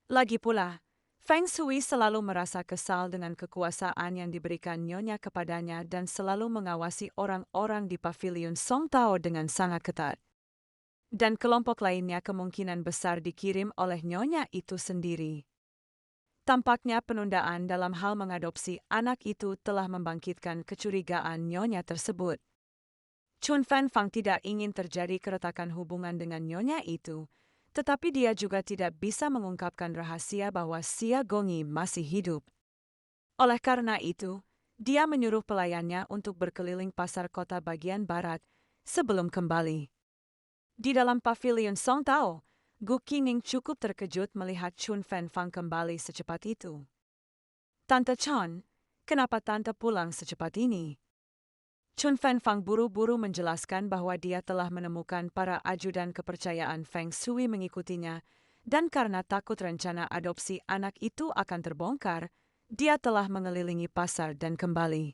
Lagi pula, Feng Shui selalu merasa kesal dengan kekuasaan yang diberikan nyonya kepadanya dan selalu mengawasi orang-orang di pavilion Song Tao dengan sangat ketat. Dan kelompok lainnya kemungkinan besar dikirim oleh nyonya itu sendiri. Tampaknya penundaan dalam hal mengadopsi anak itu telah membangkitkan kecurigaan nyonya tersebut. Chun Fenfang tidak ingin terjadi keretakan hubungan dengan nyonya itu, tetapi dia juga tidak bisa mengungkapkan rahasia bahwa Xia Gongyi masih hidup. Oleh karena itu, dia menyuruh pelayannya untuk berkeliling pasar kota bagian barat sebelum kembali. Di dalam pavilion Song Tao, Gu Qingning cukup terkejut melihat Chun Fenfang kembali secepat itu. Tante Chon, kenapa Tante pulang secepat ini? Chun Fenfang buru-buru menjelaskan bahwa dia telah menemukan para ajudan kepercayaan Feng Shui mengikutinya, dan karena takut rencana adopsi anak itu akan terbongkar, dia telah mengelilingi pasar dan kembali.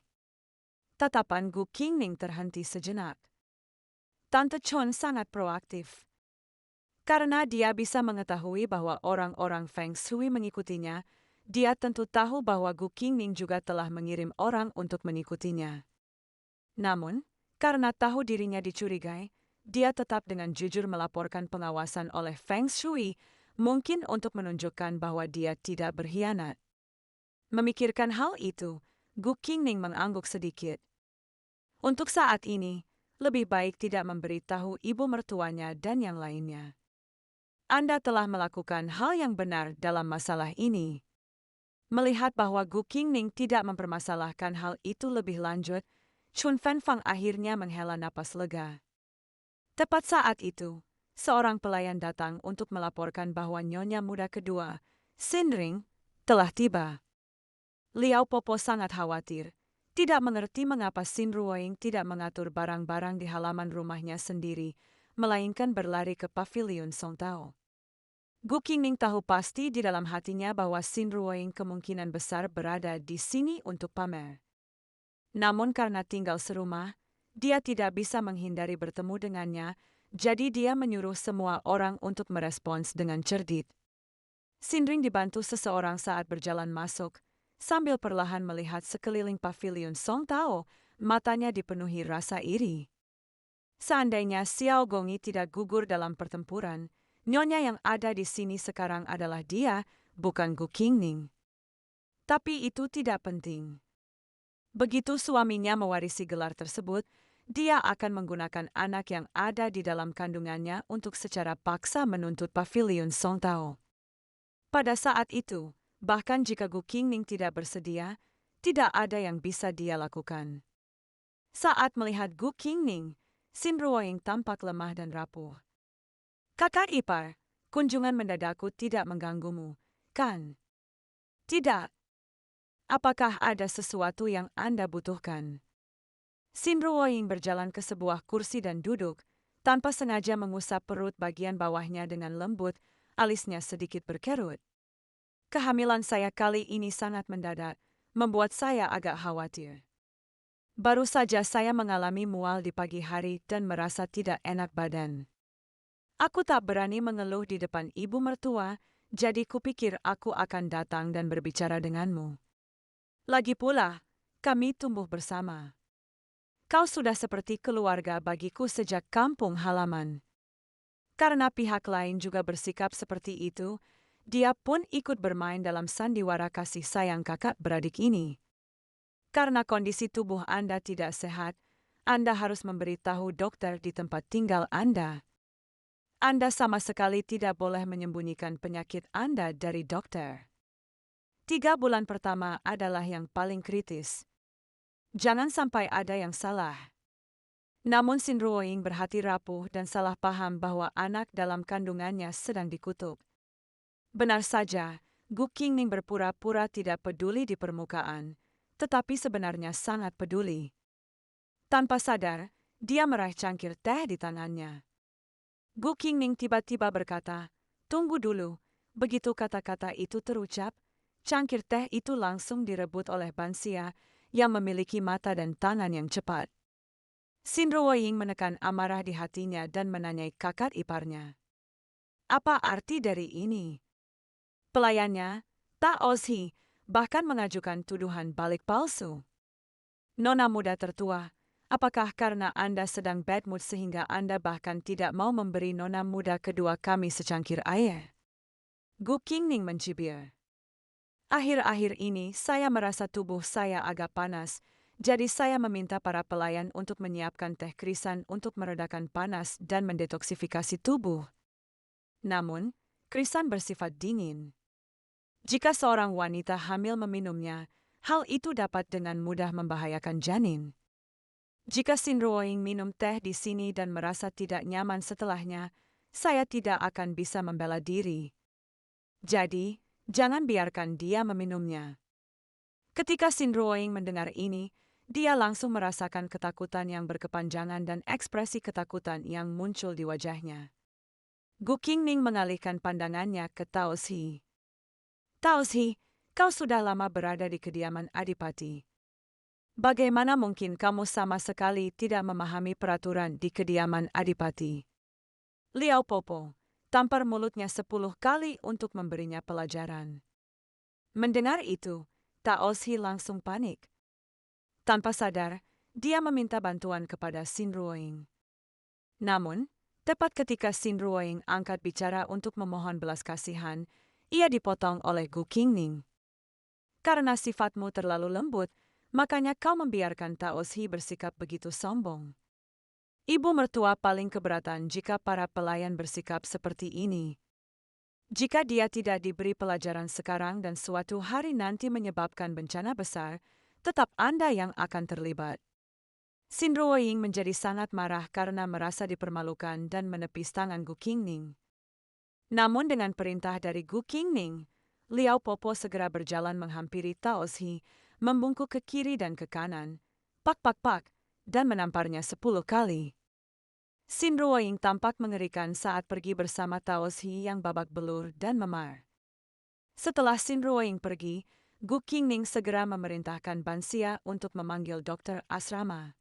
Tatapan Gu Qingning terhenti sejenak. Tante Chon sangat proaktif. Karena dia bisa mengetahui bahwa orang-orang Feng Shui mengikutinya, dia tentu tahu bahwa Gu Qingning juga telah mengirim orang untuk mengikutinya. Namun, karena tahu dirinya dicurigai, dia tetap dengan jujur melaporkan pengawasan oleh Feng Shui, mungkin untuk menunjukkan bahwa dia tidak berkhianat. Memikirkan hal itu, Gu Qingning mengangguk sedikit. Untuk saat ini, lebih baik tidak memberitahu ibu mertuanya dan yang lainnya. Anda telah melakukan hal yang benar dalam masalah ini. Melihat bahwa Gu Qingning tidak mempermasalahkan hal itu lebih lanjut, Chun Fanfang akhirnya menghela napas lega. Tepat saat itu, seorang pelayan datang untuk melaporkan bahwa nyonya muda kedua, Xin Ring, telah tiba. Liao Popo sangat khawatir, tidak mengerti mengapa Xin Ruoying tidak mengatur barang-barang di halaman rumahnya sendiri, melainkan berlari ke pavilion Song Tao. Gu Qingning tahu pasti di dalam hatinya bahwa Xin Ruoying kemungkinan besar berada di sini untuk pamer. Namun karena tinggal serumah, dia tidak bisa menghindari bertemu dengannya, jadi dia menyuruh semua orang untuk merespons dengan cerdik. Xin Ring dibantu seseorang saat berjalan masuk, sambil perlahan melihat sekeliling pavilion Song Tao, matanya dipenuhi rasa iri. Seandainya Xiao Gongi tidak gugur dalam pertempuran, nyonya yang ada di sini sekarang adalah dia, bukan Gu Qingning. Tapi itu tidak penting. Begitu suaminya mewarisi gelar tersebut, dia akan menggunakan anak yang ada di dalam kandungannya untuk secara paksa menuntut pavilion Song Tao. Pada saat itu, bahkan jika Gu Qingning tidak bersedia, tidak ada yang bisa dia lakukan. Saat melihat Gu Qingning, Xin Ruoying tampak lemah dan rapuh. Kakak ipar, kunjungan mendadakku tidak mengganggumu, kan? Tidak. Apakah ada sesuatu yang Anda butuhkan? Xin Ruoying berjalan ke sebuah kursi dan duduk, tanpa sengaja mengusap perut bagian bawahnya dengan lembut, alisnya sedikit berkerut. Kehamilan saya kali ini sangat mendadak, membuat saya agak khawatir. Baru saja saya mengalami mual di pagi hari dan merasa tidak enak badan. Aku tak berani mengeluh di depan ibu mertua, jadi kupikir aku akan datang dan berbicara denganmu. Lagi pula, kami tumbuh bersama. Kau sudah seperti keluarga bagiku sejak kampung halaman. Karena pihak lain juga bersikap seperti itu, dia pun ikut bermain dalam sandiwara kasih sayang kakak beradik ini. Karena kondisi tubuh Anda tidak sehat, Anda harus memberitahu dokter di tempat tinggal Anda. Anda sama sekali tidak boleh menyembunyikan penyakit Anda dari dokter. 3 bulan pertama adalah yang paling kritis. Jangan sampai ada yang salah. Namun Xin Ruoying berhati rapuh dan salah paham bahwa anak dalam kandungannya sedang dikutuk. Benar saja, Gu Qingning berpura-pura tidak peduli di permukaan, tetapi sebenarnya sangat peduli. Tanpa sadar, dia meraih cangkir teh di tangannya. Gu Qingning tiba-tiba berkata, "Tunggu dulu." Begitu kata-kata itu terucap, cangkir teh itu langsung direbut oleh Bansia yang memiliki mata dan tangan yang cepat. Xin Ruoying menekan amarah di hatinya dan menanyai kakak iparnya. Apa arti dari ini? Pelayannya, Tak Ozhi, bahkan mengajukan tuduhan balik palsu. Nona muda tertua, apakah karena Anda sedang bad mood sehingga Anda bahkan tidak mau memberi nona muda kedua kami secangkir air? Gu Qingning mencibir. Akhir-akhir ini saya merasa tubuh saya agak panas, jadi saya meminta para pelayan untuk menyiapkan teh krisan untuk meredakan panas dan mendetoksifikasi tubuh. Namun, krisan bersifat dingin. Jika seorang wanita hamil meminumnya, hal itu dapat dengan mudah membahayakan janin. Jika Xin Ruoying minum teh di sini dan merasa tidak nyaman setelahnya, saya tidak akan bisa membela diri. Jadi, jangan biarkan dia meminumnya. Ketika Xin Ruoying mendengar ini, dia langsung merasakan ketakutan yang berkepanjangan dan ekspresi ketakutan yang muncul di wajahnya. Gu Qingning mengalihkan pandangannya ke Tao Zhi. Tao Zhi, kau sudah lama berada di kediaman Adipati. Bagaimana mungkin kamu sama sekali tidak memahami peraturan di kediaman Adipati? Liao Popo tampar mulutnya 10 kali untuk memberinya pelajaran. Mendengar itu, Tao Shi langsung panik. Tanpa sadar, dia meminta bantuan kepada Xin Ruoying. Namun, tepat ketika Xin Ruoying angkat bicara untuk memohon belas kasihan, ia dipotong oleh Gu Qingning. Karena sifatmu terlalu lembut, makanya kau membiarkan Tao Shi bersikap begitu sombong. Ibu mertua paling keberatan jika para pelayan bersikap seperti ini. Jika dia tidak diberi pelajaran sekarang dan suatu hari nanti menyebabkan bencana besar, tetap Anda yang akan terlibat. Xin Ruoying menjadi sangat marah karena merasa dipermalukan dan menepis tangan Gu Qingning. Namun dengan perintah dari Gu Qingning, Liao Popo segera berjalan menghampiri Tao Shi, membungkuk ke kiri dan ke kanan, pak, dan menamparnya 10 kali. Xin Ruoying tampak mengerikan saat pergi bersama Tao Shi yang babak belur dan memar. Setelah Xin Ruoying pergi, Gu Qingning segera memerintahkan Ban Xia untuk memanggil dokter asrama.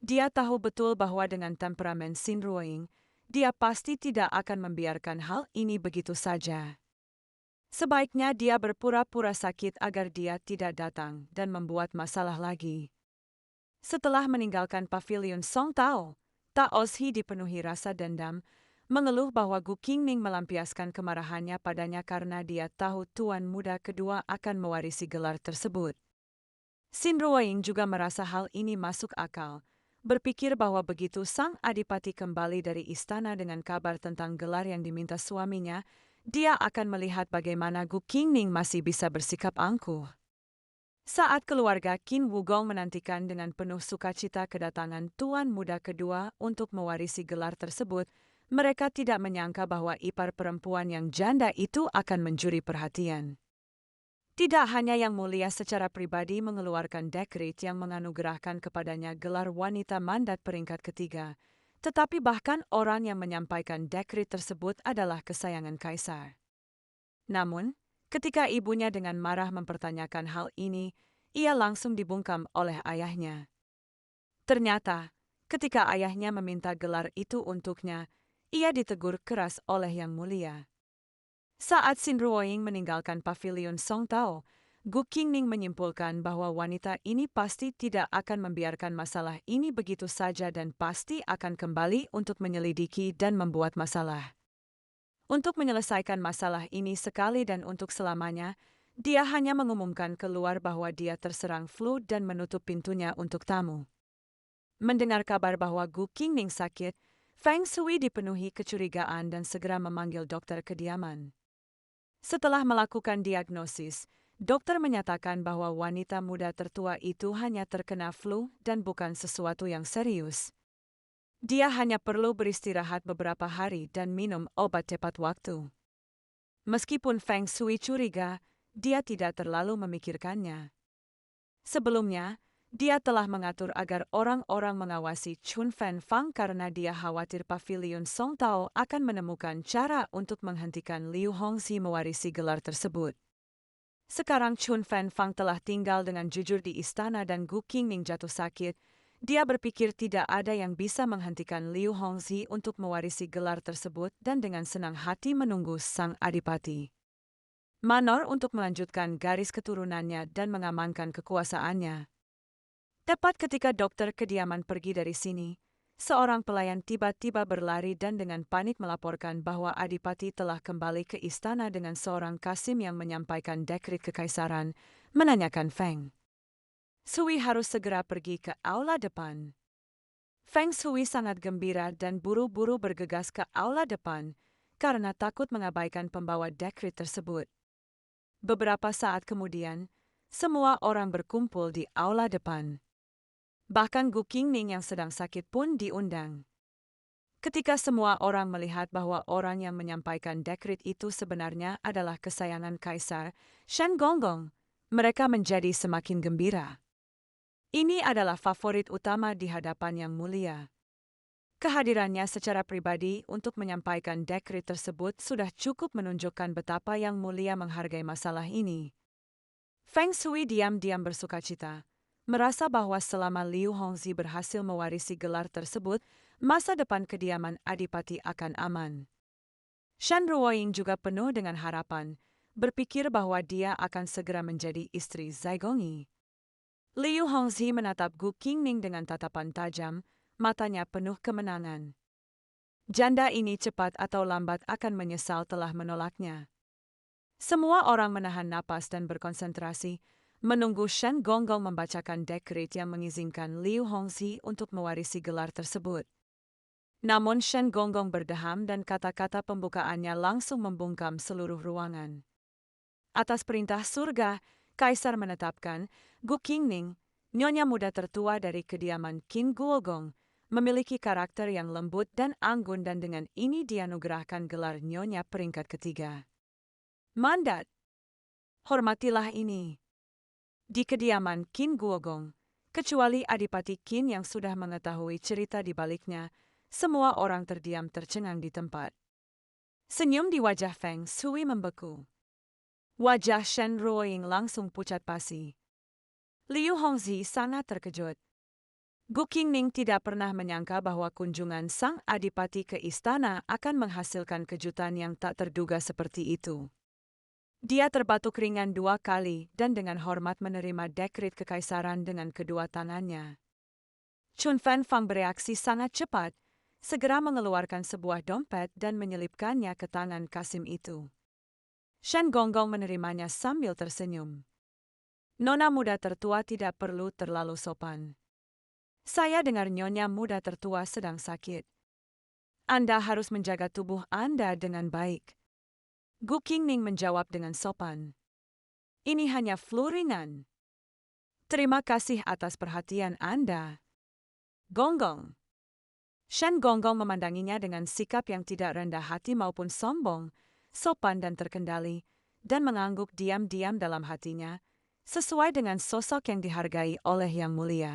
Dia tahu betul bahwa dengan temperamen Xin Ruoying, dia pasti tidak akan membiarkan hal ini begitu saja. Sebaiknya dia berpura-pura sakit agar dia tidak datang dan membuat masalah lagi. Setelah meninggalkan pavilion Song Tao, Tao Shi dipenuhi rasa dendam, mengeluh bahwa Gu Qingning melampiaskan kemarahannya padanya karena dia tahu tuan muda kedua akan mewarisi gelar tersebut. Xin Ruoying juga merasa hal ini masuk akal, berpikir bahwa begitu sang adipati kembali dari istana dengan kabar tentang gelar yang diminta suaminya, dia akan melihat bagaimana Gu Qingning masih bisa bersikap angkuh. Saat keluarga Qin Wugong menantikan dengan penuh sukacita kedatangan tuan muda kedua untuk mewarisi gelar tersebut, mereka tidak menyangka bahwa ipar perempuan yang janda itu akan mencuri perhatian. Tidak hanya Yang Mulia secara pribadi mengeluarkan dekret yang menganugerahkan kepadanya gelar wanita mandat peringkat ketiga, tetapi bahkan orang yang menyampaikan dekret tersebut adalah kesayangan kaisar. Namun, ketika ibunya dengan marah mempertanyakan hal ini, ia langsung dibungkam oleh ayahnya. Ternyata, ketika ayahnya meminta gelar itu untuknya, ia ditegur keras oleh Yang Mulia. Saat Xin Ruoying meninggalkan pavilion Song Tao, Gu Qingning menyimpulkan bahwa wanita ini pasti tidak akan membiarkan masalah ini begitu saja dan pasti akan kembali untuk menyelidiki dan membuat masalah. Untuk menyelesaikan masalah ini sekali dan untuk selamanya, dia hanya mengumumkan keluar bahwa dia terserang flu dan menutup pintunya untuk tamu. Mendengar kabar bahwa Gu Qingning sakit, Feng Shui dipenuhi kecurigaan dan segera memanggil dokter kediaman. Setelah melakukan diagnosis, dokter menyatakan bahwa wanita muda tertua itu hanya terkena flu dan bukan sesuatu yang serius. Dia hanya perlu beristirahat beberapa hari dan minum obat tepat waktu. Meskipun Feng Shui curiga, dia tidak terlalu memikirkannya. Sebelumnya, dia telah mengatur agar orang-orang mengawasi Chun Fan Fang karena dia khawatir pavilion Song Tao akan menemukan cara untuk menghentikan Liu Hongxi mewarisi gelar tersebut. Sekarang Chun Fan Fang telah tinggal dengan jujur di istana dan Gu Qingning jatuh sakit. Dia berpikir tidak ada yang bisa menghentikan Liu Hongxi untuk mewarisi gelar tersebut dan dengan senang hati menunggu sang adipati Manor untuk melanjutkan garis keturunannya dan mengamankan kekuasaannya. Tepat ketika dokter kediaman pergi dari sini, seorang pelayan tiba-tiba berlari dan dengan panik melaporkan bahwa adipati telah kembali ke istana dengan seorang kasim yang menyampaikan dekret kekaisaran, menanyakan Feng Shui harus segera pergi ke aula depan. Feng Shui sangat gembira dan buru-buru bergegas ke aula depan karena takut mengabaikan pembawa dekret tersebut. Beberapa saat kemudian, semua orang berkumpul di aula depan. Bahkan Gu Qingning yang sedang sakit pun diundang. Ketika semua orang melihat bahwa orang yang menyampaikan dekret itu sebenarnya adalah kesayangan Kaisar Shen Gonggong, mereka menjadi semakin gembira. Ini adalah favorit utama di hadapan Yang Mulia. Kehadirannya secara pribadi untuk menyampaikan dekret tersebut sudah cukup menunjukkan betapa Yang Mulia menghargai masalah ini. Feng Shui diam-diam bersukacita, merasa bahwa selama Liu Hongzhi berhasil mewarisi gelar tersebut, masa depan kediaman Adipati akan aman. Shen Ruoying juga penuh dengan harapan, berpikir bahwa dia akan segera menjadi istri Zai Gongyi. Liu Hongzhi menatap Gu Qingning dengan tatapan tajam, matanya penuh kemenangan. Janda ini cepat atau lambat akan menyesal telah menolaknya. Semua orang menahan napas dan berkonsentrasi, menunggu Shen Gonggong membacakan dekret yang mengizinkan Liu Hongzhi untuk mewarisi gelar tersebut. Namun Shen Gonggong berdeham dan kata-kata pembukaannya langsung membungkam seluruh ruangan. Atas perintah surga, Kaisar menetapkan Gu Qingning, nyonya muda tertua dari kediaman Qin Guogong, memiliki karakter yang lembut dan anggun dan dengan ini dianugerahkan gelar nyonya peringkat ketiga. Mandat. Hormatilah ini. Di kediaman Qin Guogong, kecuali Adipati Qin yang sudah mengetahui cerita di baliknya, semua orang terdiam tercengang di tempat. Senyum di wajah Feng Shui membeku. Wajah Shen Ruoying langsung pucat pasi. Liu Hongzhi sangat terkejut. Gu Qingning tidak pernah menyangka bahwa kunjungan sang adipati ke istana akan menghasilkan kejutan yang tak terduga seperti itu. Dia terbatuk ringan 2 kali dan dengan hormat menerima dekret kekaisaran dengan kedua tangannya. Chun Fan Fang bereaksi sangat cepat, segera mengeluarkan sebuah dompet dan menyelipkannya ke tangan Kasim itu. Shen Gonggong menerimanya sambil tersenyum. Nona muda tertua tidak perlu terlalu sopan. Saya dengar nyonya muda tertua sedang sakit. Anda harus menjaga tubuh Anda dengan baik. Gu Qingning menjawab dengan sopan. Ini hanya flu ringan. Terima kasih atas perhatian Anda. Gonggong. Shen Gonggong memandanginya dengan sikap yang tidak rendah hati maupun sombong, sopan dan terkendali, dan mengangguk diam-diam dalam hatinya, sesuai dengan sosok yang dihargai oleh Yang Mulia.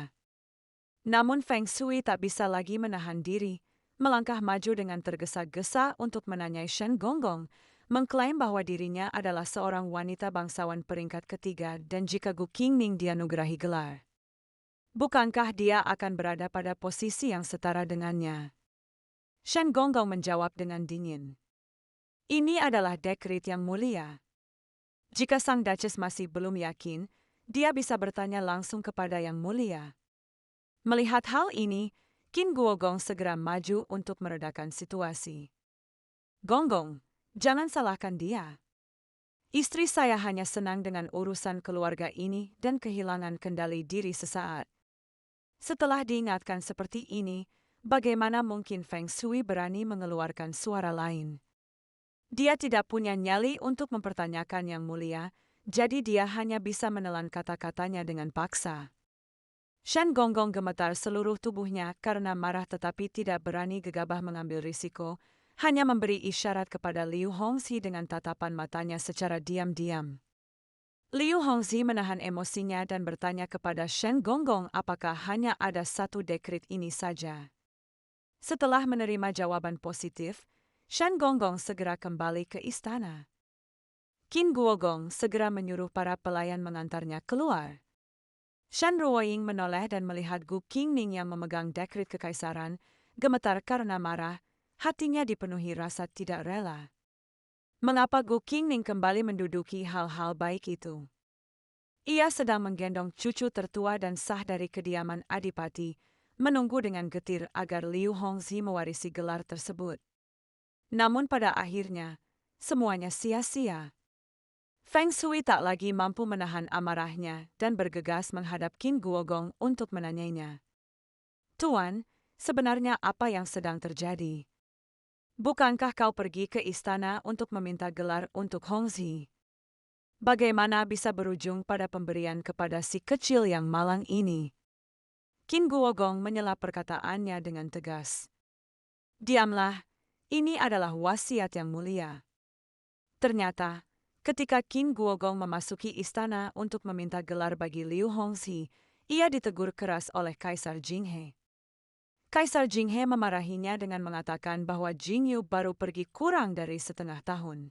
Namun Feng Shui tak bisa lagi menahan diri, melangkah maju dengan tergesa-gesa untuk menanyai Shen Gonggong, mengklaim bahwa dirinya adalah seorang wanita bangsawan peringkat ketiga dan jika Gu Qingning dianugerahi gelar, bukankah dia akan berada pada posisi yang setara dengannya? Shen Gonggong menjawab dengan dingin. Ini adalah dekret Yang Mulia. Jika Sang Duchess masih belum yakin, dia bisa bertanya langsung kepada Yang Mulia. Melihat hal ini, Qin Guogong segera maju untuk meredakan situasi. Gonggong, jangan salahkan dia. Istri saya hanya senang dengan urusan keluarga ini dan kehilangan kendali diri sesaat. Setelah diingatkan seperti ini, bagaimana mungkin Feng Shui berani mengeluarkan suara lain? Dia tidak punya nyali untuk mempertanyakan Yang Mulia, jadi dia hanya bisa menelan kata-katanya dengan paksa. Shen Gonggong gemetar seluruh tubuhnya karena marah tetapi tidak berani gegabah mengambil risiko, hanya memberi isyarat kepada Liu Hongzhi dengan tatapan matanya secara diam-diam. Liu Hongzhi menahan emosinya dan bertanya kepada Shen Gonggong apakah hanya ada satu dekret ini saja. Setelah menerima jawaban positif, Shen Gonggong segera kembali ke istana. Qin Guogong segera menyuruh para pelayan mengantarnya keluar. Shen Ruoying menoleh dan melihat Gu Qingning yang memegang dekret kekaisaran, gemetar karena marah, hatinya dipenuhi rasa tidak rela. Mengapa Gu Qingning kembali menduduki hal-hal baik itu? Ia sedang menggendong cucu tertua dan sah dari kediaman Adipati, menunggu dengan getir agar Liu Hongzhi mewarisi gelar tersebut. Namun pada akhirnya, semuanya sia-sia. Feng Shui tak lagi mampu menahan amarahnya dan bergegas menghadap Qin Guogong untuk menanyainya. Tuan, sebenarnya apa yang sedang terjadi? Bukankah kau pergi ke istana untuk meminta gelar untuk Hongzhi? Bagaimana bisa berujung pada pemberian kepada si kecil yang malang ini? Qin Guogong menyela perkataannya dengan tegas. Diamlah, ini adalah wasiat Yang Mulia. Ternyata, ketika Qin Guogong memasuki istana untuk meminta gelar bagi Liu Hongzhi, ia ditegur keras oleh Kaisar Jinghe. Kaisar Jinghe memarahinya dengan mengatakan bahwa Jingyu baru pergi kurang dari setengah tahun.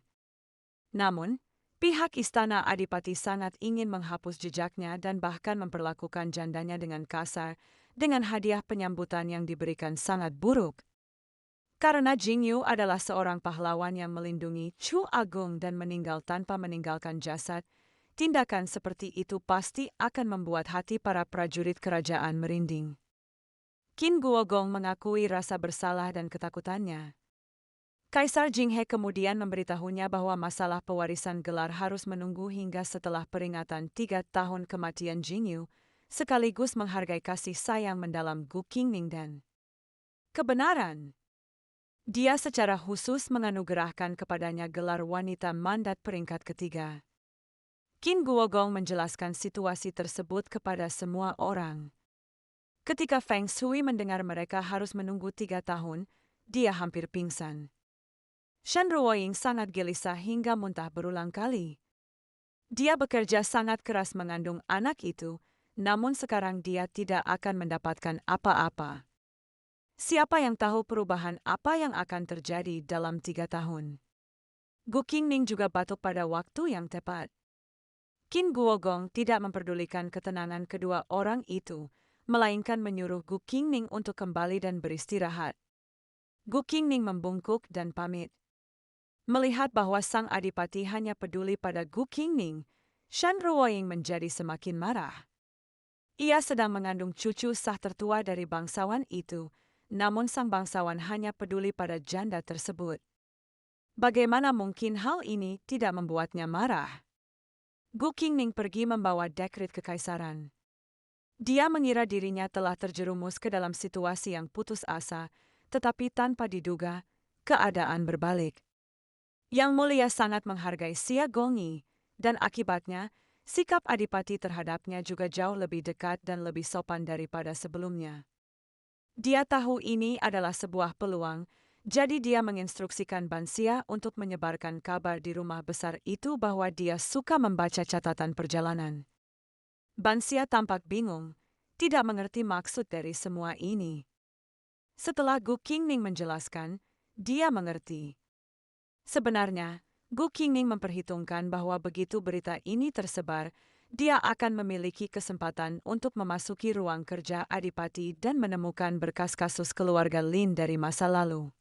Namun, Pihak istana Adipati sangat ingin menghapus jejaknya dan bahkan memperlakukan jandanya dengan kasar, dengan hadiah penyambutan yang diberikan sangat buruk. Karena Jingyu adalah seorang pahlawan yang melindungi Chu Agung dan meninggal tanpa meninggalkan jasad, tindakan seperti itu pasti akan membuat hati para prajurit kerajaan merinding. Qin Guogong mengakui rasa bersalah dan ketakutannya. Kaisar Jinghe kemudian memberitahunya bahwa masalah pewarisan gelar harus menunggu hingga setelah peringatan 3 tahun kematian Jingyu, sekaligus menghargai kasih sayang mendalam Gu Qingming dan kebenaran. Dia secara khusus menganugerahkan kepadanya gelar wanita mandat peringkat ketiga. Qin Guogong menjelaskan situasi tersebut kepada semua orang. Ketika Feng Shui mendengar mereka harus menunggu 3 tahun, dia hampir pingsan. Shen Ruoying sangat gelisah hingga muntah berulang kali. Dia bekerja sangat keras mengandung anak itu, namun sekarang dia tidak akan mendapatkan apa-apa. Siapa yang tahu perubahan apa yang akan terjadi dalam 3 tahun? Gu Qingming juga batuk pada waktu yang tepat. Qin Guogong tidak memperdulikan ketenangan kedua orang itu, melainkan menyuruh Gu Qingming untuk kembali dan beristirahat. Gu Qingming membungkuk dan pamit. Melihat bahwa sang adipati hanya peduli pada Gu Qingming, Shen Ruoying menjadi semakin marah. Ia sedang mengandung cucu sah tertua dari bangsawan itu, namun sang bangsawan hanya peduli pada janda tersebut. Bagaimana mungkin hal ini tidak membuatnya marah? Gu Qingming pergi membawa dekret kekaisaran. Dia mengira dirinya telah terjerumus ke dalam situasi yang putus asa, tetapi tanpa diduga, keadaan berbalik. Yang Mulia sangat menghargai Xia Gongyi, dan akibatnya, sikap adipati terhadapnya juga jauh lebih dekat dan lebih sopan daripada sebelumnya. Dia tahu ini adalah sebuah peluang, jadi dia menginstruksikan Ban Xia untuk menyebarkan kabar di rumah besar itu bahwa dia suka membaca catatan perjalanan. Ban Xia tampak bingung, tidak mengerti maksud dari semua ini. Setelah Gu Qingming menjelaskan, dia mengerti. Sebenarnya, Gu Qingming memperhitungkan bahwa begitu berita ini tersebar, dia akan memiliki kesempatan untuk memasuki ruang kerja adipati dan menemukan berkas kasus keluarga Lin dari masa lalu.